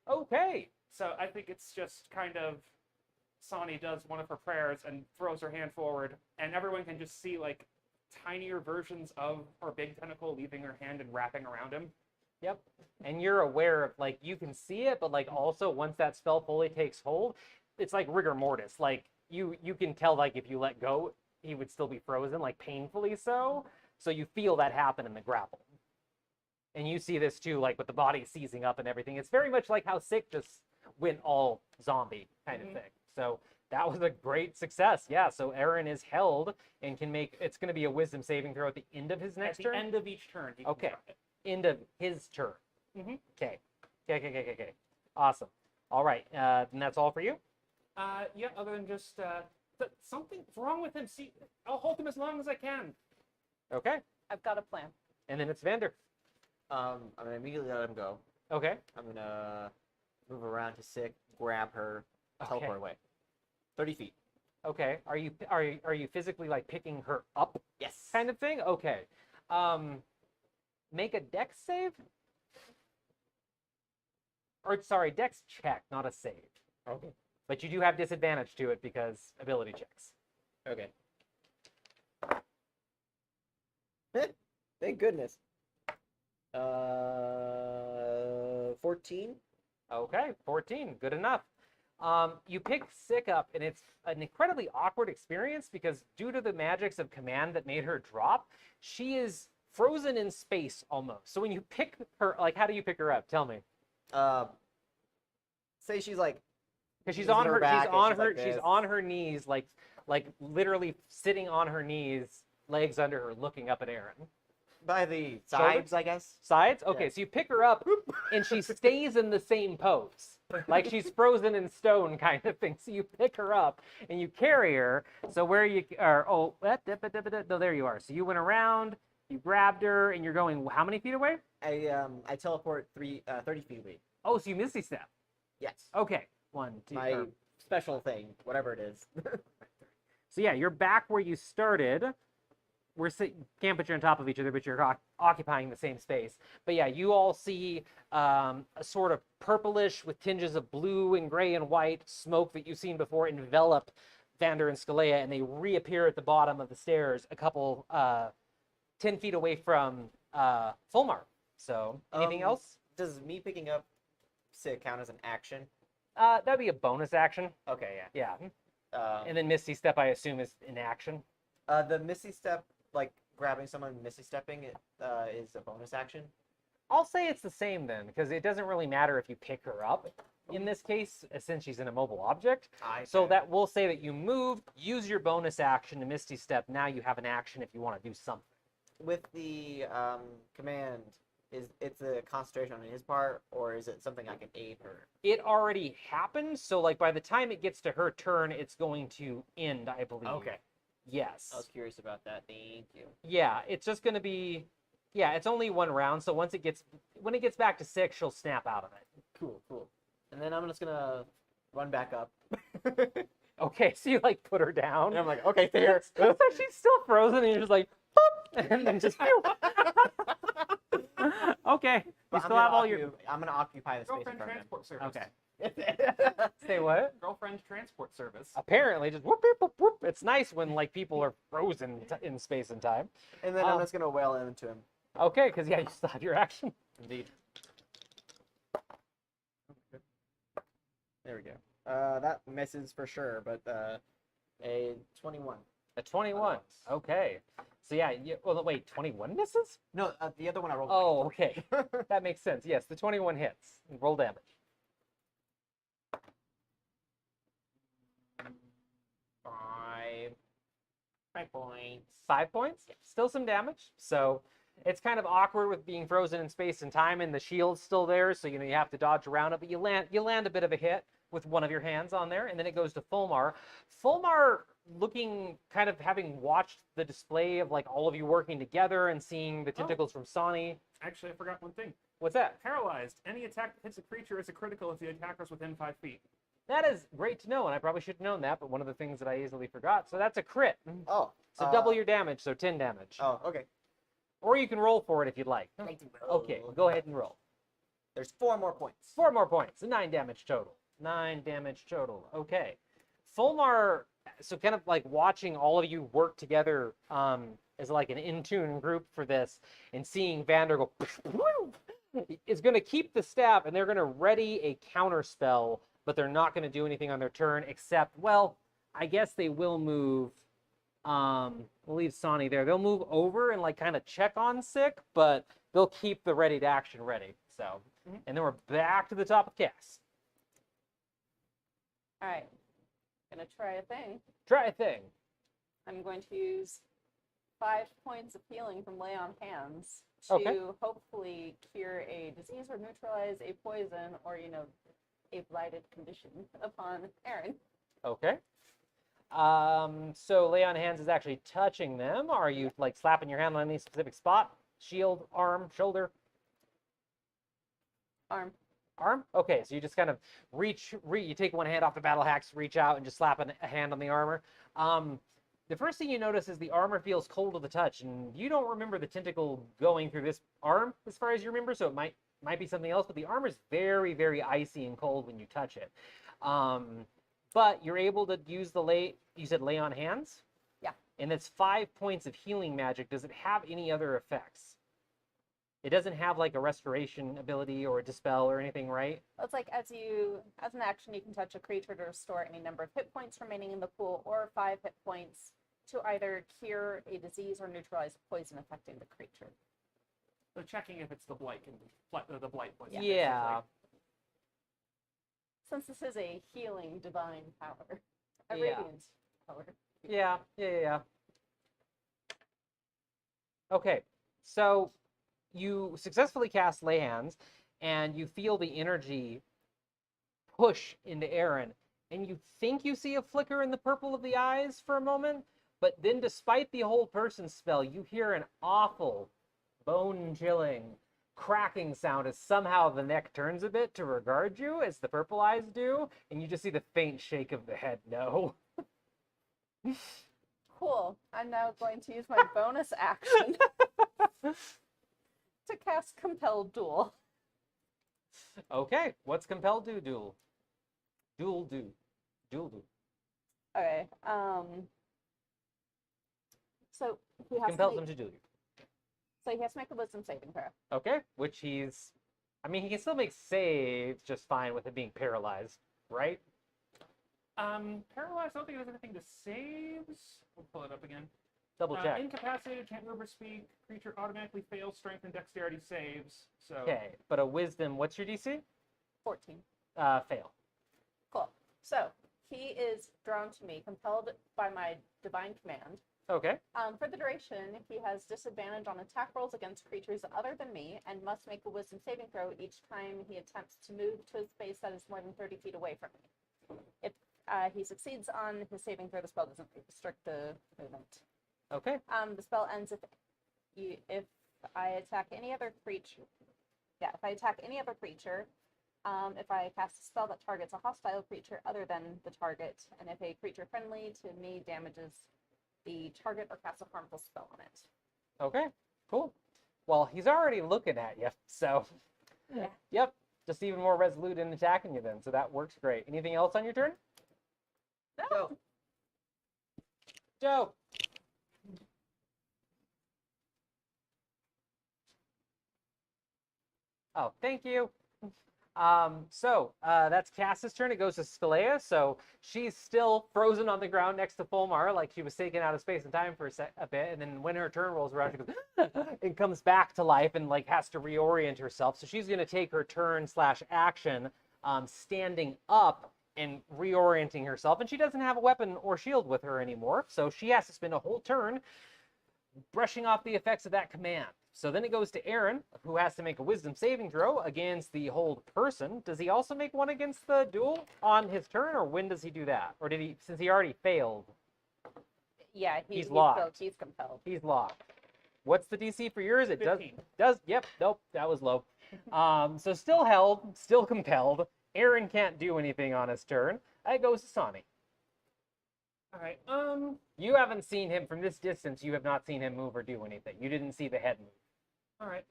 Okay. So I think it's just kind of Sani does one of her prayers and throws her hand forward, and everyone can just see like tinier versions of her big tentacle leaving her hand and wrapping around him. Yep. And you're aware of, like, you can see it, but like also once that spell fully takes hold, it's like rigor mortis. Like you can tell, like, if you let go, he would still be frozen, like painfully so. So you feel that happen in the grapple. And you see this too, like with the body seizing up and everything. It's very much like how Sick just went all zombie kind of thing. So that was a great success. Yeah, so Aaron is held and can make, it's going to be a wisdom saving throw at the end of his next turn? At the end of each turn, he can Okay. try it. End of his turn. Mhm. Okay. Okay. Awesome. All right. And that's all for you? Yeah, other than just, something's wrong with him. See, I'll hold him as long as I can. Okay. I've got a plan. And then it's Vander. I'm gonna immediately let him go. Okay. I'm gonna move around to Sick, grab her, Okay. teleport away. 30 feet. Okay. Are you physically like picking her up Yes. kind of thing? Okay. Make a dex save? Or sorry, dex check, not a save. Okay. But you do have disadvantage to it because ability checks. Okay. Thank goodness. 14. Okay, 14, good enough. You pick Sick up, and it's an incredibly awkward experience because due to the magics of command that made her drop, she is frozen in space almost. So when you pick her, like, how do you pick her up? Tell me. Say she's like, Because she's using on her her, back she's and on she's her, like she's this. on her knees, like literally sitting on her knees, legs under her, looking up at Aaron. by the Shoulder? sides, I guess. Sides? Okay, Yeah. so you pick her up, and she stays in the same pose. Like she's frozen in stone kind of thing. So you pick her up, and you carry her. So where you are, no, there you are. So you went around, you grabbed her, and you're going how many feet away? I teleport 30 feet away. Oh, so you Misty Step. Yes. Okay, 1, 2, My or- special thing, whatever it is. So yeah, you're back where you started. can't put you on top of each other, but you're occupying the same space. But yeah, you all see a sort of purplish with tinges of blue and gray and white smoke that you've seen before envelop Vander and Scalea, and they reappear at the bottom of the stairs a couple 10 feet away from Fulmar. So, anything else? Does me picking up Sick count as an action? That'd be a bonus action. Okay, yeah. Yeah. And then Misty Step, I assume, is in action. The Misty Step, like grabbing someone, Misty Stepping, is a bonus action. I'll say it's the same then, because it doesn't really matter if you pick her up in this case, since she's an immobile object. So that we'll say that you move, use your bonus action to Misty Step. Now you have an action if you want to do something. With the command, it's a concentration on his part, or is it something I can aid her? It already happened, so like by the time it gets to her turn, it's going to end, I believe. Okay. Yes. I was curious about that. Thank you. Yeah, it's just going to be, yeah, it's only one round, so when it gets back to 6, she'll snap out of it. Cool. And then I'm just gonna run back up. Okay, so you like put her down. And I'm like, okay, there. So she's still frozen, and you're just like, boop, and then just. Okay, you But still have all your. I'm gonna occupy the space in Girlfriend front of him. transport service. Okay. Say what? Girlfriend transport service. Apparently, just whoop, whoop, whoop, whoop. It's nice when like people are frozen in space and time. And then I'm just gonna wail into him. Okay, because yeah, you still have your action. Indeed. There we go. That misses for sure, but a 21. A 21. Okay. So yeah, well, wait, 21 misses? No, the other one I rolled. Oh, okay. That makes sense. Yes, the 21 hits. Roll damage. 5 points. 5 points? Still some damage. So it's kind of awkward with being frozen in space and time, and the shield's still there, so you have to dodge around it, but you land a bit of a hit with one of your hands on there, and then it goes to Fulmar. Fulmar, looking, kind of having watched the display of like all of you working together and seeing the tentacles from Sonny. Actually, I forgot one thing. What's that? Paralyzed. Any attack that hits a creature is a critical if the attacker's within 5 feet. That is great to know, and I probably should have known that, but one of the things that I easily forgot. So that's a crit. Oh. So double your damage, so 10 damage. Oh, okay. Or you can roll for it if you'd like. I'd like to roll. Okay, go ahead and roll. There's 4 more points. 4 more points, 9 damage total. 9 damage total. Okay. Fulmar, so kind of like watching all of you work together as like an in-tune group for this, and seeing Vander go is going to keep the staff, and they're going to ready a counter spell, but they're not going to do anything on their turn except, well, I guess they will move. We'll leave Sonny there. They'll move over and like kind of check on Sick, but they'll keep the ready to action ready. So, and then we're back to the top of Cass. All right. Gonna try a thing. Try a thing. I'm going to use 5 points of healing from Lay on Hands to Okay. hopefully cure a disease or neutralize a poison or, a blighted condition upon Aaron. Okay. So lay on hands is actually touching them. Are you like slapping your hand on any specific spot? Shield, arm, shoulder? Arm. Arm? Okay, so you just kind of you take one hand off the battle axe, reach out, and just slap a hand on the armor. The first thing you notice is the armor feels cold to the touch, and you don't remember the tentacle going through this arm as far as you remember, so it might be something else, but the armor is very, very icy and cold when you touch it. But you're able to use you said lay on hands? Yeah. And it's 5 points of healing magic. Does it have any other effects? It doesn't have like a restoration ability or a dispel or anything, right? Well, it's like as an action, you can touch a creature to restore any number of hit points remaining in the pool or 5 hit points to either cure a disease or neutralize poison affecting the creature. So checking if it's the blight poison. Yeah. Since this is a healing divine power, a Yeah. radiant power. Yeah. Okay, so you successfully cast Lay Hands, and you feel the energy push into Aaron, and you think you see a flicker in the purple of the eyes for a moment, but then despite the whole person spell, you hear an awful, bone-chilling, cracking sound as somehow the neck turns a bit to regard you, as the purple eyes do, and you just see the faint shake of the head no. Cool. I'm now going to use my bonus action to cast Compelled Duel. Okay, what's compelled to duel? Duel do. Duel do. Okay. So he has to Compels make, him to duel you. so he has to make a wisdom saving throw. Okay, which he's. I mean, he can still make saves just fine with it being paralyzed, right? Paralyzed, I don't think there's anything to saves. We'll pull it up again. Double check. Incapacitated, can't move or speak. Creature automatically fails strength and dexterity saves. So Okay, but a wisdom. What's your DC? 14. Fail. Cool. So he is drawn to me, compelled by my divine command. Okay. For the duration, he has disadvantage on attack rolls against creatures other than me and must make a wisdom saving throw each time he attempts to move to a space that is more than 30 feet away from me. If he succeeds on his saving throw, the spell doesn't restrict the movement. Okay. The spell ends if I attack any other creature. Yeah, if I attack any other creature, if I cast a spell that targets a hostile creature other than the target, and if a creature friendly to me damages the target or casts a harmful spell on it. Okay. Cool. Well, he's already looking at you, so. Yeah. Yep. Just even more resolute in attacking you then, so that works great. Anything else on your turn? No. Joe. Oh, thank you. That's Cass's turn. It goes to Scalea. So she's still frozen on the ground next to Fulmar, like she was taken out of space and time for a bit. And then when her turn rolls around, she goes and comes back to life and like has to reorient herself. So she's going to take her turn/action, standing up and reorienting herself. And she doesn't have a weapon or shield with her anymore, so she has to spend a whole turn brushing off the effects of that command. So then it goes to Aaron, who has to make a wisdom saving throw against the hold person. Does he also make one against the duel on his turn, or when does he do that? Or did he, since he already failed? Yeah, He's locked. Still, he's compelled. He's locked. What's the DC for yours? It 15. Yep, nope, that was low. So still held, still compelled. Aaron can't do anything on his turn. It goes to Sonny. all right. You haven't seen him from this distance. You have not seen him move or do anything. You didn't see the head move. All right.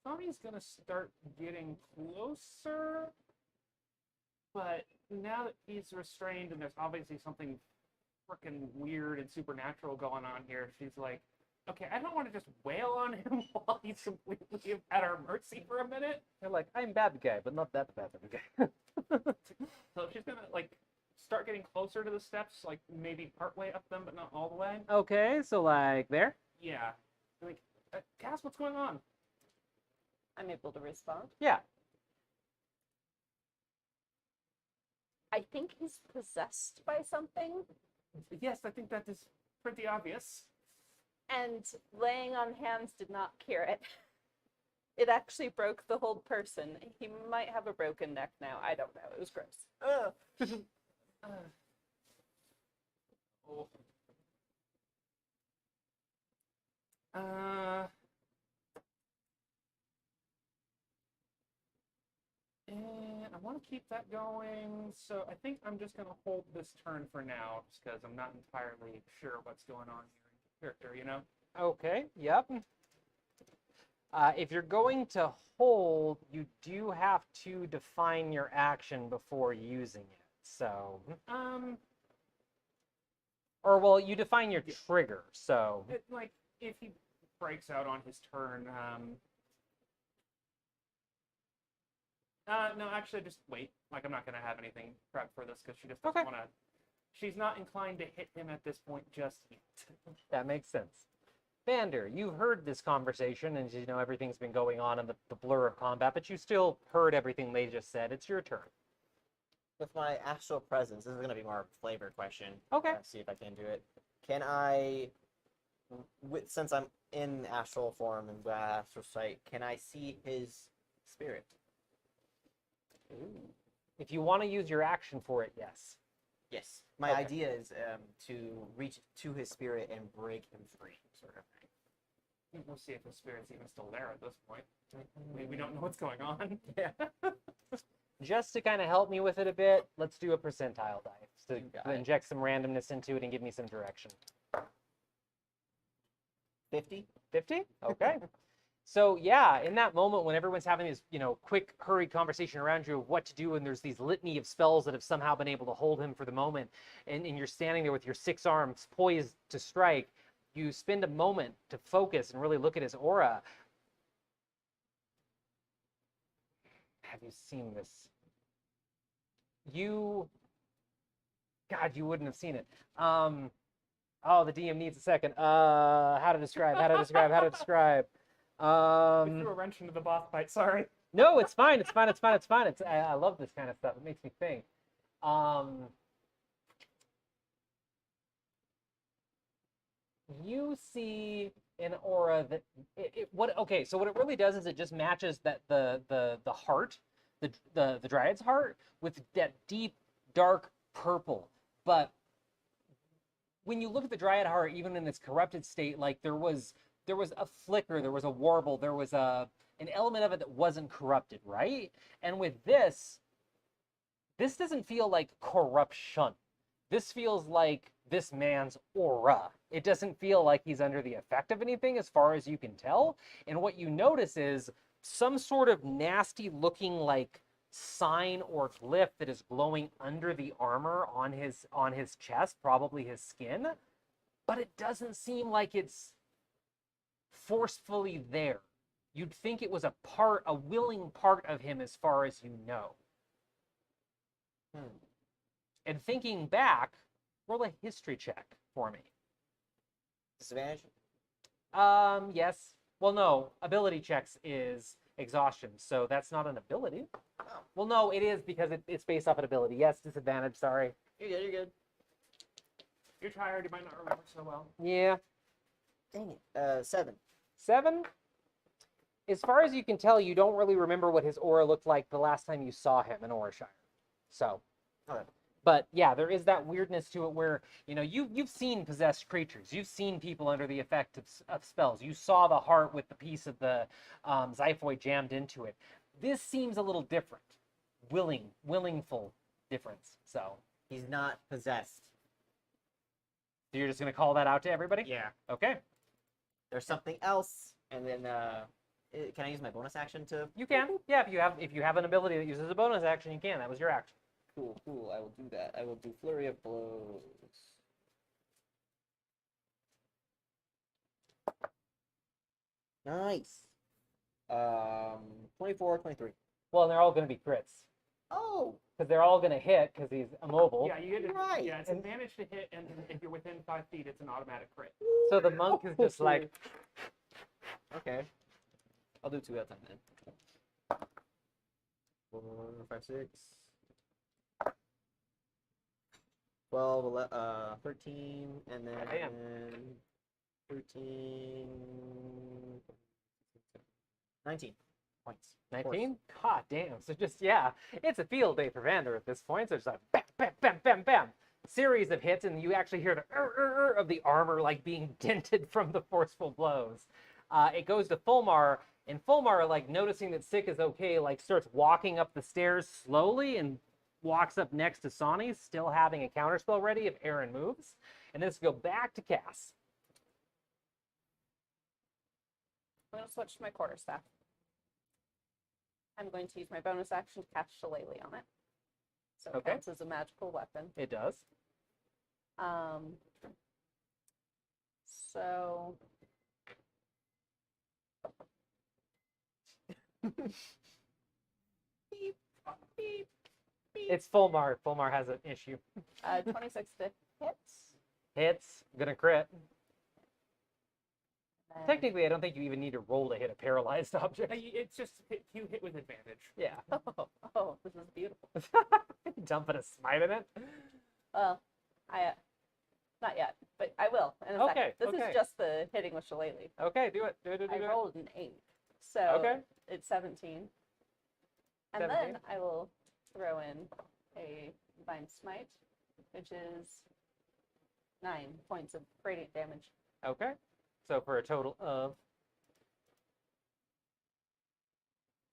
Sonny's gonna start getting closer, but now that he's restrained and there's obviously something freaking weird and supernatural going on here, she's like, okay, I don't want to just wail on him while he's completely at our mercy for a minute. You're like, I'm bad guy, but not that bad guy. So she's gonna like start getting closer to the steps, like maybe partway up them, but not all the way. Okay, so like there? Yeah. Like, Cass, what's going on? I'm able to respond. Yeah. I think he's possessed by something, Yes, I think that is pretty obvious. and laying on hands did not cure it. It actually broke the whole person. He might have a broken neck now. I don't know. It was gross. Oh. And I want to keep that going, so I think I'm just going to hold this turn for now, just because I'm not entirely sure what's going on here in character, you know? Okay, yep. If you're going to hold, you do have to define your action before using it. So, or well, you define your trigger. So, Like, if he breaks out on his turn, no, actually, just wait. Like, I'm not going to have anything prepped for this, because she just doesn't Okay. want to... She's not inclined to hit him at this point just yet. that makes sense. Vander, you've heard this conversation, and you know everything's been going on in the blur of combat, but you still heard everything they just said. It's your turn. With my astral presence, this is going to be more of a flavor question. Okay. See if I can do it. Can I, since I'm in astral form and astral sight, can I see his spirit? If you want to use your action for it, yes. Yes. My Okay. idea is to reach to his spirit and break him free, sort of thing. We'll see if his spirit's even still there at this point. We don't know what's going on. Yeah. Just to kind of help me with it a bit, let's do a percentile die. to You got it. inject some randomness into it and give me some direction. 50. 50? Okay. So yeah, in that moment when everyone's having this, quick, hurried conversation around you of what to do, and there's these litany of spells that have somehow been able to hold him for the moment, and you're standing there with your 6 arms poised to strike, you spend a moment to focus and really look at his aura. Have you seen this? God, you wouldn't have seen it. Oh, the DM needs a second. How to describe? We threw a wrench into the boss fight. Sorry. No, it's fine. I love this kind of stuff. It makes me think. You see an aura that okay, so what it really does is it just matches that the heart, the dryad's heart, with that deep dark purple. But when you look at the dryad heart, even in its corrupted state, like there was a flicker, there was a warble, there was an element of it that wasn't corrupted, right? And with this doesn't feel like corruption. This feels like this man's aura. It doesn't feel like he's under the effect of anything as far as you can tell. And what you notice is some sort of nasty looking like sign or glyph that is glowing under the armor on his chest, probably his skin, but it doesn't seem like it's forcefully there. You'd think it was a willing part of him as far as you know. And thinking back, roll a history check for me. Disadvantage? Yes. Well, no. Ability checks is exhaustion, so that's not an ability. Oh. Well, no, it is because it's based off an ability. Yes, disadvantage, sorry. You're good. You're tired. You might not remember so well. Yeah. Dang it. 7. 7? As far as you can tell, you don't really remember what his aura looked like the last time you saw him in Orashire. So. Okay. But yeah, there is that weirdness to it where, you've seen possessed creatures. You've seen people under the effect of spells. You saw the heart with the piece of the xiphoid jammed into it. This seems a little different. Willingful difference. So He's not possessed. you're just going to call that out to everybody? Yeah. Okay. There's something else. And then, can I use my bonus action to... You can. Yeah, if you have an ability that uses a bonus action, you can. That was your action. Cool. I will do that. I will do Flurry of Blows. Nice. 24, 23. Well, they're all going to be crits. Oh! Because they're all going to hit because he's immobile. Yeah, you get Right. Yeah, it's advantage to hit, and if you're within 5 feet, it's an automatic crit. So the monk is just like, Okay. I'll do 2 at a time then. 4, 5, 6. 12, 11, 13, and then Damn. 13, 19 points. 19? God damn. So just, yeah, it's a field day for Vander at this point. So it's like bam, bam, bam, bam, bam. Series of hits, and you actually hear the of the armor like being dented from the forceful blows. It goes to Fulmar, and Fulmar, like noticing that Sick is okay, like starts walking up the stairs slowly and walks up next to Sonny, still having a counterspell ready if Aaron moves. And then let's go back to Cass. I'm going to switch to my quarterstaff. I'm going to use my bonus action to cast Shillelagh on it. So it Okay. counts as a magical weapon. It does. So beep, beep, beep. It's Fulmar. Fulmar has an issue. 26 to hit. Hits. Gonna crit. And Technically, I don't think you even need to roll to hit a paralyzed object. It's just you hit with advantage. Yeah. oh, this is beautiful. Dumping a smite in it. Well, not yet, but I will in a Okay, second. This okay. is just the hitting with Shillelagh. Okay, do it. Do it. I rolled an 8, so Okay. it's 17. And 17. then I will throw in a Divine Smite, which is 9 points of radiant damage. Okay. So for a total of,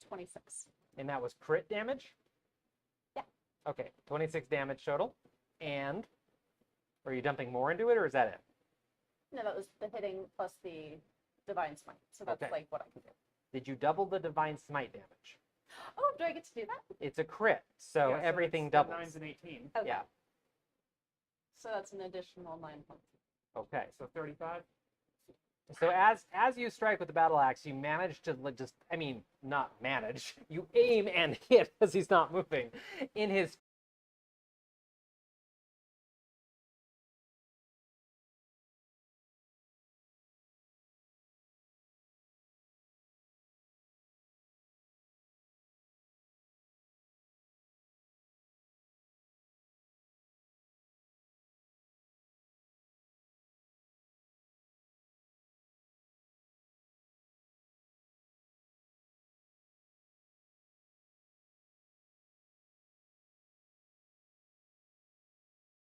26. and that was crit damage? Yeah. Okay, 26 damage total. And are you dumping more into it, or is that it? No, that was the hitting plus the divine smite. So that's Okay. like what I can do. Did you double the divine smite damage? Oh, do I get to do that? It's a crit, so Yeah, everything it's doubles. 9s and 18. Okay. Yeah. So that's an additional 9 points. Okay. So 35. So as you strike with the battle axe, you manage to just, I mean, not manage. You aim and hit as he's not moving in his